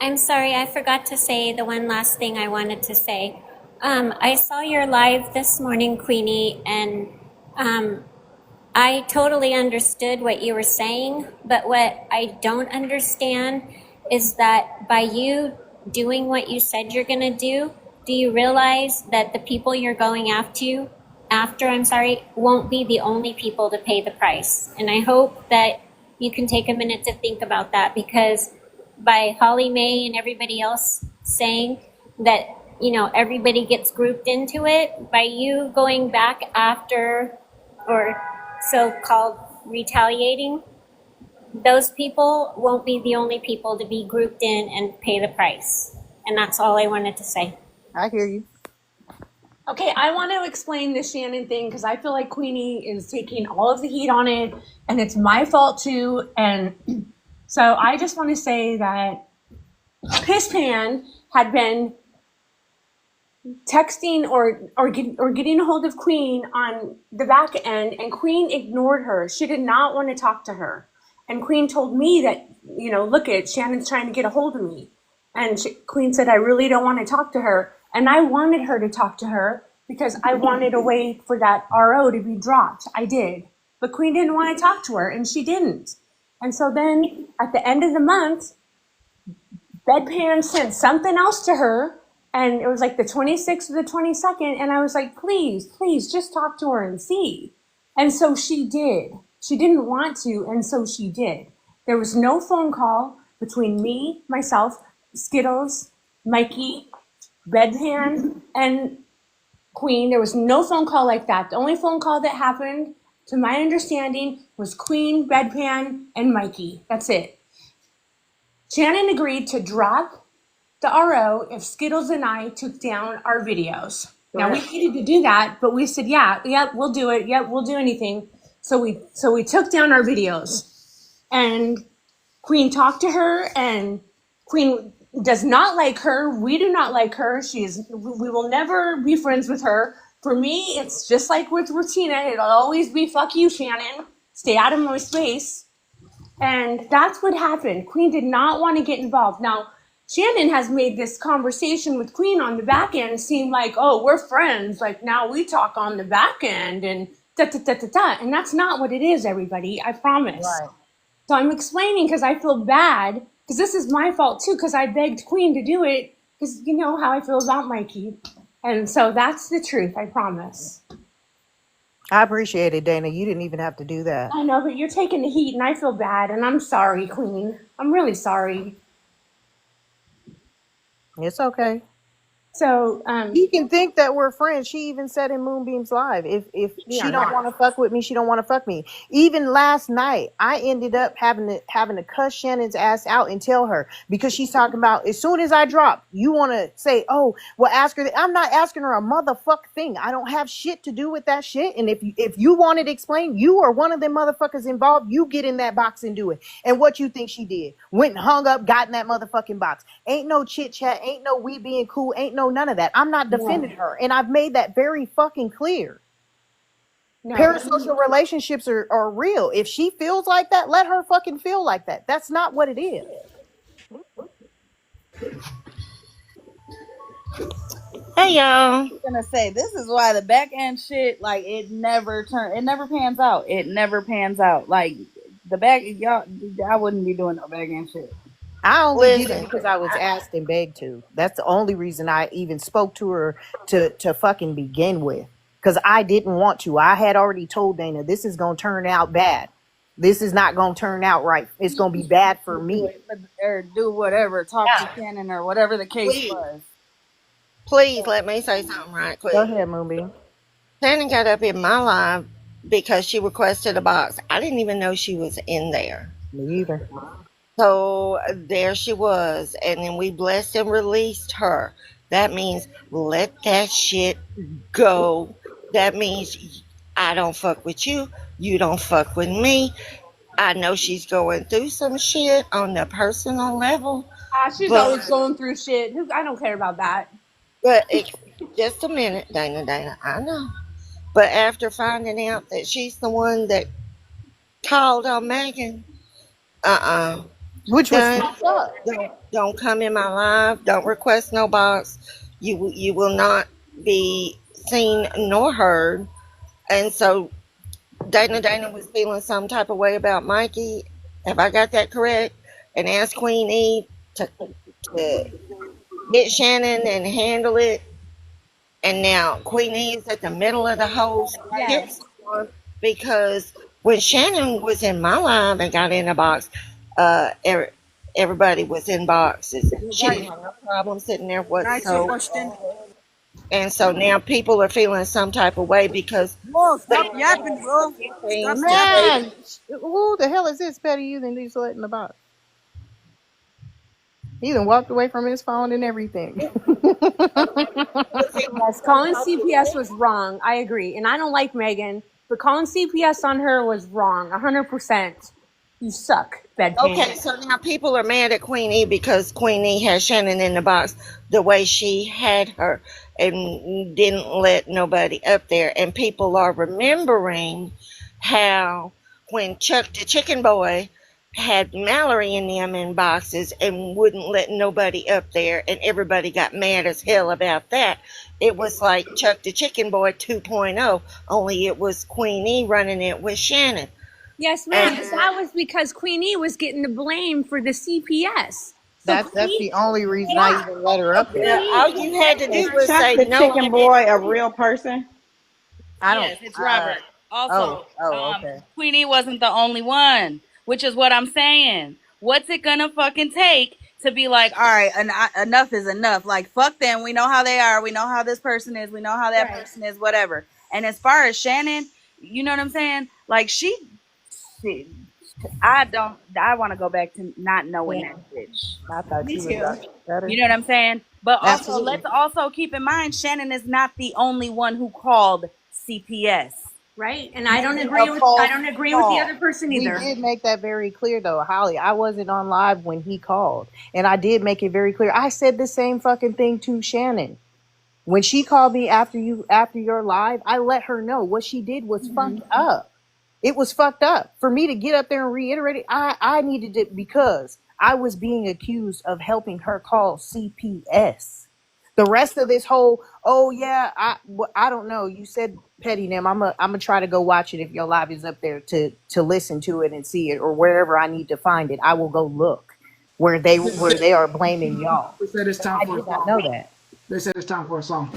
I'm sorry, I forgot to say the one last thing I wanted to say. I saw your live this morning, Queenie, and I totally understood what you were saying, but what I don't understand is that by you doing what you said you're going to do you realize that the people you're going after, won't be the only people to pay the price? And I hope that you can take a minute to think about that, because by Holly Mae and everybody else saying that, everybody gets grouped into it, by you going back after or so-called retaliating, those people won't be the only people to be grouped in and pay the price. And that's all I wanted to say. I hear you. Okay, I want to explain the Shannon thing because I feel like Queenie is taking all of the heat on it, and it's my fault too. And so I just want to say that P.AME.C had been texting or getting a hold of Queen on the back end, and Queen ignored her. She did not want to talk to her. And Queen told me that, look at Shannon's trying to get a hold of me. And Queen said, I really don't want to talk to her. And I wanted her to talk to her because I wanted a way for that RO to be dropped. I did. But Queen didn't want to talk to her, and she didn't. And so then at the end of the month, Bedpan sent something else to her, and it was like the 26th or the 22nd, and I was like, please, just talk to her and see. And so she did. She didn't want to, and so she did. There was no phone call between me, myself, Skittles, Mikey, Bedpan, and Queen. There was no phone call like that. The only phone call that happened, to my understanding, was Queen, Bedpan, and Mikey. That's it. Shannon agreed to drop the RO if Skittles and I took down our videos. Now we needed to do that, but we said, yeah, we'll do it. Yeah, we'll do anything. So we took down our videos, and Queen talked to her, and Queen does not like her. We do not like her. We will never be friends with her. For me, it's just like with Tina. It'll always be fuck you, Shannon. Stay out of my space. And that's what happened. Queen did not want to get involved. Now, Shannon has made this conversation with Queen on the back end seem like, oh, we're friends. Like now we talk on the back end and da da da da da. And that's not what it is, everybody. I promise. Right. So I'm explaining because I feel bad because this is my fault too because I begged Queen to do it because you know how I feel about Mikey. And so that's the truth. I promise. I appreciate it, Dana. You didn't even have to do that. I know, but you're taking the heat and I feel bad and I'm sorry, Queen. I'm really sorry. It's okay. So, you can think that we're friends. She even said in Moonbeam's live, if We she are don't not. want to fuck with me, she don't want to fuck me. Even last night, I ended up having to cuss Shannon's ass out and tell her because she's talking about as soon as I drop, you want to say, oh, well, ask her. I'm not asking her a motherfucker thing. I don't have shit to do with that shit. And if you wanted to explain, you are one of them motherfuckers involved. You get in that box and do it. And what you think she did? Went and hung up, got in that motherfucking box. Ain't no chit chat. Ain't no we being cool. Ain't no none of that. I'm not defending her, and I've made that very fucking clear. No. Parasocial relationships are real. If she feels like that, let her fucking feel like that. That's not what it is. Hey y'all. I was gonna say this is why the back end shit, like it never pans out. It never pans out. Like the back y'all, I wouldn't be doing no back end shit. I only did it Listen, because I was asked and begged to. That's the only reason I even spoke to her to fucking begin with. Because I didn't want to. I had already told Dana this is gonna turn out bad. This is not gonna turn out right. It's gonna be bad for me. Or do whatever, talk to Shannon or whatever the case was. Please let me say something right quick. Go ahead, Moonbeam. Shannon got up in my live because she requested a box. I didn't even know she was in there. Me either. So there she was, and then we blessed and released her. That means let that shit go. That means I don't fuck with you. You don't fuck with me. I know she's going through some shit on the personal level. She's always going through shit. I don't care about that. But just a minute, Dana. I know. But after finding out that she's the one that called on Megan, which was fucked up. Don't come in my live. Don't request no box. You will not be seen nor heard. And so Dana was feeling some type of way about Mikey. Have I got that correct? And asked Queen E to get Shannon and handle it. And now Queen E is at the middle of the whole because when Shannon was in my live and got in a box, everybody was in boxes. She didn't have no problem sitting there whatsoever. And so now people are feeling some type of way because stop yapping, bro. Man, who the hell is this better you than these let in the box? He even walked away from his phone and everything. Yes, calling CPS was wrong. I agree. And I don't like Megan, but calling CPS on her was wrong. 100%. You suck, bedpan. Okay, so now people are mad at Queen E because Queen E has Shannon in the box the way she had her and didn't let nobody up there. And people are remembering how when Chuck the Chicken Boy had Mallory and them in boxes and wouldn't let nobody up there, and everybody got mad as hell about that. It was like Chuck the Chicken Boy 2.0, only it was Queen E running it with Shannon. Yes, ma'am. But that was because Queen E was getting the blame for the CPS. So that's the only reason I even let her up there. All you had to do was Chuck say the no. Chicken Boy a real person? Yes, it's Robert. Also, okay. Queenie wasn't the only one, which is what I'm saying. What's it gonna fucking take to be like, all right, enough is enough. Like, fuck them. We know how they are. We know how this person is. We know how that person is. Whatever. And as far as Shannon, you know what I'm saying? Like, I want to go back to not knowing that bitch. I thought Me you too. was better. You know what I'm saying? But also, Absolutely. let's also keep in mind, Shannon is not the only one who called CPS. Right? And I don't Making agree a with false the other call. person We either. did make that very clear though, Holly. I wasn't on live when he called. And I did make it very clear. I said the same fucking thing to Shannon. When she called me after your live, I let her know what she did was fucked up. It was fucked up. For me to get up there and reiterate it, I needed it because I was being accused of helping her call CPS. The rest of this whole, oh yeah, I don't know. You said petty them. I'm gonna try to go watch it if your live is up there to listen to it and see it, or wherever I need to find it. I will go look where they are blaming y'all. They said it's But time I for a did not song. know that. They said it's time for a song.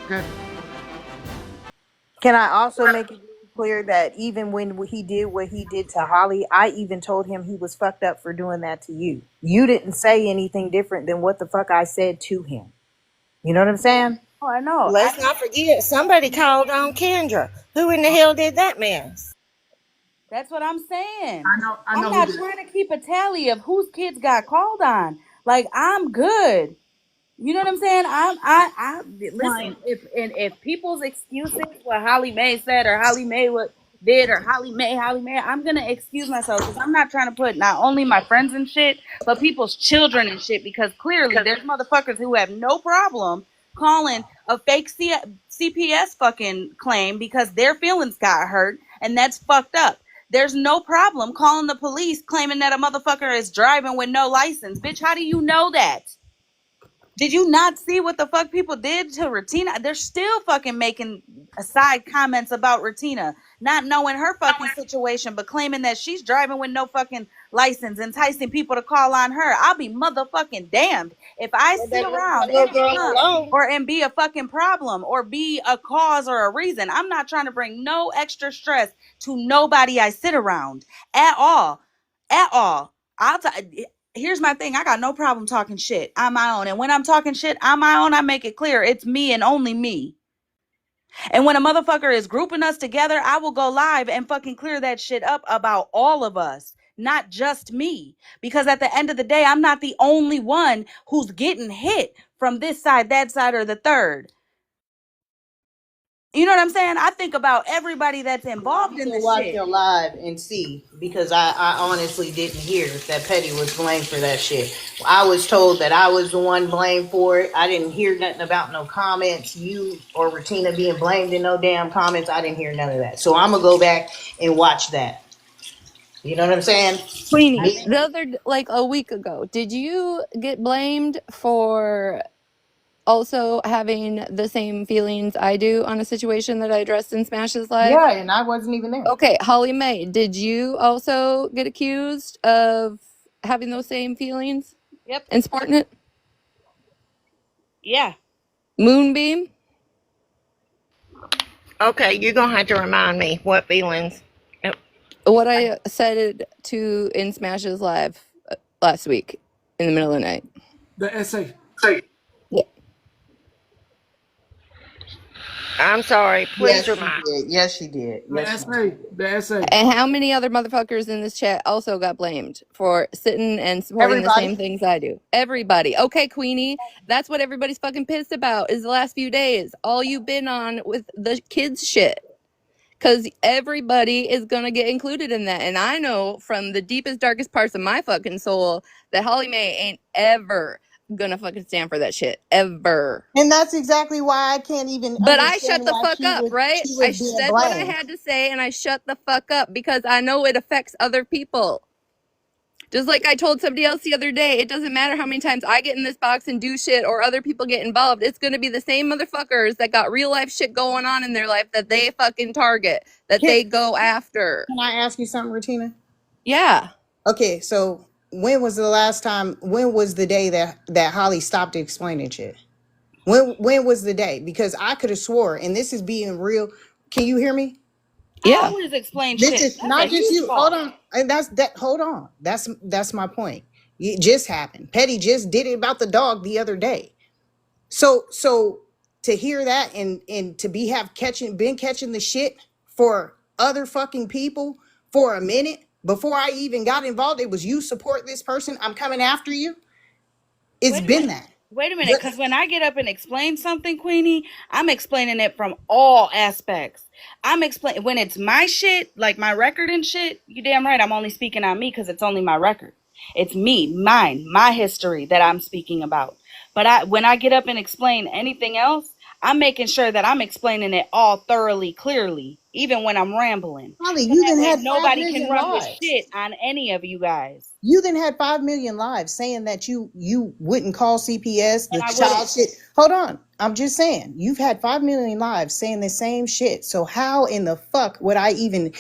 Okay. Can I also make it very clear that even when he did what he did to Holly, I even told him he was fucked up for doing that to you. You didn't say anything different than what the fuck I said to him. You know what I'm saying? Oh, I know. Let's not forget, somebody called on Kendra. Who in the hell did that mess? That's what I'm saying. I I'm know who not did it. trying to keep a tally of whose kids got called on. Like, I'm good. You know what I'm saying? I listen. If people's excuses, what Holly Mae said, or Holly Mae what did, or Holly Mae, I'm gonna excuse myself because I'm not trying to put not only my friends in shit, but people's children in shit. Because clearly, there's motherfuckers who have no problem calling a fake CPS fucking claim because their feelings got hurt, and that's fucked up. There's no problem calling the police claiming that a motherfucker is driving with no license. Bitch, how do you know that? Did you not see what the fuck people did to Retina? They're still fucking making side comments about Retina, not knowing her fucking situation, but claiming that she's driving with no fucking license, enticing people to call on her. I'll be motherfucking damned if I Well, sit they left around that little and girl become alone. and be a fucking problem or be a cause or a reason. I'm not trying to bring no extra stress to nobody I sit around at all. At all. Here's my thing. I got no problem talking shit. I'm my own. And when I'm talking shit, I'm my own. I make it clear it's me and only me. And when a motherfucker is grouping us together, I will go live and fucking clear that shit up about all of us, not just me. Because at the end of the day, I'm not the only one who's getting hit from this side, that side, or the third. You know what I'm saying? I think about everybody that's involved in To this watch shit. your live and see because I honestly didn't hear that Petty was blamed for that shit. I was told that I was the one blamed for it. I didn't hear nothing about no comments. You or Retina being blamed in no damn comments. I didn't hear none of that. So I'm gonna go back and watch that. You know what I'm saying? Queenie, the other, like a week ago, did you get blamed for also having the same feelings I do on a situation that I addressed in Smash's Live? Yeah, and I wasn't even there. Okay, Holly Mae, did you also get accused of having those same feelings Yep. and supporting it? Yeah. Moonbeam? Okay, you're gonna have to remind me what feelings. What I said to in Smash's Live last week in the middle of the night. The essay. Yeah. I'm sorry. Please Yes, she remind. did. Yes, she did. The Yes, she did. essay. The essay. And how many other motherfuckers in this chat also got blamed for sitting and supporting the Everybody. same things I do? Everybody. Okay, Queenie. That's what everybody's fucking pissed about is the last few days. All you've been on with the kids shit. Because everybody is going to get included in that. And I know from the deepest, darkest parts of my fucking soul that Holly Mae ain't ever gonna fucking stand for that shit ever. And that's exactly why I can't even But I understand shut the why fuck up, right? she I was being said what I blamed. had to say and I shut the fuck up because I know it affects other people. Just like I told somebody else the other day, it doesn't matter how many times I get in this box and do shit or other people get involved. It's going to be the same motherfuckers that got real life shit going on in their life that they fucking target, that Can, they go after. can I ask you something, Rutina? Yeah. Okay, so when was the last time? When was the day that Holly stopped explaining shit? When was the day? Because I could have swore, and this is being real. Can you hear me? I Yeah. always explain This shit. is That's a not just huge you. Hold fault. on, and that's that. Hold on. That's my point. It just happened. Petty just did it about the dog the other day. So to hear that and to been catching the shit for other fucking people for a minute before I even got involved, it was you support this person. I'm coming after you. It's Wait a been minute. that. Wait a minute, But because when I get up and explain something, Queenie, I'm explaining it from all aspects. I'm explaining when it's my shit, like my record and shit. You damn right. I'm only speaking on me because it's only my record. It's me, mine, my history that I'm speaking about. But when I get up and explain anything else, I'm making sure that I'm explaining it all thoroughly, clearly, even when I'm rambling. Holly, So you that then way had five nobody can million run with lives. shit on any of you guys. You then had 5 million lives saying that you wouldn't call CPS And the I wouldn't. child shit. Hold on, I'm just saying you've had 5 million lives saying the same shit. So how in the fuck would I even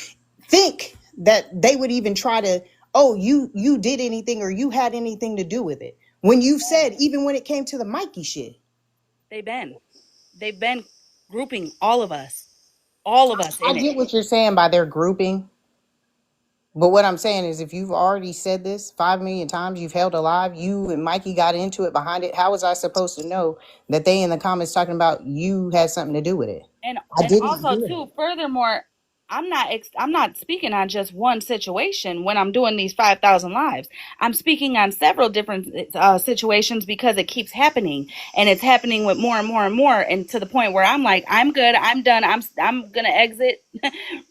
think that they would even try to? Oh, you did anything or you had anything to do with it when you've said even when it came to the Mikey shit. They've been. They've been grouping all of us I in it. get what you're saying by their grouping. But what I'm saying is, if you've already said this 5 million times, you've held alive, you and Mikey got into it behind it. How was I supposed to know that they in the comments talking about you had something to do with it? and I and didn't also hear it. too, furthermore, I'm not speaking on just one situation when I'm doing these 5,000 lives. I'm speaking on several different situations because it keeps happening, and it's happening with more and more and more, and to the point where I'm like, I'm good, I'm done, I'm gonna exit.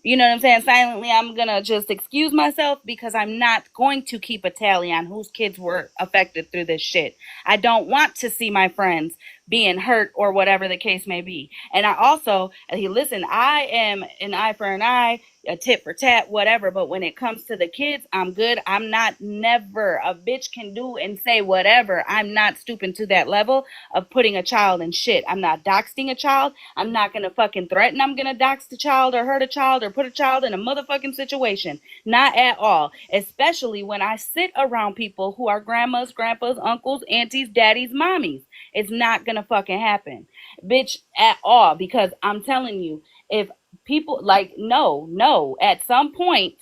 You know what I'm saying? Silently, I'm gonna just excuse myself because I'm not going to keep a tally on whose kids were affected through this shit. I don't want to see my friends being hurt or whatever the case may be. And I also, listen, I am an eye for an eye, a tit for tat, whatever. But when it comes to the kids, I'm good. I'm not never a bitch can do and say whatever. I'm not stooping to that level of putting a child in shit. I'm not doxing a child. I'm not going to fucking threaten I'm going to dox the child or hurt a child or put a child in a motherfucking situation. Not at all. Especially when I sit around people who are grandmas, grandpas, uncles, aunties, daddies, mommies. It's not gonna fucking happen, bitch, at all. Because I'm telling you, if people like, no, at some point,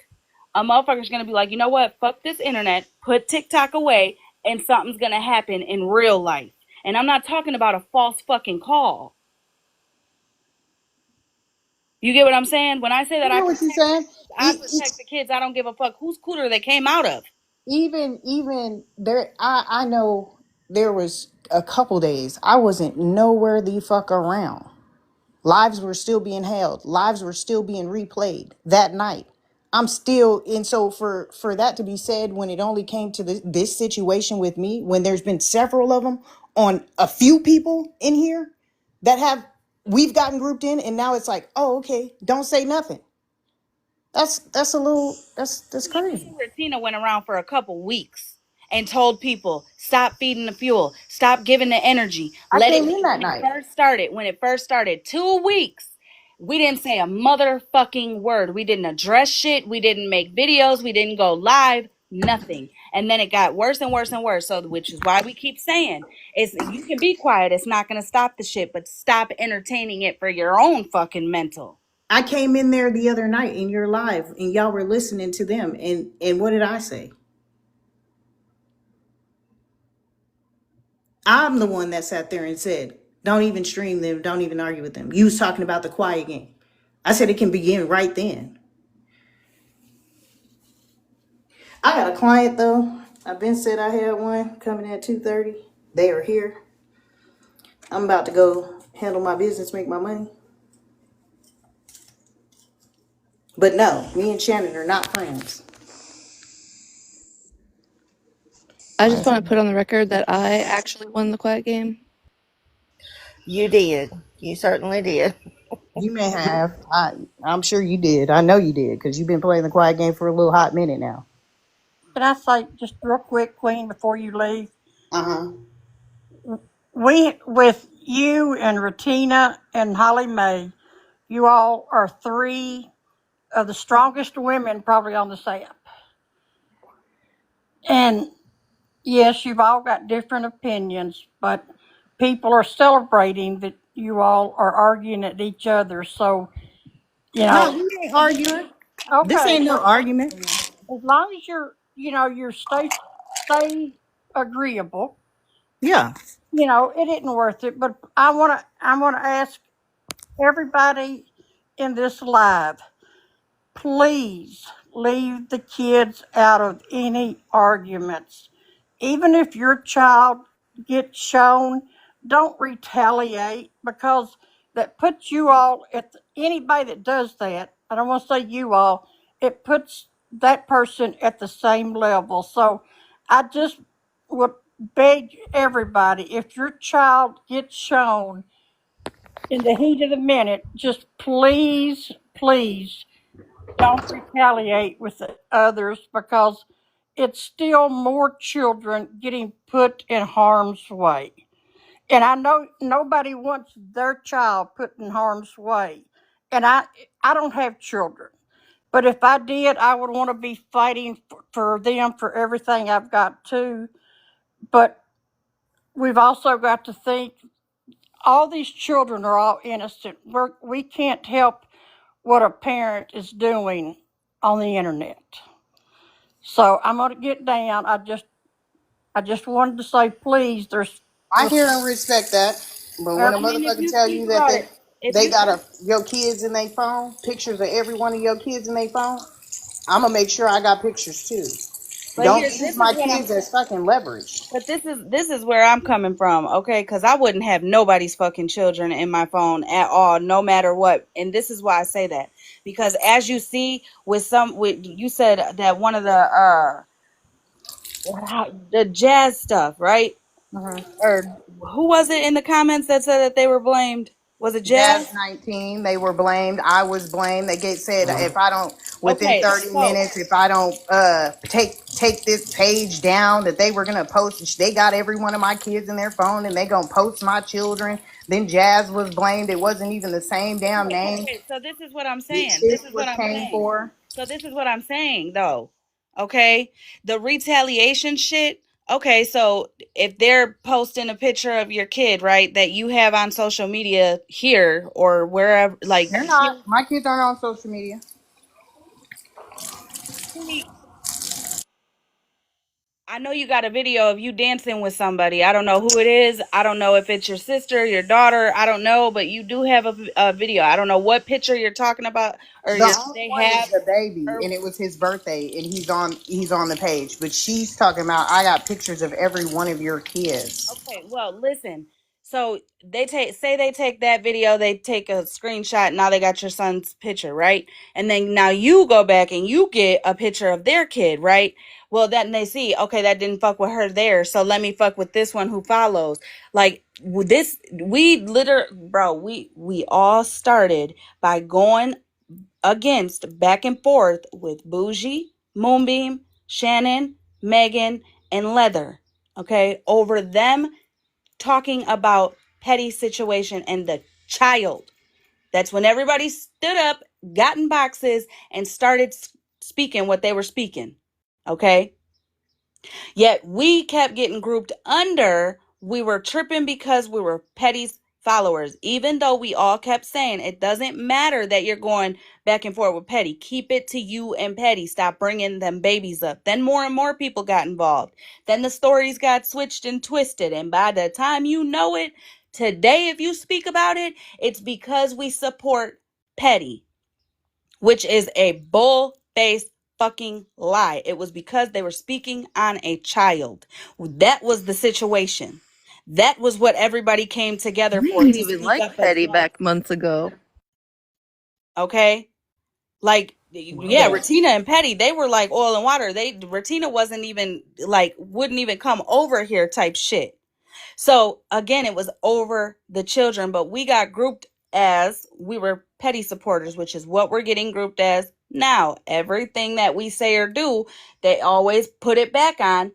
a motherfucker's gonna be like, you know what? Fuck this internet. Put TikTok away, and something's gonna happen in real life. And I'm not talking about a false fucking call. You get what I'm saying? When I say I that get what you're saying. I protect the kids, I don't give a fuck whose cooter they came out of. Even there, I know there was a couple days I wasn't nowhere the fuck around. Lives were still being held. Lives were still being replayed that night. I'm still, and so for that to be said when it only came to this situation with me, when there's been several of them on a few people in here that have we've gotten grouped in, and now it's like, oh, okay, don't say nothing. That's a little that's crazy. Tina went around for a couple weeks and told people, stop feeding the fuel, stop giving the energy, I let it came be. in that night. When it first started, 2 weeks, we didn't say a motherfucking word. We didn't address shit. We didn't make videos. We didn't go live. Nothing. And then it got worse and worse and worse. So, which is why we keep saying, is you can be quiet. It's not going to stop the shit, but stop entertaining it for your own fucking mental. I came in there the other night in your live and y'all were listening to them, and what did I say? I'm the one that sat there and said, don't even stream them, don't even argue with them. You was talking about the quiet game. I said it can begin right then. I got a client though. I've been said I had one coming at 2:30. They are here. I'm about to go handle my business, make my money. But no, me and Shannon are not friends. I just want to put on the record that I actually won the quiet game. You did. You certainly did. You may have. I'm sure you did. I know you did because you've been playing the quiet game for a little hot minute now. Can I say just real quick, Queen, before you leave? Uh-huh. We, with you and Ratina and Holly Mae, you all are three of the strongest women probably on this app. And yes, you've all got different opinions, but people are celebrating that you all are arguing at each other. So, you No, know, we ain't arguing. This okay, ain't no but argument. as long as you're, you're stay agreeable, Yeah. it isn't worth it. But I wanna ask everybody in this live, please leave the kids out of any arguments. Even if your child gets shown, don't retaliate because that puts you all anybody that does that. I don't want to say you all. It puts that person at the same level. So I just would beg everybody, if your child gets shown in the heat of the minute, just please, please don't retaliate with the others because it's still more children getting put in harm's way. And I know nobody wants their child put in harm's way. And I don't have children. But if I did, I would want to be fighting for them for everything I've got too. But we've also got to think all these children are all innocent. We can't help what a parent is doing on the internet. So I'm gonna get down. I just wanted to say, please. I hear and respect that. But when a I mean, if motherfucker you tell speak you that about it, if they you got your kids in their phone, pictures of every one of your kids in their phone, I'm gonna make sure I got pictures too. but Don't here, use this is my what I'm kids as fucking leverage. But this is where I'm coming from, okay? Because I wouldn't have nobody's fucking children in my phone at all, no matter what. And this is why I say that, because as you see with you said that one of the jazz stuff, right? Or who was it in the comments that said that they were blamed? Was it Jazz Jazz? 19, they were blamed. I was blamed. They said if I don't within Okay, 30 so minutes, if I don't take this page down, that they were gonna post. They got every one of my kids in their phone, and they gonna post my children. Then Jazz was blamed. It wasn't even the same damn name. okay, so this is what I'm This saying. This shit is what was I'm came saying. for. So this is what I'm saying though. Okay? The retaliation shit. Okay, so if they're posting a picture of your kid, right, that you have on social media here or wherever, like They're not. My kids aren't on social media. I know you got a video of you dancing with somebody. I don't know who it is. I don't know if it's your sister, your daughter. I don't know, but you do have a video. I don't know what picture you're talking about or The only they one is have. the baby, Or and it was his birthday, and he's on the page. But she's talking about I got pictures of every one of your kids. okay, well, listen. So they take that video, they take a screenshot. Now they got your son's picture, right? And then now you go back and you get a picture of their kid, right? Well, then they see, okay, that didn't fuck with her there, so let me fuck with this one who follows. Like this, we all started by going against back and forth with Bougie, Moonbeam, Shannon, Megan, and Leather. Okay, over them talking about petty situation and the child. That's when everybody stood up, got in boxes, and started speaking what they were speaking. Okay? Yet we kept getting grouped under. We were tripping because we were Petty's followers, even though we all kept saying it doesn't matter that you're going back and forth with Petty. Keep it to you and Petty. Stop bringing them babies up. Then more and more people got involved. Then the stories got switched and twisted. And by the time you know it, today, if you speak about it, it's because we support Petty, which is a bull-faced fucking lie. It was because they were speaking on a child. That was the situation. That was what everybody came together We for, didn't to even speak like up Petty against. back months ago. Okay? Like, Yeah, Retina and Petty, they were like oil and water. Retina wasn't even like, wouldn't even come over here type shit. So again, it was over the children, but we got grouped as we were petty supporters, which is what we're getting grouped as now. Everything that we say or do, they always put it back on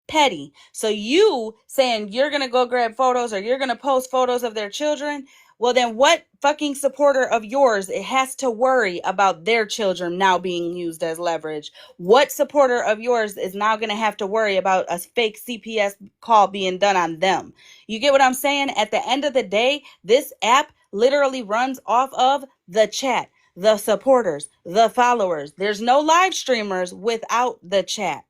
petty. So you saying you're going to go grab photos or you're going to post photos of their children, well, then what fucking supporter of yours it has to worry about their children now being used as leverage? What supporter of yours is now going to have to worry about a fake CPS call being done on them? You get what I'm saying? At the end of the day, this app literally runs off of the chat, the supporters, the followers. There's no live streamers without the chat.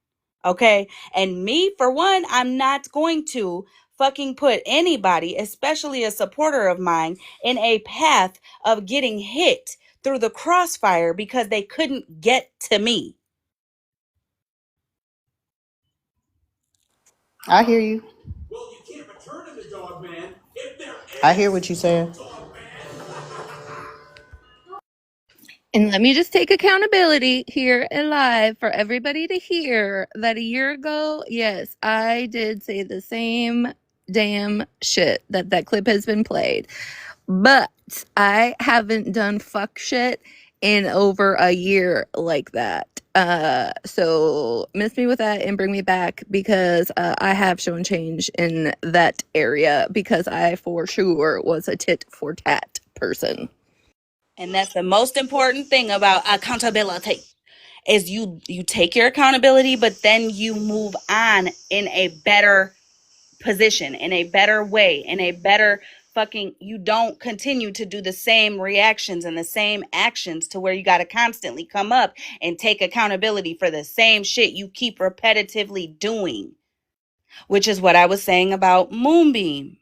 Okay? And me, for one, I'm not going to fucking put anybody, especially a supporter of mine, in a path of getting hit through the crossfire because they couldn't get to me. I hear you. I hear what you saying. And let me just take accountability here and live for everybody to hear that a year ago, yes, I did say the same damn shit that clip has been played. But I haven't done fuck shit in over a year like that. So miss me with that and bring me back because I have shown change in that area because I for sure was a tit for tat person. And that's the most important thing about accountability is you take your accountability, but then you move on in a better position, in a better way, in a better fucking, you don't continue to do the same reactions and the same actions to where you got to constantly come up and take accountability for the same shit you keep repetitively doing, which is what I was saying about Moonbeam.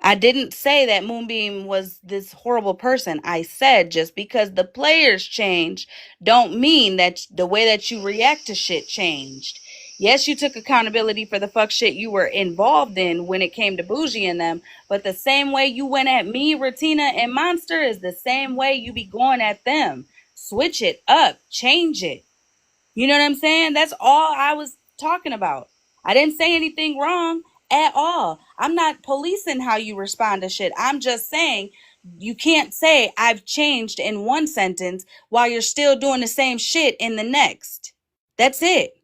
I didn't say that Moonbeam was this horrible person. I said just because the players change don't mean that the way that you react to shit changed. Yes, you took accountability for the fuck shit you were involved in when it came to Bougie and them, but the same way you went at me, Retina, and Monster is the same way you be going at them. Switch it up, change it. You know what I'm saying? That's all I was talking about. I didn't say anything wrong at all. I'm not policing how you respond to shit. I'm just saying you can't say I've changed in one sentence while you're still doing the same shit in the next. That's it.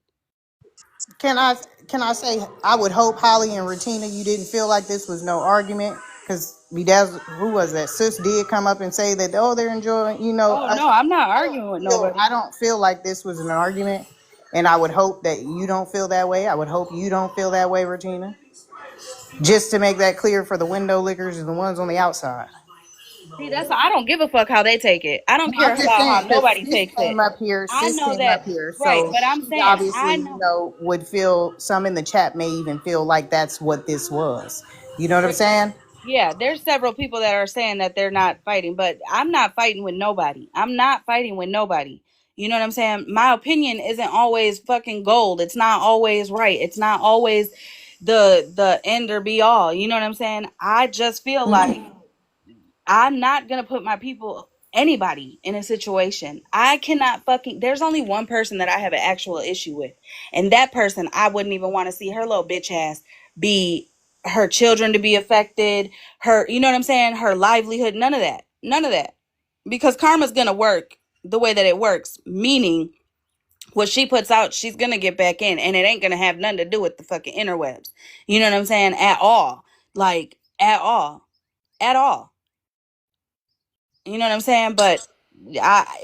Can I can I say I would hope Holly and Retina you didn't feel like this was no argument because who was that? Sis did come up and say that they're enjoying. Oh no, I'm not arguing with I nobody. don't feel like this was an argument, and I would hope that you don't feel that way. I would hope you don't feel that way, Regina. Just to make that clear for the window lickers and the ones on the outside. See, I don't give a fuck how they take it. I don't No, care I'm just about saying how because nobody takes it. I sis know came up that, here, right, so but I'm she saying obviously, I know. would feel some in the chat may even feel like that's what this was. You know what I'm Right. saying? Yeah, there's several people that are saying that they're not fighting, but I'm not fighting with nobody. I'm not fighting with nobody. You know what I'm saying? My opinion isn't always fucking gold. It's not always right. It's not always the end or be all. You know what I'm saying? I just feel like I'm not gonna put my people, anybody, in a situation. I cannot fucking. There's only one person that I have an actual issue with, and that person I wouldn't even want to see her little bitch ass be, her children to be affected. Her, you know what I'm saying? Her livelihood. None of that. None of that. Because karma's gonna work the way that it works. Meaning, what she puts out, she's gonna get back in, and it ain't gonna have nothing to do with the fucking interwebs. You know what I'm saying? At all. Like at all. At all. You know what I'm saying? But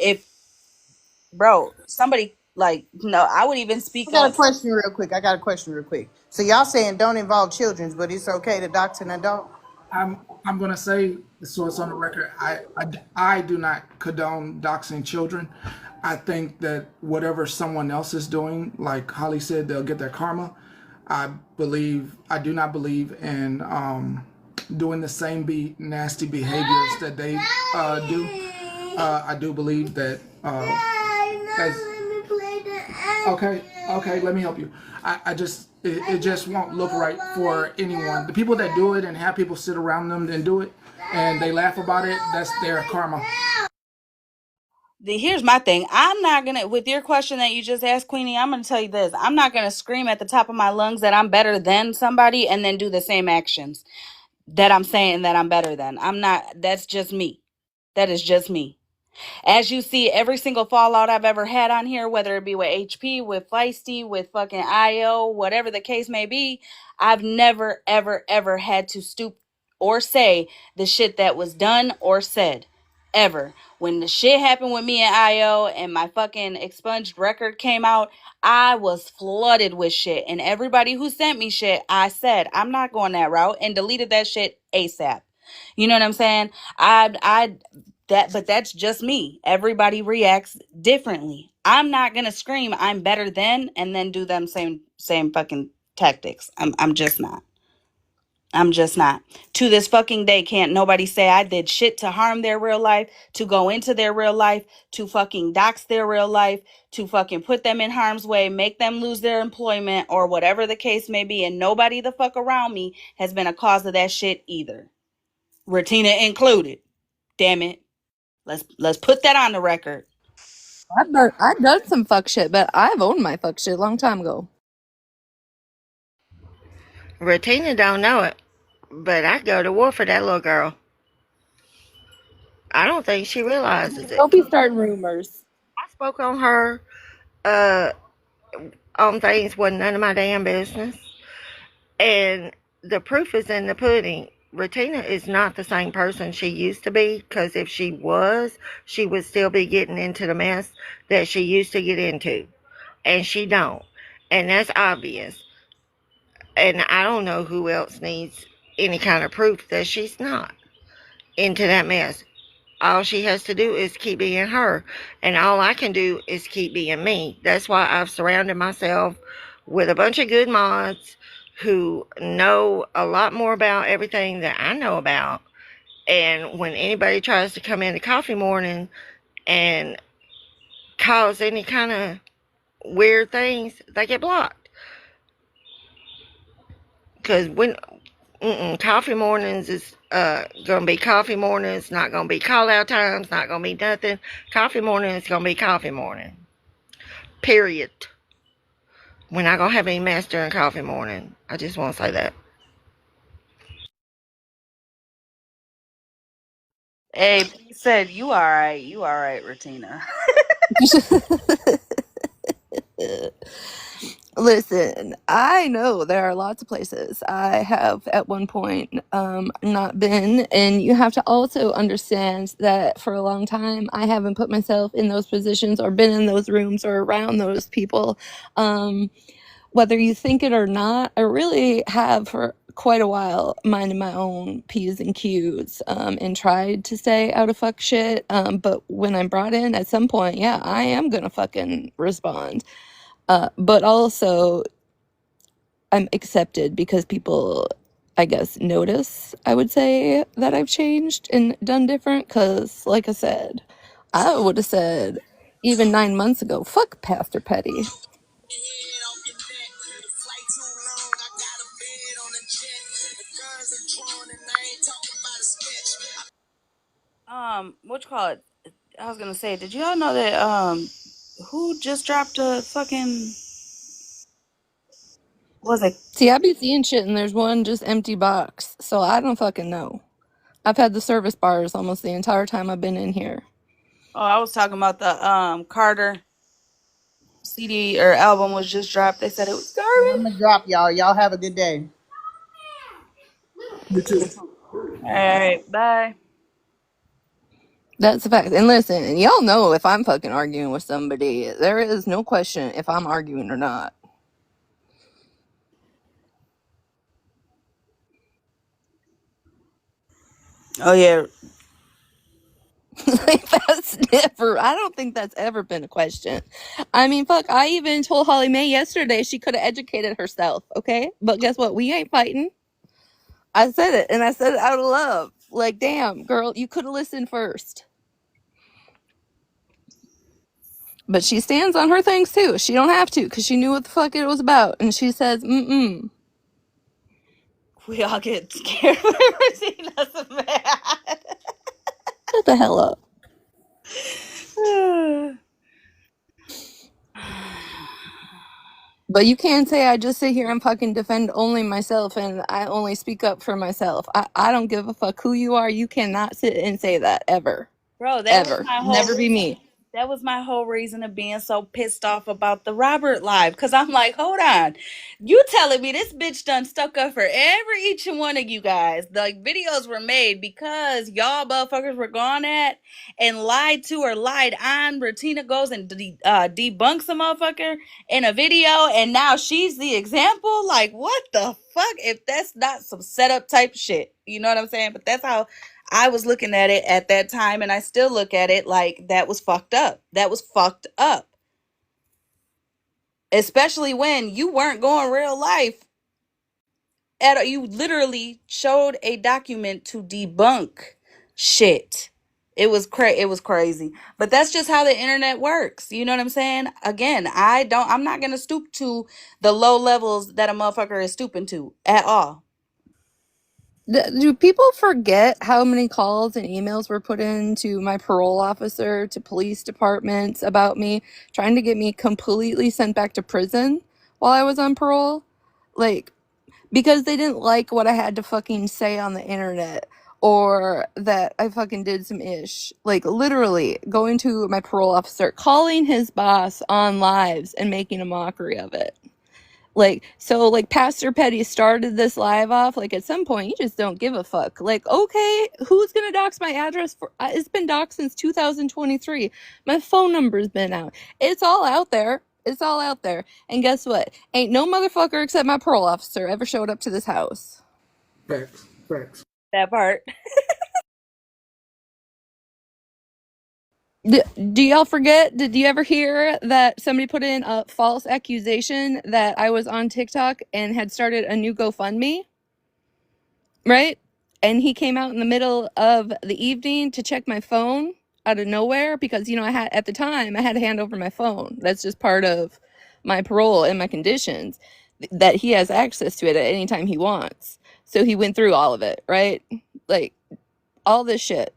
if bro, somebody like no, I would even speak up. I got a question real quick. So y'all saying don't involve children, but it's okay to dox an adult? I'm gonna say, so it's on the record. I do not condone doxing children. I think that whatever someone else is doing, like Holly said, they'll get their karma. I do not believe in doing the same nasty behaviors that they do. I do believe that as okay, let me help you. I just it just won't look right for anyone. The people that do it and have people sit around them and do it and they laugh about it, that's their karma. Here's my thing. I'm not gonna, with your question that you just asked, Queenie, I'm gonna tell you this. I'm not gonna scream at the top of my lungs that I'm better than somebody and then do the same actions that I'm saying that I'm better than. I'm not, that's just me. That is just me. As you see, every single fallout I've ever had on here, whether it be with HP, with Feisty, with fucking IO, whatever the case may be, I've never, ever, ever had to stoop or say the shit that was done or said. Ever. When the shit happened with me and IO and my fucking expunged record came out, I was flooded with shit. And everybody who sent me shit, I said, I'm not going that route, and deleted that shit ASAP. You know what I'm saying? I but that's just me. Everybody reacts differently. I'm not gonna scream I'm better than and then do them same fucking tactics. I'm just not. I'm just not. To this fucking day, can't nobody say I did shit to harm their real life, to go into their real life, to fucking dox their real life, to fucking put them in harm's way, make them lose their employment, or whatever the case may be. And nobody the fuck around me has been a cause of that shit either. Retina included. Damn it. Let's put that on the record. I've done some fuck shit, but I've owned my fuck shit a long time ago. Retina don't know it, but I go to war for that little girl. I don't think she realizes it. Don't be starting rumors. I spoke on her uh, on things wasn't none of my damn business. And the proof is in the pudding. Retina is not the same person she used to be, because if she was, she would still be getting into the mess that she used to get into. And she don't. And that's obvious. And I don't know who else needs any kind of proof that she's not into that mess. All she has to do is keep being her. And all I can do is keep being me. That's why I've surrounded myself with a bunch of good mods who know a lot more about everything that I know about. And when anybody tries to come into Coffee Morning and cause any kind of weird things, they get blocked. Because when Coffee Mornings is gonna be Coffee Mornings, not gonna be call out times, not gonna be nothing. Coffee Morning is gonna be Coffee Morning. Period. We're not gonna have any mess during Coffee Morning. I just want to say that. Hey, he said you all right. You all right, Retina. Listen, I know there are lots of places I have at one point not been, and you have to also understand that for a long time I haven't put myself in those positions or been in those rooms or around those people. Whether you think it or not, I really have for quite a while minded my own P's and Q's and tried to stay out of fuck shit. But when I'm brought in at some point, yeah, I am gonna fucking respond. But also, I'm accepted because people, I guess, notice, I would say, that I've changed and done different. Because, like I said, I would have said even 9 months ago, fuck Pastor Petty. What you call it? I was gonna say, did y'all know that who just dropped a fucking, was it? See, I be seeing shit and there's one just empty box. So I don't fucking know. I've had the service bars almost the entire time I've been in here. Oh, I was talking about the Carter CD or album was just dropped. They said it was I'm garbage. gonna drop y'all. Y'all have a good day. You too. All right, bye. That's a fact. And listen, y'all know if I'm fucking arguing with somebody, there is no question if I'm arguing or not. Oh yeah. Like, that's never, I don't think that's ever been a question. I mean, fuck, I even told Holly Mae yesterday she could have educated herself, okay? But guess what? We ain't fighting. I said it, and I said it out of love. Like, damn, girl, you could have listened first. But she stands on her things too. She don't have to, because she knew what the fuck it was about. And she says, mm-mm. We all get scared when Regina's mad. Shut the hell up. But you can't say I just sit here and fucking defend only myself and I only speak up for myself. I don't give a fuck who you are. You cannot sit and say that ever. Bro, that was Ever. my whole Never be reason. me. That was my whole reason of being so pissed off about the Robert live. Cause I'm like, hold on. You telling me this bitch done stuck up for every each and one of you guys. Like videos were made because y'all motherfuckers were gone at and lied to or lied on. Bertina goes and debunks a motherfucker in a video and now she's the example. Like, what the fuck? If that's not some setup type shit. You know what I'm saying? But that's how I was looking at it at that time, and I still look at it like that was fucked up. That was fucked up. Especially when you weren't going real life. You literally showed a document to debunk shit. It was crazy. But that's just how the internet works. You know what I'm saying? Again, I'm not gonna stoop to the low levels that a motherfucker is stooping to at all. Do people forget how many calls and emails were put in to my parole officer, to police departments about me, trying to get me completely sent back to prison while I was on parole? Like, because they didn't like what I had to fucking say on the internet or that I fucking did some ish. Like, literally going to my parole officer, calling his boss on lives and making a mockery of it. Like, so, like, Pastor Petty started this live off. Like, at some point, you just don't give a fuck. Like, okay, who's gonna dox my address for? It's been doxed since 2023. My phone number's been out. It's all out there. It's all out there. And guess what? Ain't no motherfucker except my parole officer ever showed up to this house. Facts. Facts. That part. Do y'all forget? Did you ever hear that somebody put in a false accusation that I was on TikTok and had started a new GoFundMe? Right? And he came out in the middle of the evening to check my phone out of nowhere because, you know, I had, at the time, I had to hand over my phone. That's just part of my parole and my conditions, that he has access to it at any time he wants. So he went through all of it, right? Like, all this shit.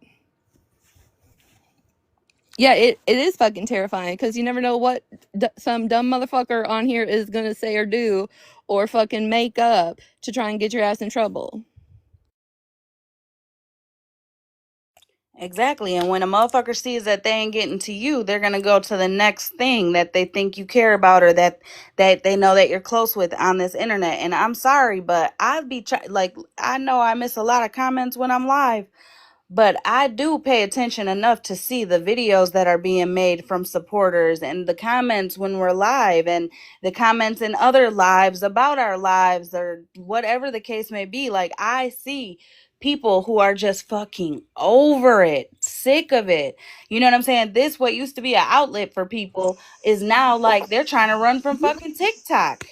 Yeah, it is fucking terrifying because you never know what some dumb motherfucker on here is gonna say or do or fucking make up to try and get your ass in trouble. Exactly. And when a motherfucker sees that they ain't getting to you, they're gonna go to the next thing that they think you care about or that they know that you're close with on this internet. And I'm sorry, but I'd be like I know I miss a lot of comments when I'm live. But I do pay attention enough to see the videos that are being made from supporters and the comments when we're live and the comments in other lives about our lives or whatever the case may be. Like, I see people who are just fucking over it, sick of it. You know what I'm saying? This, what used to be an outlet for people, is now like they're trying to run from fucking TikTok.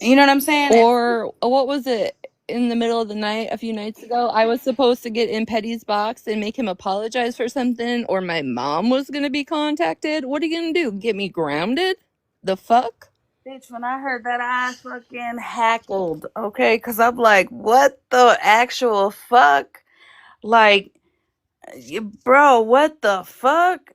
You know what I'm saying? Or what was it? In the middle of the night a few nights ago, I was supposed to get in Petty's box and make him apologize for something, or my mom was gonna be contacted. What are you gonna do? Get me grounded? The fuck? Bitch, when I heard that, I fucking hackled, okay? Because I'm like, what the actual fuck? Like, bro, what the fuck?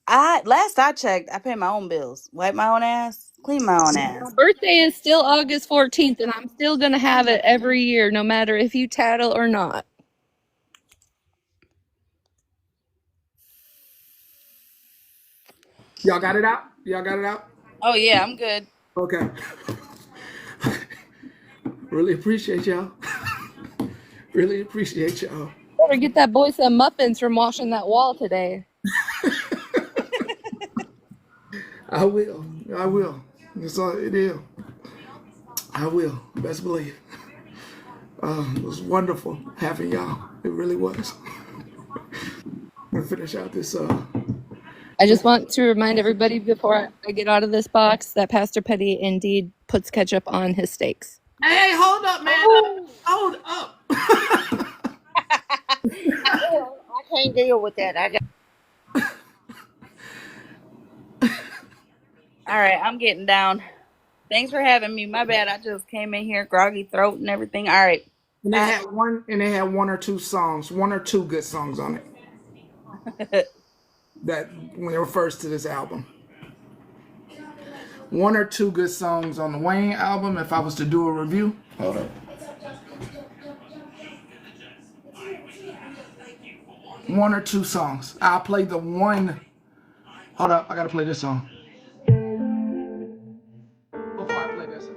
Last I checked, I pay my own bills. Wipe my own ass, clean my own My ass. birthday is still August 14th, and I'm still gonna have it every year, no matter if you tattle or not. Y'all got it out? Y'all got it out? Oh, yeah, I'm good. Okay. Really appreciate y'all. Really appreciate y'all. Better get that boy some muffins from washing that wall today. I will. I will. That's all it is. I will. Best believe. It was wonderful having y'all. It really was. I'm gonna finish out this. I just want to remind everybody before I get out of this box that Pastor Petty indeed puts ketchup on his steaks. Hey, hold up, man. Hold up. I can't deal with that. All right, I'm getting down. Thanks for having me. My bad. I just came in here, groggy throat and everything. All right. And they had one or two songs, one or two good songs on it. that when it refers to this album. One or two good songs on the Wayne album if I was to do a review. Hold up. One or two songs. I'll play the one. Hold up, I gotta play this song. Before I play this song.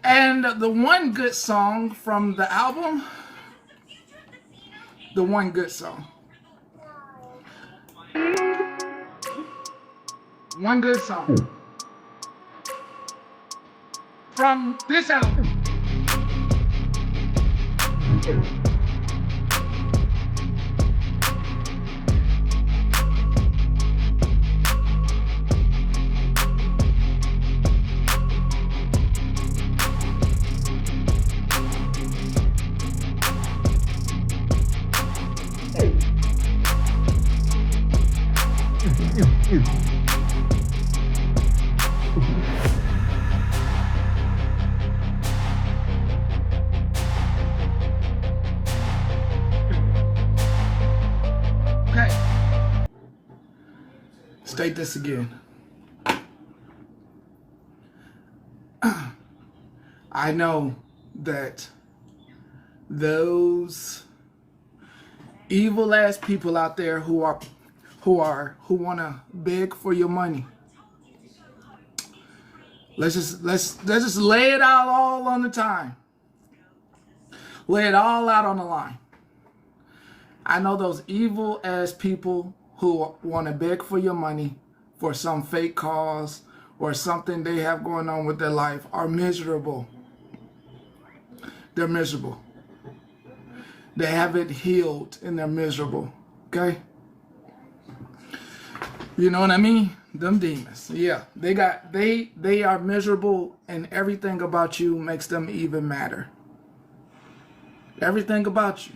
And the one good song from the album, the one good song. One good song. From this album. Okay. State this again. I know that those evil ass people out there who want to beg for your money. Let's just lay it out all on the time. Lay it all out on the line. I know those evil ass people who want to beg for your money for some fake cause or something they have going on with their life are miserable. They're miserable. They haven't healed and they're miserable. Okay? You know what I mean? Them demons. Yeah. They are miserable and everything about you makes them even madder. Everything about you.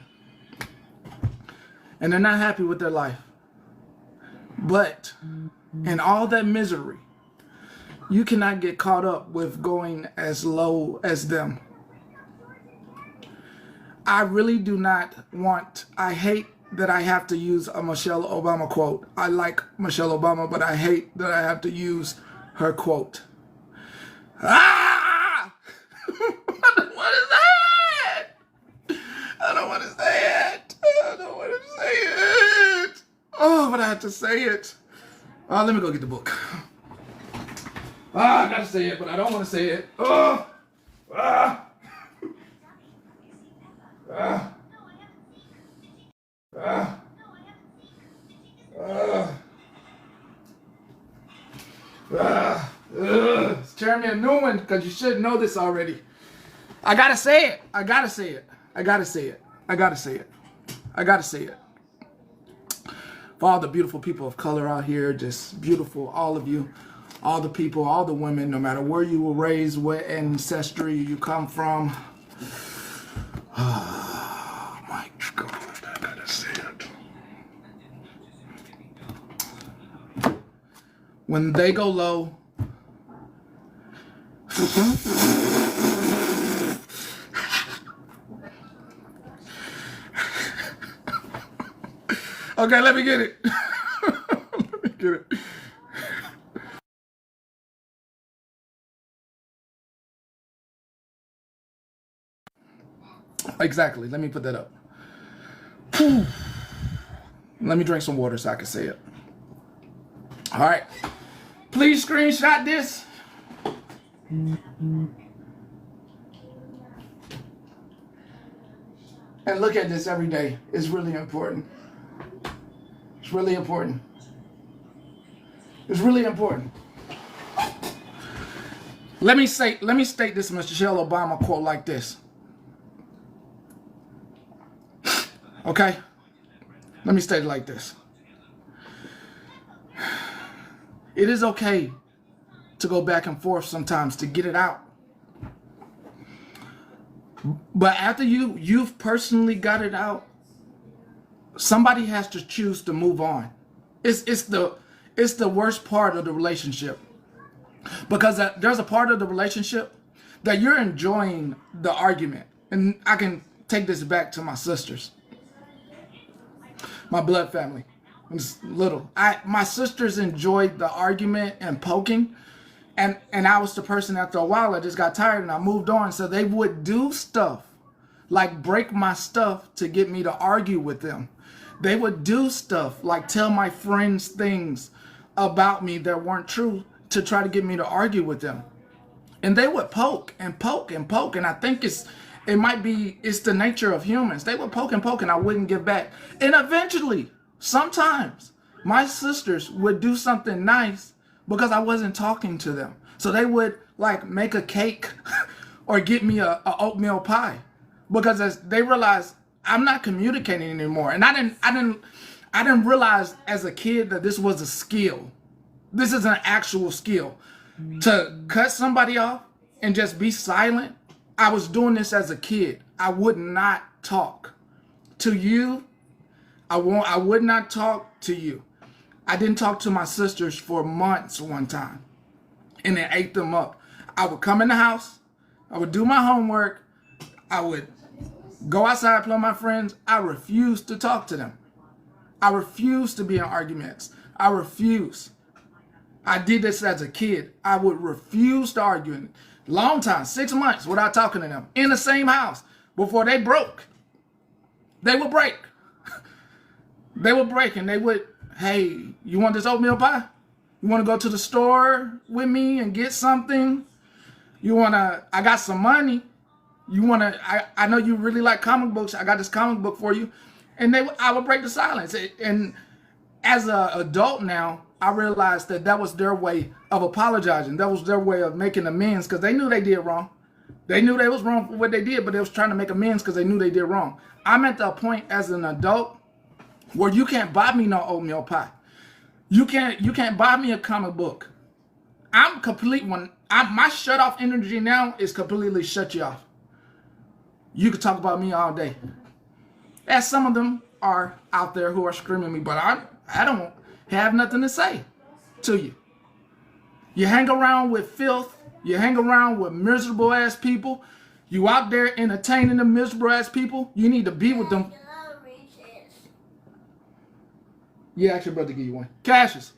And they're not happy with their life. But in all that misery, you cannot get caught up with going as low as them. I really do not want, I hate that I have to use a Michelle Obama quote. I like Michelle Obama, but I hate that I have to use her quote. Ah! I don't want to say it. I don't want to say it. I don't want to say it. Oh, but I have to say it. Oh, let me go get the book. I gotta say it, but I don't want to say it. Oh. Ah. Ah. Tear me a new one because you should know this already. I gotta say it. I gotta say it. I gotta say it. I gotta say it. I gotta say it. For all the beautiful people of color out here, just beautiful, all of you, all the people, all the women, no matter where you were raised, what ancestry you come from. Oh my God, I gotta say it. When they go low, okay, let me get it. Let me get it. Exactly. Let me put that up. Let me drink some water so I can say it. All right. Please screenshot this. And look at this every day. It's really important. It's really important. It's really important. Let me state this Michelle Obama quote like this. Okay? Let me state it like this. It is okay to go back and forth sometimes to get it out. But after you've personally got it out, somebody has to choose to move on. It's the worst part of the relationship. Because there's a part of the relationship that you're enjoying the argument. And I can take this back to my sisters. My blood family. It's little. My sisters enjoyed the argument and poking. And I was the person after a while I just got tired and I moved on. So they would do stuff like break my stuff to get me to argue with them. They would do stuff like tell my friends things about me that weren't true to try to get me to argue with them. And they would poke and poke and poke. And I think it's the nature of humans. They would poke and I wouldn't give back. And eventually, sometimes my sisters would do something nice because I wasn't talking to them. So they would like make a cake or get me a oatmeal pie because as they realized I'm not communicating anymore. And I didn't realize as a kid that this was a skill. This is an actual skill. To cut somebody off and just be silent. I was doing this as a kid. I would not talk to you. I would not talk to you. I didn't talk to my sisters for months one time. And it ate them up. I would come in the house. I would do my homework. I would go outside, play with my friends. I refused to talk to them. I refused to be in arguments. I refused. I did this as a kid. I would refuse to argue. Long time, 6 months without talking to them. In the same house. Before they broke. They would break. They would break and they would, hey, you want this oatmeal pie? You want to go to the store with me and get something? I got some money. I know you really like comic books. I got this comic book for you. And I would break the silence. And as an adult now, I realized that was their way of apologizing. That was their way of making amends because they knew they did wrong. They knew they was wrong for what they did, but they was trying to make amends because they knew they did wrong. I'm at the point as an adult where you can't buy me no oatmeal pie. You can't buy me a comic book. I'm complete my shut off energy now is completely shut you off. You could talk about me all day. As some of them are out there who are screaming at me, but I don't have nothing to say to you. You hang around with filth. You hang around with miserable ass people. You out there entertaining the miserable ass people. You need to be with them. Yeah, ask your brother to give you one. Cassius.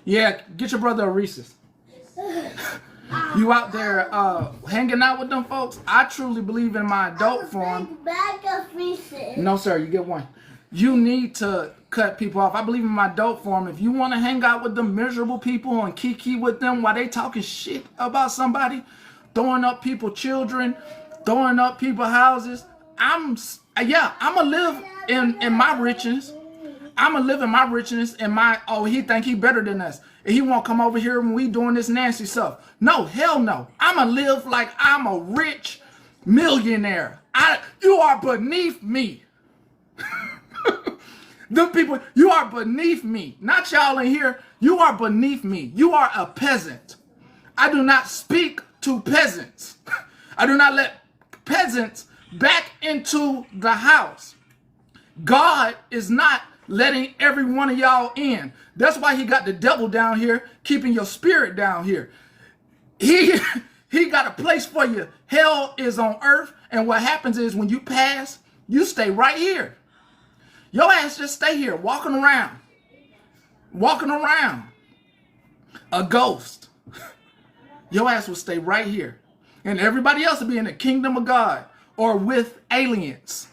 Yeah, get your brother a Reese's. You out there hanging out with them folks. I truly believe in my adult form. No, sir, you get one. You need to cut people off. I believe in my adult form. If you want to hang out with them miserable people and kiki with them while they talking shit about somebody, throwing up people's children, throwing up people's houses, I'ma live in my richness. I'ma live in my richness and my, oh, he think he better than us. And he won't come over here when we doing this nasty stuff. No, hell no. I'ma live like I'm a rich millionaire. You are beneath me. The people, you are beneath me. Not y'all in here. You are beneath me. You are a peasant. I do not speak to peasants. I do not let peasants back into the house. God is not letting every one of y'all in. That's why he got the devil down here, keeping your spirit down here. He got a place for you. Hell is on earth, and what happens is when you pass, you stay right here. Your ass just stay here, walking around, a ghost. Your ass will stay right here. And everybody else will be in the kingdom of God or with aliens.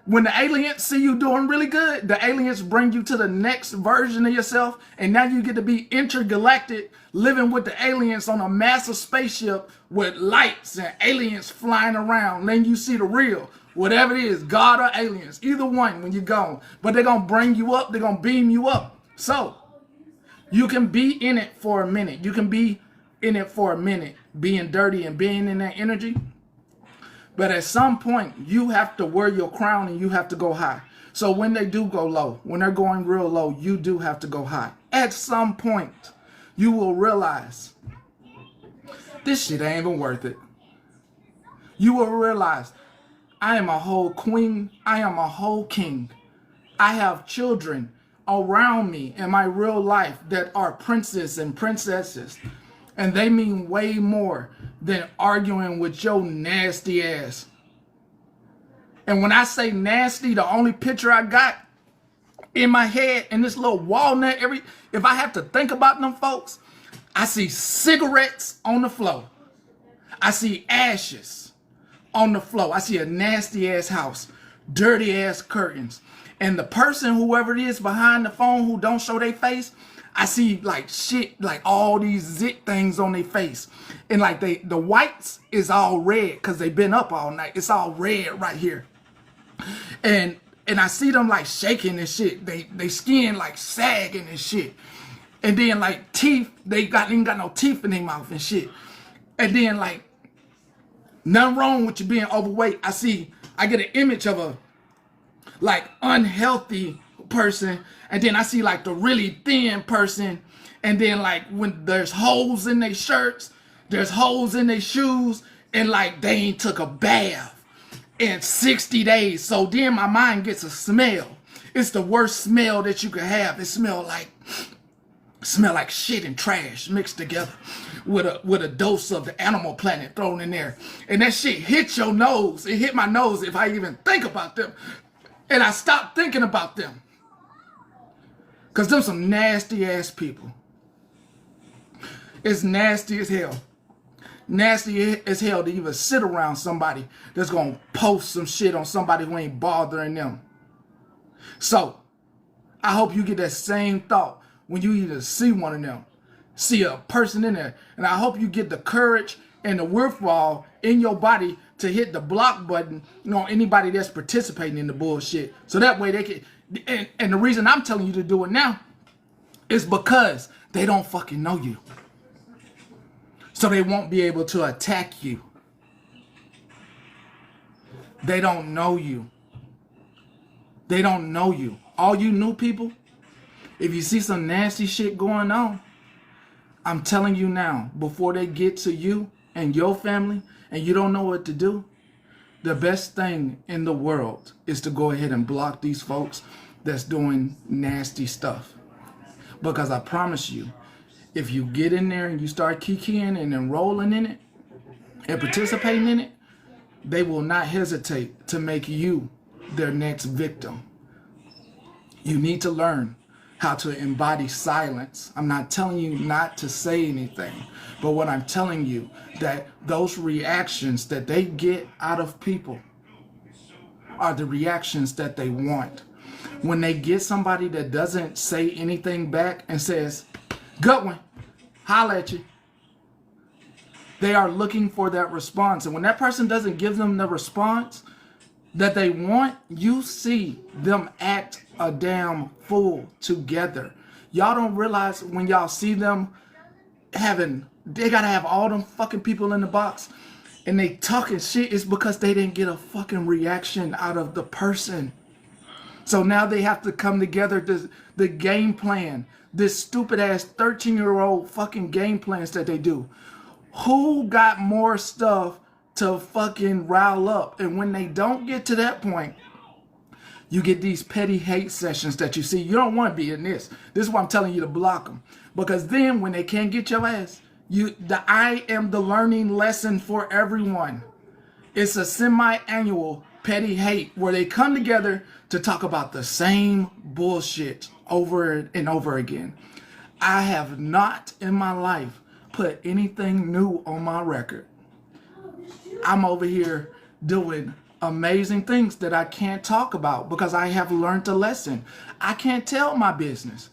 When the aliens see you doing really good, the aliens bring you to the next version of yourself, and now you get to be intergalactic, living with the aliens on a massive spaceship with lights and aliens flying around. Then you see the real, whatever it is, God or aliens, either one when you're gone. But they're going to bring you up, they're going to beam you up. So you can be in it for a minute. You can be in it for a minute, being dirty and being in that energy. But at some point, you have to wear your crown and you have to go high. So when they do go low, when they're going real low, you do have to go high. At some point, you will realize this shit ain't even worth it. You will realize I am a whole queen. I am a whole king. I have children around me in my real life that are princes and princesses. And they mean way more than arguing with your nasty ass. And when I say nasty, the only picture I got in my head in this little walnut, if I have to think about them folks, I see cigarettes on the floor. I see ashes on the floor. I see a nasty ass house, dirty ass curtains. And the person, whoever it is behind the phone who don't show their face, I see like shit, like all these zit things on their face. And like the whites is all red because they've been up all night. It's all red right here. And I see them like shaking and shit. They skin like sagging and shit. And then like teeth, ain't got no teeth in their mouth and shit. And then like nothing wrong with you being overweight. I get an image of a like unhealthy person, and then I see like the really thin person, and then like when there's holes in their shirts, there's holes in their shoes, and like they ain't took a bath in 60 days. So then my mind gets a smell. It's the worst smell that you could have. It smell like shit and trash mixed together with a dose of the Animal Planet thrown in there. And that shit hit your nose. It hit my nose if I even think about them. And I stopped thinking about them. Because them some nasty ass people. It's nasty as hell. Nasty as hell to even sit around somebody that's going to post some shit on somebody who ain't bothering them. So, I hope you get that same thought when you either see one of them, see a person in there. And I hope you get the courage and the wherewithal in your body to hit the block button on anybody that's participating in the bullshit. So that way they can, and the reason I'm telling you to do it now is because they don't fucking know you. So they won't be able to attack you. They don't know you. They don't know you. All you new people, if you see some nasty shit going on, I'm telling you now, before they get to you and your family and you don't know what to do, the best thing in the world is to go ahead and block these folks that's doing nasty stuff. Because I promise you, if you get in there and you start kikiing and enrolling in it and participating in it, they will not hesitate to make you their next victim. You need to learn how to embody silence. I'm not telling you not to say anything, but what I'm telling you, that those reactions that they get out of people are the reactions that they want. When they get somebody that doesn't say anything back and says, "Good one, holla at you," they are looking for that response. And when that person doesn't give them the response, that they want you see them act a damn fool together. Y'all don't realize when y'all see them they gotta have all them fucking people in the box and they talking shit, is because they didn't get a fucking reaction out of the person. So now they have to come together to the game plan, this stupid ass 13-year-old fucking game plans that they do. Who got more stuff to fucking rile up? And when they don't get to that point, you get these petty hate sessions that you see. You don't want to be in this. This is why I'm telling you to block them. Because then when they can't get your ass, I am the learning lesson for everyone. It's a semi-annual petty hate where they come together to talk about the same bullshit over and over again. I have not in my life put anything new on my record. I'm over here doing amazing things that I can't talk about because I have learned a lesson. I can't tell my business.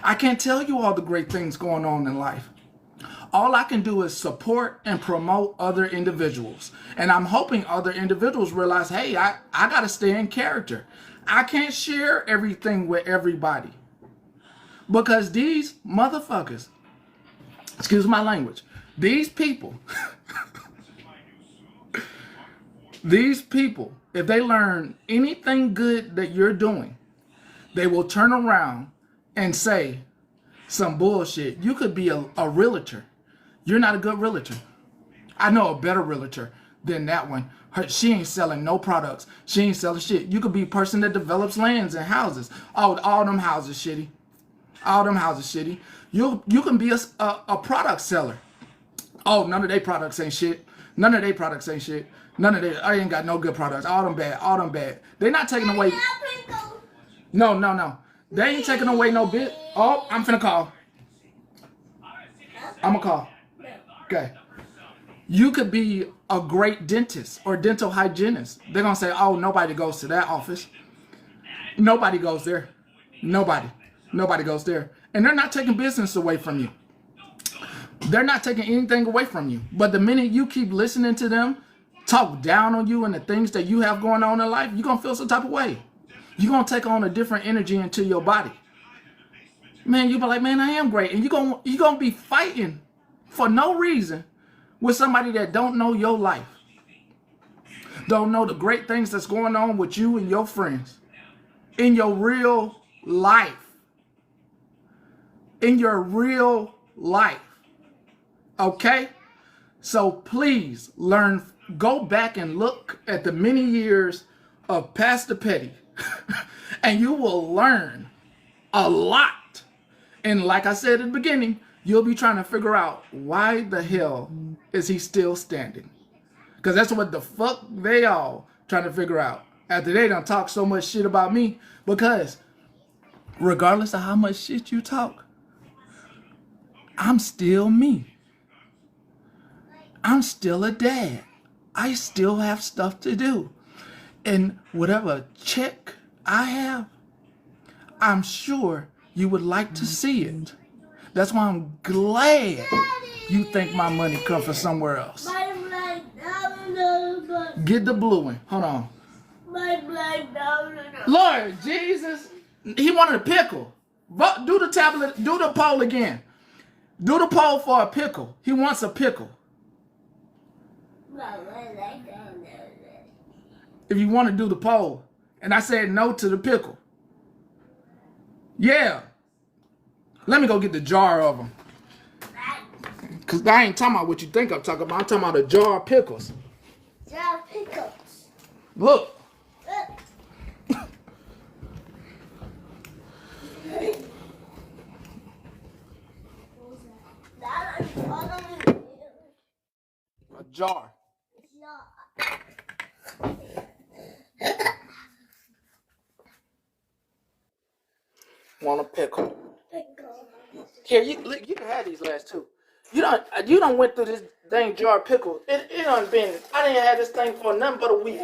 I can't tell you all the great things going on in life. All I can do is support and promote other individuals. And I'm hoping other individuals realize, hey, I got to stay in character. I can't share everything with everybody. Because these motherfuckers, excuse my language, these people, if they learn anything good that you're doing, they will turn around and say some bullshit. You could be a realtor. You're not a good realtor. I know a better realtor than that one. She ain't selling no products. She ain't selling shit. You could be a person that develops lands and houses. Oh, all them houses shitty. All them houses shitty. You can be a product seller. Oh, none of their products ain't shit. None of their products ain't shit. None of their, I ain't got no good products. All them bad. All them bad. They not taking away. No. They ain't taking away no bit. Oh, I'm finna call. I'm gonna call. Okay. You could be a great dentist or dental hygienist. They're gonna say, oh, nobody goes to that office. Nobody goes there. Nobody goes there. And they're not taking business away from you. They're not taking anything away from you. But the minute you keep listening to them talk down on you and the things that you have going on in life, you're going to feel some type of way. You're going to take on a different energy into your body. Man, you'll be like, man, I am great. And you're going to be fighting for no reason with somebody that don't know your life. Don't know the great things that's going on with you and your friends. In your real life. In your real life. Okay? So please go back and look at the many years of Pastor Petty and you will learn a lot. And like I said at the beginning, you'll be trying to figure out why the hell is he still standing? Because that's what the fuck they all trying to figure out. After they done talk so much shit about me, because regardless of how much shit you talk, I'm still me. I'm still a dad. I still have stuff to do. And whatever check I have, I'm sure you would like to see it. That's why I'm glad you think my money come from somewhere else. Get the blue one. Hold on. Lord Jesus. He wanted a pickle. Do the tablet. Do the poll again. Do the poll for a pickle. He wants a pickle. If you want to do the poll. And I said no to the pickle. Yeah. Let me go get the jar of them. Because I ain't talking about what you think I'm talking about. I'm talking about a jar of pickles. Jar of pickles. Look. A jar. Want a pickle? Here, you can have these last two. You don't went through this dang jar of pickles. It done been. I didn't have this thing for nothing but a week,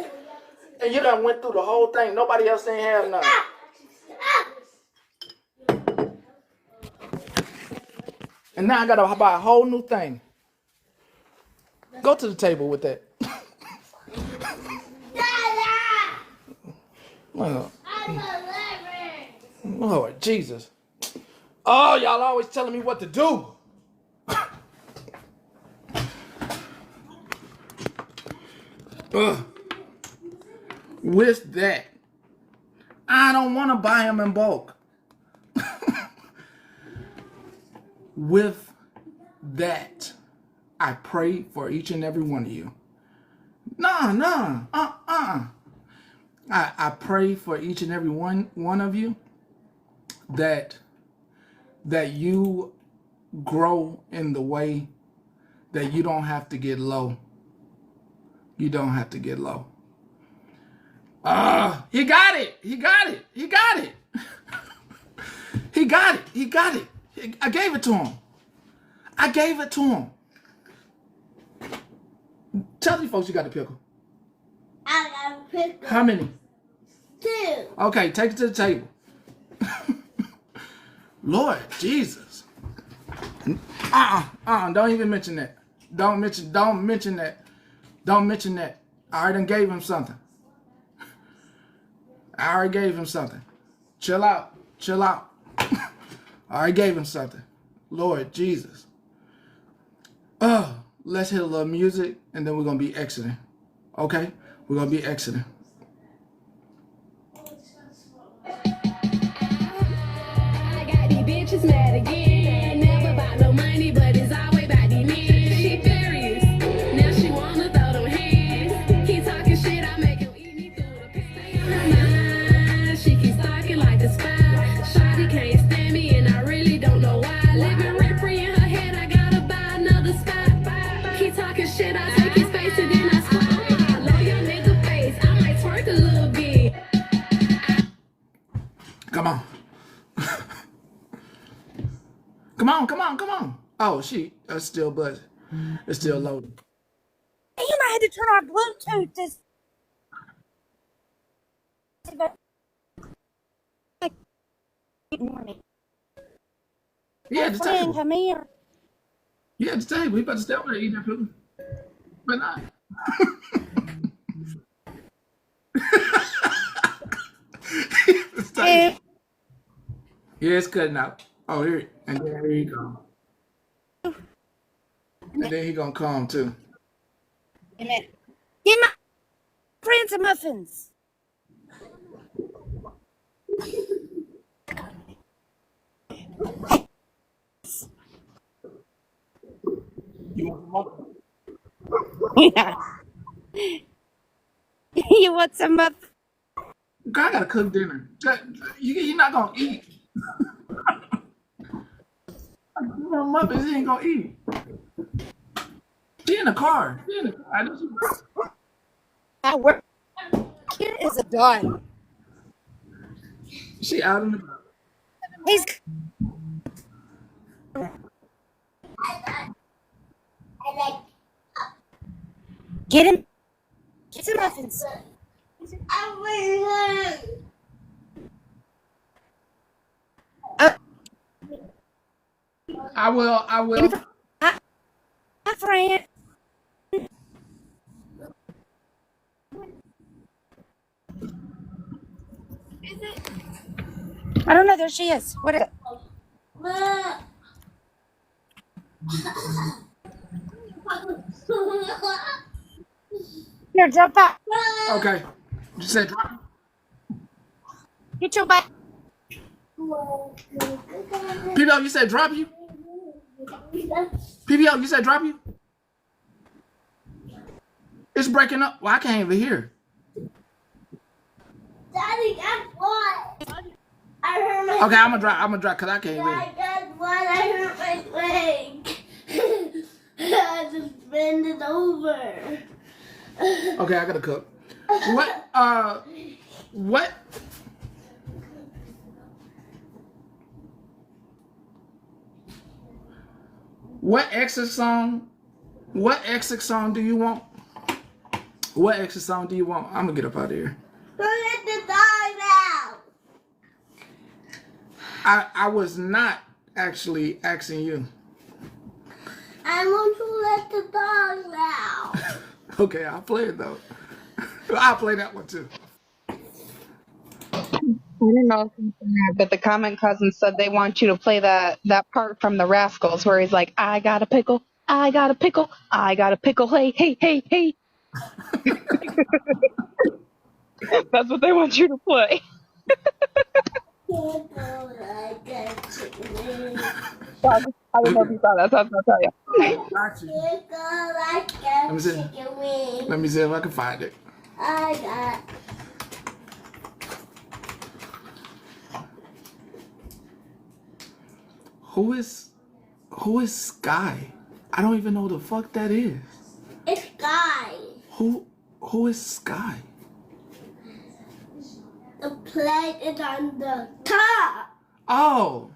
and you done went through the whole thing. Nobody else ain't have none. And now I gotta buy a whole new thing. Go to the table with that. Oh, Lord Jesus. Oh, y'all always telling me what to do. With that, I don't want to buy them in bulk. With that, I pray for each and every one of you. I pray for each and every one of you that you grow in the way that you don't have to get low. You don't have to get low. He got it. He got it. He got it. He got it. He got it. I gave it to him. I gave it to him. Tell these folks you got the pickle. I got a pickle. How many? 2. Okay, take it to the table. Lord Jesus. Don't even mention that. Don't mention that. Don't mention that. I already gave him something. I already gave him something. Chill out. Chill out. I already gave him something. Lord Jesus. Let's hit a little music and then we're gonna be exiting. Okay? We're gonna be exiting. I got these bitches mad again. Never about no money, but it's always about these men. She furious. Now she wanna throw them hands. Keep talking shit, I make him eat me through the stay on her mind. She keeps talking like a spy. Shawty can't stand me, and I really don't know why. Living rent free in her head, I gotta buy another spot. Keep talking shit, I take his face and then I squat. Low your nigga face, I might twerk a little bit. Come on. Come on. Oh, that's still buzzing. It's still loading. And I had to turn on Bluetooth this. Good morning. Yeah, the table. Come here. Yeah, the table. We about to stay over there eating that pickle. But not. Yeah, it's cutting out. Oh, here. And then here you go. And then he gonna come too. Give my friend some muffins. You want some more? Yeah. You want some muffins? God, I gotta cook dinner. You're not gonna eat. Muppets, he ain't gonna eat. She in the car. I know I work here is a done. she out in the car. He's get him. Get some muffins. I will. My friend. I don't know. There she is. What is it? Here, jump out. Okay. You said drop. Get your back. PBO, you said drop you? PBO, you said drop you? It's breaking up. Well, I can't even hear. Daddy, guess what? I hurt my Okay, I'm gonna drop because I can't even hear. Daddy, guess what? I hurt my leg. I just bend it over. Okay, I gotta cook. What? What exit song? What exit song do you want? What exit song do you want? I'm gonna get up out of here. Let the dog out. I was not actually asking you. I want to let the dog out. Okay, I'll play it though. I'll play that one too. don't know if it's in there, but the comment cousin said they want you to play that part from the Rascals where he's like, I got a pickle, I got a pickle, I got a pickle, hey, hey, hey, hey. That's what they want you to play. I don't know if you saw that, so I was gonna tell you. Got you. Let me see. Let me see if I can find it. I got. Who is Sky? I don't even know who the fuck that is. It's Guy. Who is Sky? The plate is on the top. Oh,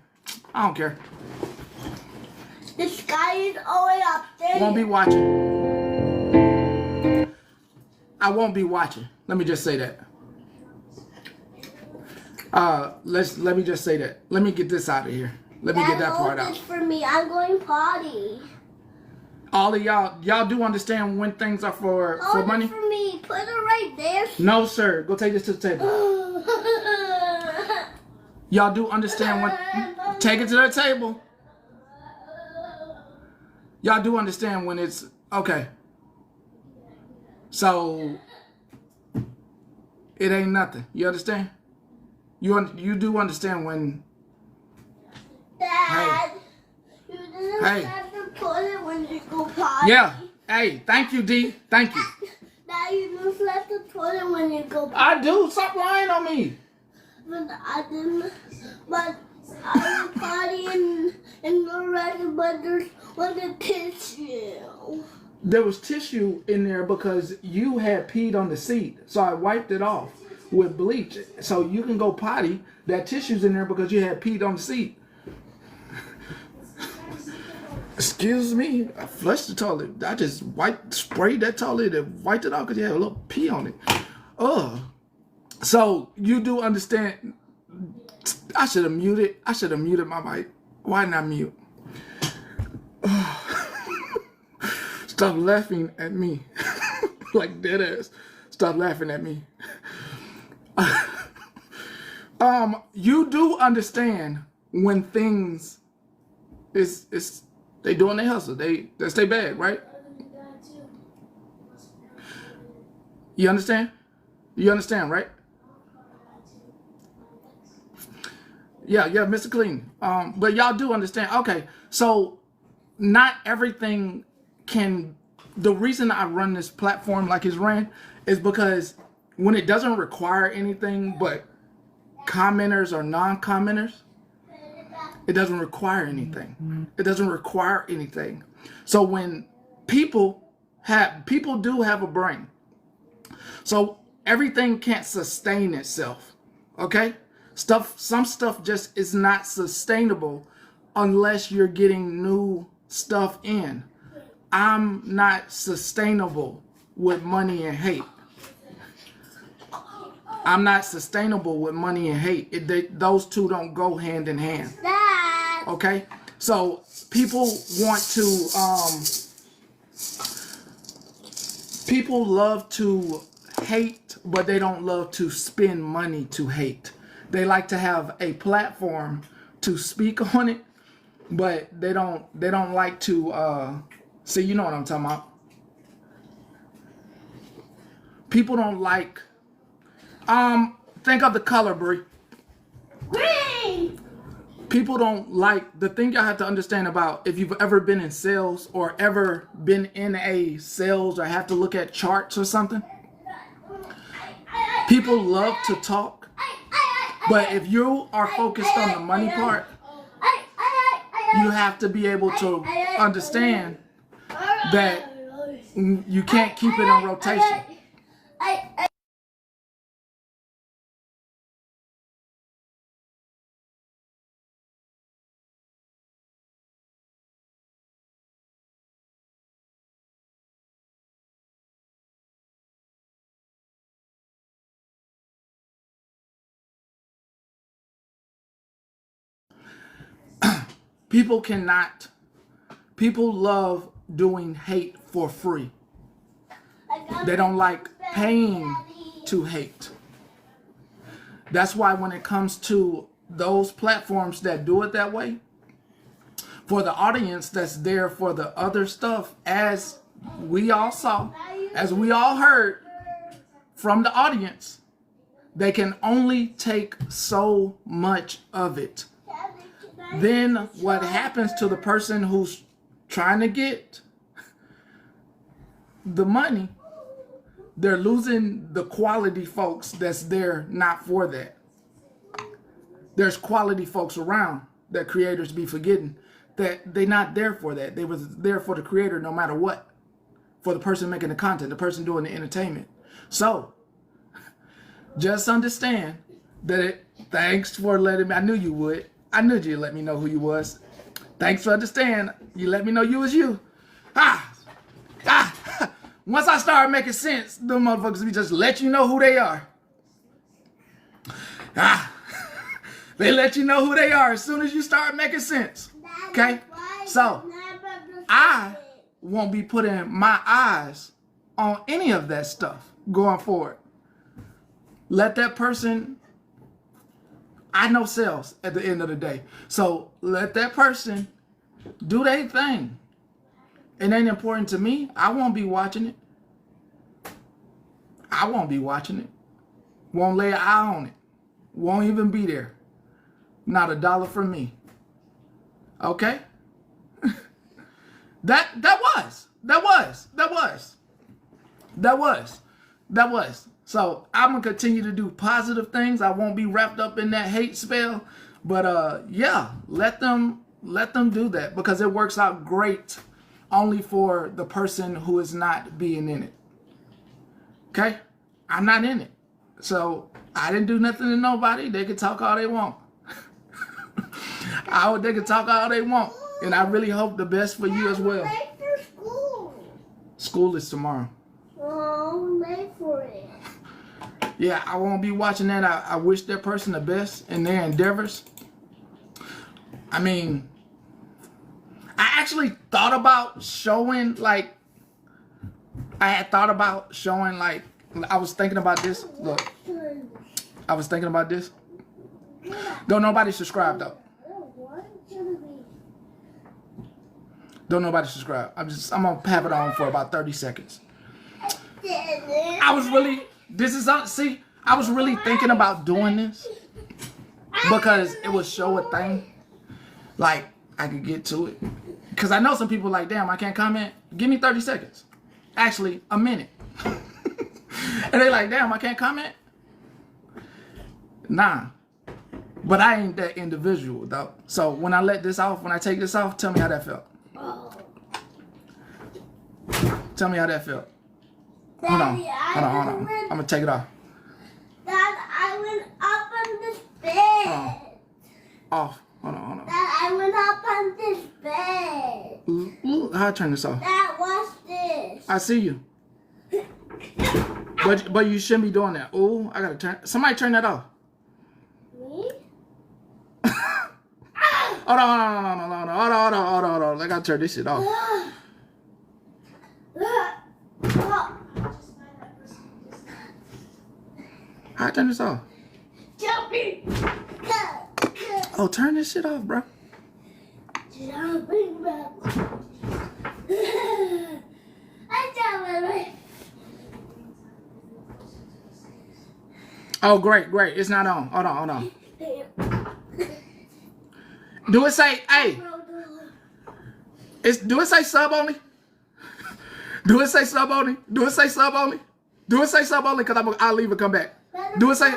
I don't care. The sky is all the way up there. Won't be watching. I won't be watching. Let me just say that. Let me just say that. Let me get this out of here. Let me get that part out. This for me. I'm going potty. All of y'all do understand when things are for money? For me. Put it right there. No, sir. Go take this to the table. Y'all do understand when... Take it to the table. Y'all do understand when it's... Okay. So... It ain't nothing. You understand? You do understand when... Dad. Hey. You didn't Hey. have to put it when you go potty. Yeah. Hey, thank you, D. Thank you. Dad, you just left the toilet when you go potty. I do. Stop lying on me. But I didn't. But I was potty in the red, but there was a tissue. There was tissue in there because you had peed on the seat. So I wiped it off with bleach. So you can go potty. That tissue's in there because you had peed on the seat. Excuse me, I flushed the toilet. I just sprayed that toilet and wiped it off because you had a little pee on it. Ugh. So you do understand. I should have muted my mic. Why not mute? Stop laughing at me. Like dead ass. Stop laughing at me. You do understand when things is they doing their hustle. That's their bag, right? You understand? You understand, right? Yeah, Mr. Clean. But y'all do understand. Okay, so not everything can. The reason I run this platform like it's ran is because when it doesn't require anything but commenters or non-commenters, it doesn't require anything. It doesn't require anything. So when people do have a brain. So everything can't sustain itself. Okay? Some stuff just is not sustainable unless you're getting new stuff in. I'm not sustainable with money and hate. I'm not sustainable with money and hate. Those two don't go hand in hand. Okay? So people want to people love to hate, but they don't love to spend money to hate. They like to have a platform to speak on it, but they don't like to see, you know what I'm talking about. People don't like think of the color, Brie. Green. People don't like, the thing y'all have to understand about, if you've ever been in sales or ever been in a sales or have to look at charts or something, people love to talk, but if you are focused on the money part, you have to be able to understand that you can't keep it in rotation. People love doing hate for free. They don't like paying to hate. That's why when it comes to those platforms that do it that way, for the audience that's there for the other stuff, as we all saw, as we all heard from the audience, they can only take so much of it. Then what happens to the person who's trying to get the money? They're losing the quality folks that's there not for that. There's quality folks around that creators be forgetting that they're not there for that. They was there for the creator no matter what. For the person making the content, the person doing the entertainment. So, just understand that thanks for letting me, I knew you would. I knew you'd let me know who you was. Thanks for understanding. You let me know you was you. Once I start making sense, the motherfuckers be just let you know who they are. They let you know who they are as soon as you start making sense. Okay? So, I won't be putting my eyes on any of that stuff going forward. Let that person, I know sales at the end of the day. So, let that person do their thing. It ain't important to me. I won't be watching it. I won't be watching it. Won't lay an eye on it. Won't even be there. Not $1 from me. Okay? That was. So I'm gonna continue to do positive things. I won't be wrapped up in that hate spell. But yeah, let them do that because it works out great only for the person who is not being in it. Okay? I'm not in it. So I didn't do nothing to nobody. They can talk all they want. They can talk all they want. And I really hope the best for you as well. Late for school. School is tomorrow. Oh, late for it. Yeah, I won't be watching that. I wish that person the best in their endeavors. I mean, I actually thought about showing I was thinking about this. Look, I was thinking about this. Don't nobody subscribe though. Don't nobody subscribe. I'm gonna have it on for about 30 seconds. I was really thinking about doing this because it would show a thing. Like I could get to it. Because I know some people like, damn, I can't comment. Give me 30 seconds. Actually, a minute. And they like, damn, I can't comment. Nah. But I ain't that individual though. So when I take this off, tell me how that felt. Tell me how that felt. Hold on. I'm gonna take it off. Dad, I went up on this bed. Off. Hold on. Dad, I went up on this bed. Ooh, how I turn this off? Dad, watch this. I see you. But you shouldn't be doing that. Ooh, I gotta somebody turn that off. Me? Hold on. I gotta turn this shit off. How I turn this off? Jumping. Oh, turn this shit off, bro. Jumping back. I jumped. Oh, great. It's not on. Hold on. Do it say, hey? Do it say sub only? Do it say sub only? Because I'll leave and come back. Do it say?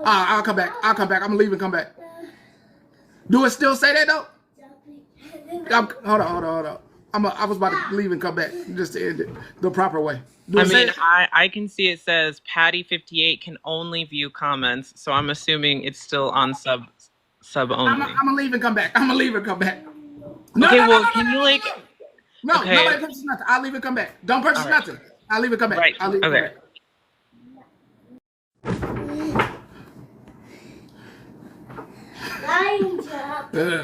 I'll come back. I'm gonna leave and come back. Do it still say that though? Hold on. I was about to leave and come back just to end it the proper way. I can see it says Patty58 can only view comments, so I'm assuming it's still on sub only. I'm gonna leave and come back. No, can you like? No, okay. Nobody purchase nothing. I'll leave and come back. Don't purchase nothing. I'll leave and come back. Right. I'll leave and come back.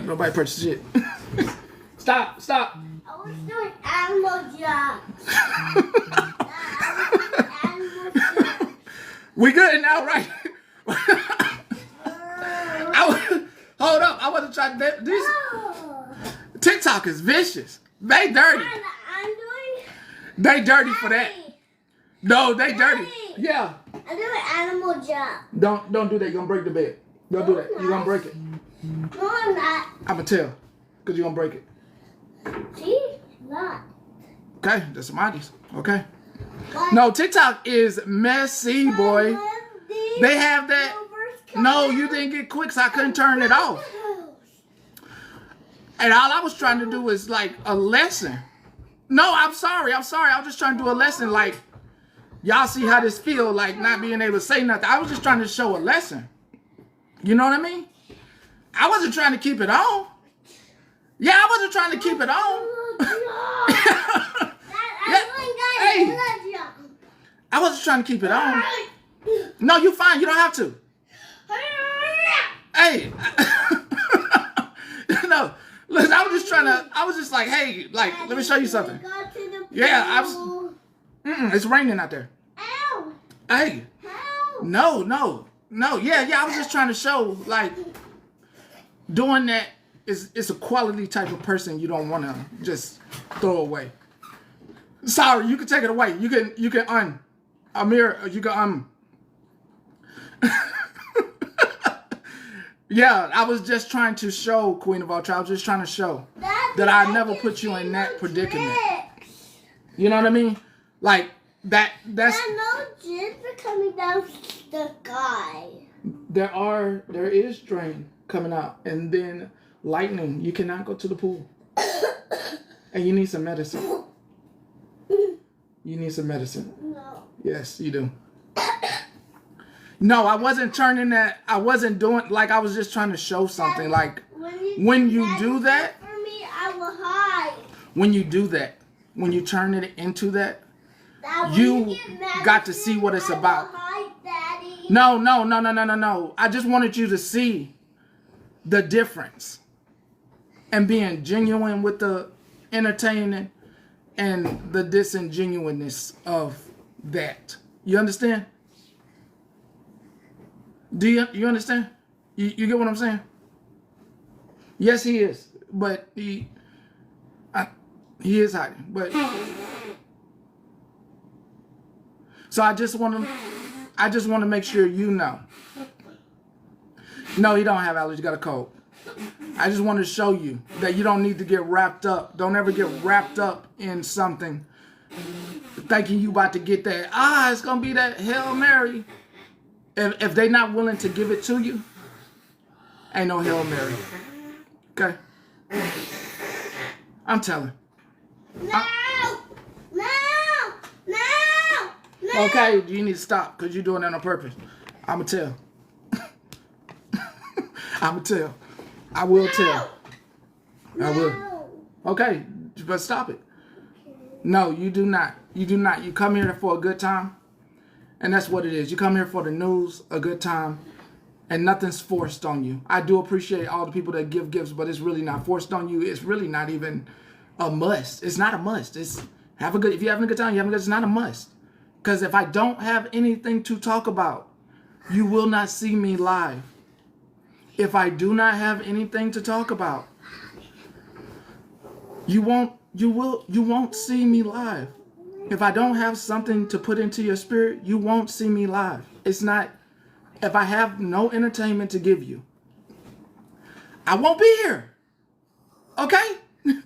Nobody purchased shit. Stop. I was doing animal jobs. We good now, right? wasn't trying to. These TikTok is vicious. They dirty. I'm doing. They dirty for that. No, they dirty. Yeah. I'm doing animal jump. Don't do that. You're gonna break the bed. Don't do that. You're gonna break it. No, I'm not. I'm gonna tell. Cause you're gonna break it. See? Not. Okay, that's some ideas. Okay. No, TikTok is messy, boy. They have that. No, you didn't get quick, so I couldn't turn it off. And all I was trying to do was like a lesson. No, I'm sorry. I was just trying to do a lesson. Like, y'all see how this feel, like not being able to say nothing. I was just trying to show a lesson. You know what I mean? I wasn't trying to keep it on. Yeah, I wasn't trying to keep it on. Hey, I wasn't trying to keep it on. No, you fine. You don't have to. Hey. No, listen, I was just like, hey, like, let me show you something. Yeah, it's raining out there. Ow. Hey. No. Yeah, I was just trying to show, like, doing that is a quality type of person you don't want to just throw away. Sorry, you can take it away. You can Amir, you can Yeah, I was just trying to show, Queen of all tribes, just trying to show that I never put you in that predicament. You know what I mean? Like that's no jets are coming down the sky. There is rain coming out, and then lightning. You cannot go to the pool. And you need some medicine. You need some medicine. No. Yes, you do. No, I wasn't turning that. I wasn't doing, like, I was just trying to show something. Like, when you do that, for me, I will hide. when you do that, when you turn it into that, you got to see what it's about. Hide, Daddy. No. I just wanted you to see the difference and being genuine with the entertaining and the disingenuousness of that. You understand? Do you understand? You get what I'm saying? Yes, he is, but he is hiding. But so I just want to make sure you know. No, he don't have allergies. He got a cold. I just want to show you that you don't need to get wrapped up. Don't ever get wrapped up in something thinking you about to get that. It's gonna be that Hail Mary. If they not willing to give it to you, ain't no Hail Mary. Okay? I'm telling. No. Okay, you need to stop because you're doing that on purpose. I'ma tell. I'ma tell. I will tell. I will. Okay, but stop it. No, you do not. You do not. You come here for a good time. And that's what it is. You come here for the news, a good time, and nothing's forced on you. I do appreciate all the people that give gifts, but it's really not forced on you. It's really not even a must. It's not a must. If you're having a good time, it's not a must. Because if I don't have anything to talk about, you will not see me live. If I do not have anything to talk about, you won't see me live. If I don't have something to put into your spirit, you won't see me live. It's not, if I have no entertainment to give you, I won't be here. Okay? If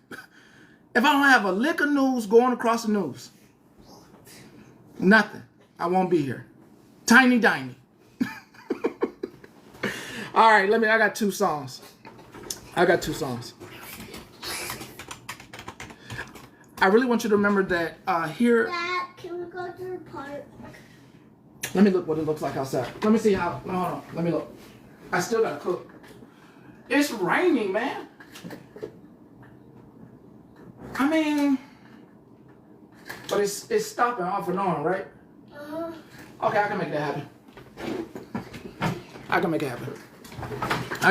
I don't have a lick of news going across the news, nothing, I won't be here. Tiny Diny. All right, I got two songs. I really want you to remember that here. Dad, can we go to the park? Let me look what it looks like outside. Let me see how. No, hold on. Let me look. I still gotta cook. It's raining, man. I mean, but it's stopping off and on, right? Okay, I can make that happen. I can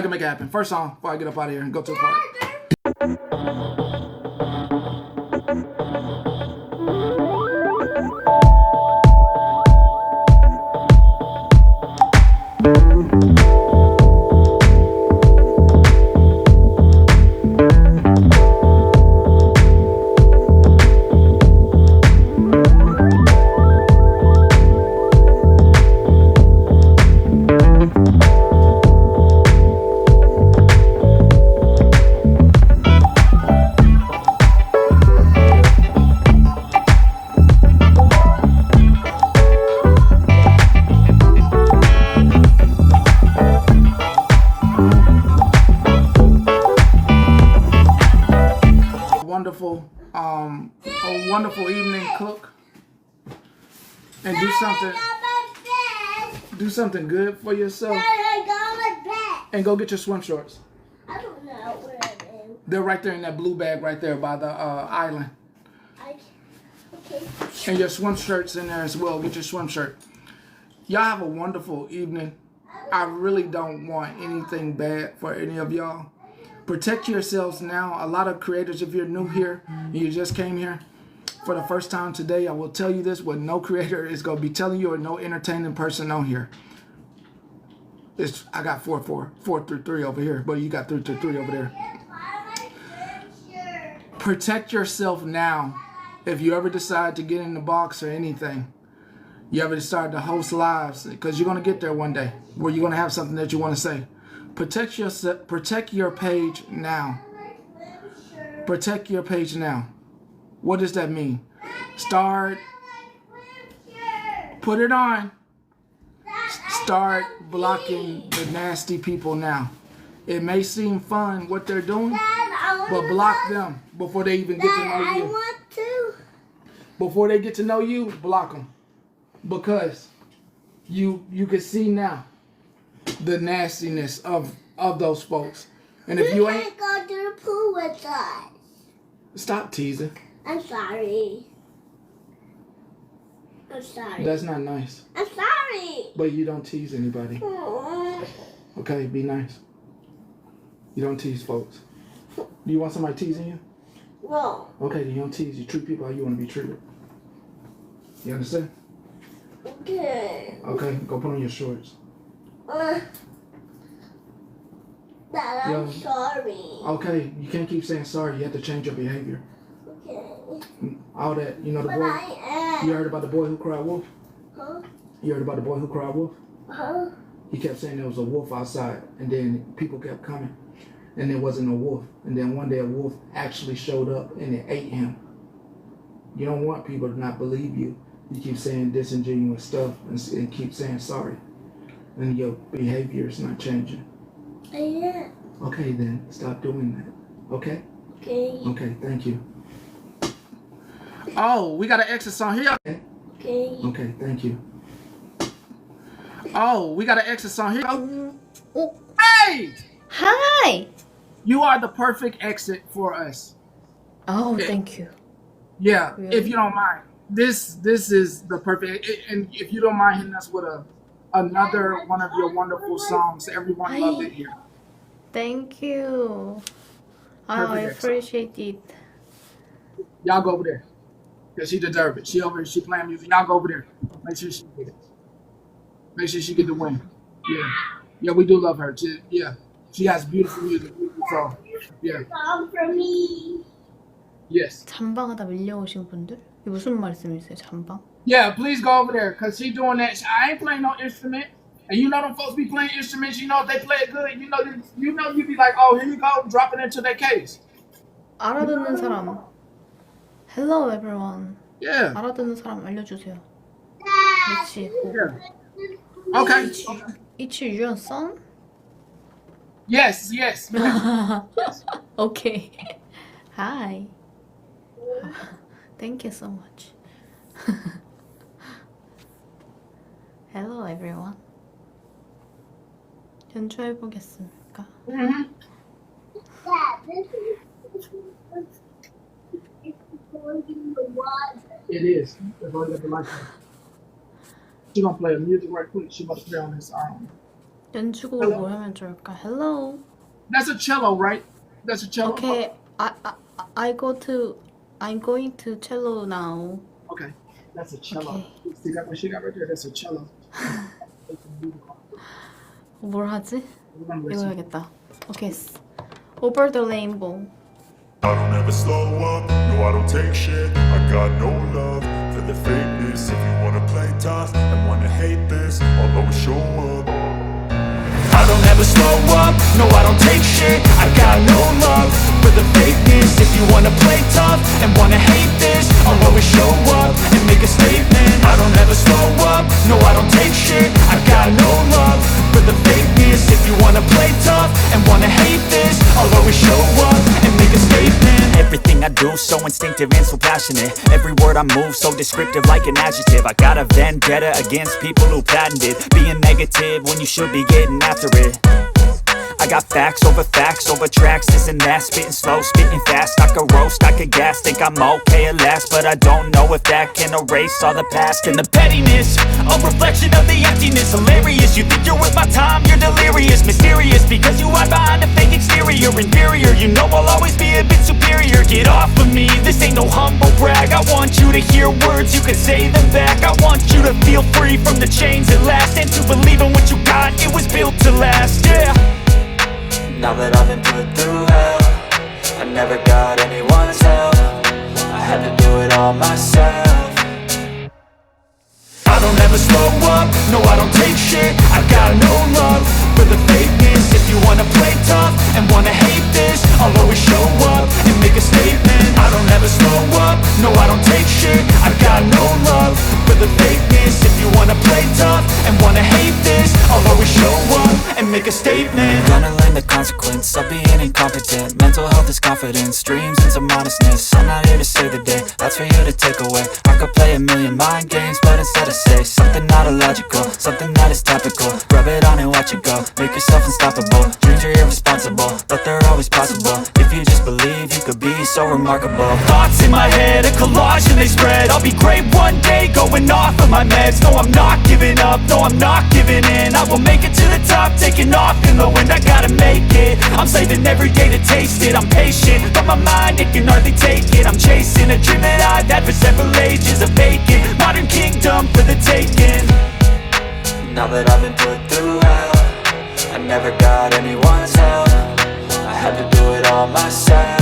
make it happen. First song before I get up out of here and go to the park. wonderful evening, cook, and do something good for yourself, and go get your swim shorts. I don't know where it is. They're right there in that blue bag right there by the island. Okay. And your swim shirt's in there as well. Get your swim shirt. Y'all have a wonderful evening. I really don't want anything bad for any of y'all. Protect yourselves now. A lot of creators, if you're new here and you just came here for the first time today, I will tell you this, what no creator is going to be telling you, or no entertaining person on here. I got 4 through 3 over here, but you got 3 through 3 over there. Protect yourself now. If you ever decide to get in the box or anything, you ever decide to host lives, because you're going to get there one day where you're going to have something that you want to say. Protect yourself. Protect your page now. Protect your page now. What does that mean? Put it on. Start blocking the nasty people now. It may seem fun what they're doing, but block them before they even get to know you. I want to. Before they get to know you, block them. Because you can see now the nastiness of those folks. And if you ain't, go to the pool with us. Stop teasing. I'm sorry. I'm sorry. That's not nice. I'm sorry. But you don't tease anybody. Okay, be nice. You don't tease folks. Do you want somebody teasing you? No. Okay, then you don't tease. You treat people how you want to be treated. You understand? Okay. Okay, go put on your shorts. Dad, I'm sorry. Okay, you can't keep saying sorry. You have to change your behavior. Okay. All that, you know the But boy. I am. You heard about the boy who cried wolf? Huh? You heard about the boy who cried wolf? Huh? He kept saying there was a wolf outside, and then people kept coming, and there wasn't a wolf. And then one day a wolf actually showed up, and it ate him. You don't want people to not believe you. You keep saying disingenuous stuff and keep saying sorry, and your behavior is not changing. Yeah. Okay, then stop doing that. Okay? Okay. Okay, thank you. Oh, we got an exit song here. Okay. Okay, thank you. Oh, we got an exit song here. Oh, Hey! hi. You are the perfect exit for us. Oh, thank you. Yeah, Really? if you don't mind. This is the perfect, and if you don't mind hitting us with another one of your wonderful songs, everyone loved it here. Thank you. I Perfect exit. appreciate it. Y'all go over there, cause she deserves it. She over here, she playing music. Y'all go over there. Make sure she get it. Make sure she get the win. Yeah, we do love her. She has beautiful music. Beautiful song. Yeah. Song for me. Yes. 잠방하다 밀려오신 분들? 이게 무슨 말씀이세요? 잠방? Yeah, please go over there, cause she doing that. I ain't playing no instrument, and you know them folks be playing instruments. You know if they play it good, you be like, oh, here you go, drop it into their case. 알아듣는 사람. Hello everyone. Yeah. 알아듣는 사람 알려주세요. 그렇지. Yeah. Okay. It's your son? Yes. Okay. Hi. Thank you so much. Hello everyone. 연주해 보겠습니까? Mm-hmm. It is. That's why you got the light. She gonna play a music right quick. She must play on this 연주곡을 뭐 하면 좋을까? Hello. That's a cello, right? That's a cello. Okay. I'm going to cello now. Okay. That's a cello. Okay. See that what she got right there? That's a cello. 뭘 하지? 이거 해야겠다. Okay. Over the rainbow. I don't ever slow up, no I don't take shit. I got no love for the fakeness. If you wanna play tough and wanna hate this, I'll always show up. I don't ever slow up, no I don't take shit. I got no love for the fakeness. If you wanna play tough and wanna hate this, I'll always show up and make a statement. I don't ever slow up, no I don't take shit. I got no love for the fakeness. If you wanna play tough and wanna hate this, I'll always show up and make a statement. Everything I do, so instinctive and so passionate. Every word I move, so descriptive like an adjective. I got a vendetta against people who patented being negative when you should be getting after it. I got facts over tracks, this and that. Spitting slow, spitting fast, I could roast, I could gas. Think I'm okay at last, but I don't know if that can erase all the past. And the pettiness, a reflection of the emptiness. Hilarious, you think you're worth my time, you're delirious. Mysterious, because you hide behind a fake exterior. Inferior, you know I'll always be a bit superior. Get off of me, this ain't no humble brag. I want you to hear words, you can say them back. I want you to feel free from the chains at last, and to believe in what you got, it was built to last, yeah. Now that I've been put through hell, I never got anyone's help. I had to do it all myself. I don't ever slow up, no I don't take shit. I got no love for the fakeness. If you wanna play tough and wanna hate this, I'll always show up and make a statement. I don't ever slow up, no I don't take shit. I got no love for the fakeness. If you wanna play tough and wanna hate this, I'll always show up and make a statement. Gonna learn the consequence of being incompetent. Mental health is confidence, dreams and some honestness. I'm not here to save the day, that's for you to take away. I could play a million mind games, but instead I say something not illogical, something that is topical. Rub it on and watch it go, make yourself unstoppable. Dreams are irresponsible, but they're always possible. If you just believe, you could be so remarkable. Thoughts in my head, a collage and they spread. I'll be great one day, going off of my meds. No, I'm not giving up, no, I'm not giving in. I will make it to the top, taking off in the wind. I gotta make it, I'm saving every day to taste it. I'm patient, but my mind, it can hardly take it. I'm chasing a dream that I've had for several ages. A vacant, modern kingdom for the taking. Now that I've been put through hell, I never got anyone's help. I had to do it all myself.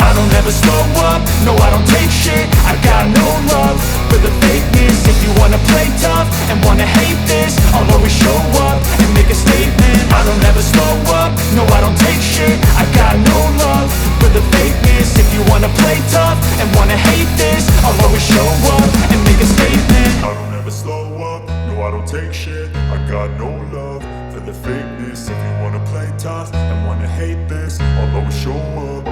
I don't ever slow up, no I don't take shit. I got no love for the fakeness. If you wanna play tough and wanna hate this, I'll always show up and make a statement. I don't ever slow up, no I don't take shit. I got no love for the fakeness. If you wanna play tough and wanna hate this, I'll always show up and make a statement. I don't ever slow up, no I don't take shit. I got no love for the fakeness. If you wanna play tough and wanna hate this, I'll always show up.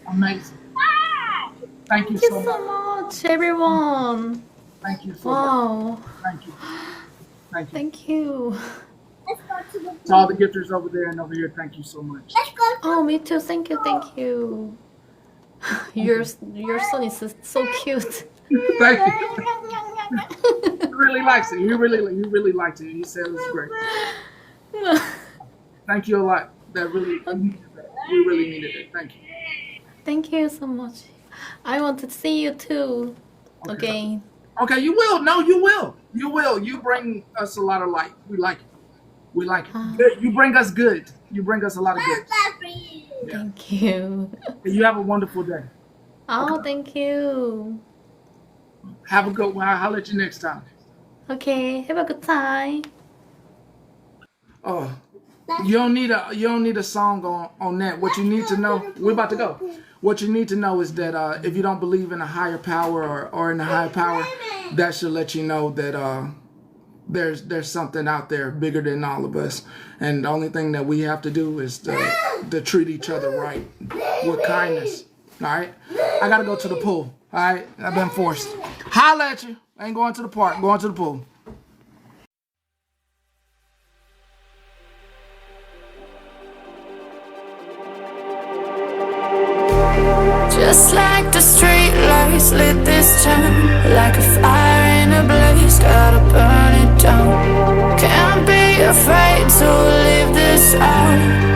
Amazing. Thank you Thank you so so much. much, everyone. Thank you so much. Wow. Thank you. Thank you. Thank you. Let's go to the To all the gifters over there and over here, thank you so much. Let's go to Oh, me too. Thank you. Thank you. Your son is so cute. Thank you. He really likes it. He really liked it. He said it was great. Thank you a lot. That really, we really needed it. Thank you. Thank you so much. I want to see you too. Okay. Again. Okay, you will. No, you will. You will. You bring us a lot of light. We like it. We like it. Good. You bring us good. You bring us a lot of good. Yeah. Thank you. You have a wonderful day. Oh, okay. Thank you. Have a good one. I'll holler at you next time. Okay, have a good time. Oh, you don't need a song on that. What you need to know, we're about to go. What you need to know is that if you don't believe in a higher power or in a higher power, that should let you know that there's something out there bigger than all of us. And the only thing that we have to do is to treat each other right with kindness. All right, I gotta go to the pool. All right, I've been forced. Holla at you. I ain't going to the park. Going to the pool. Just like the street lights lit this town, like a fire in a blaze, gotta burn it down. Can't be afraid to leave this out.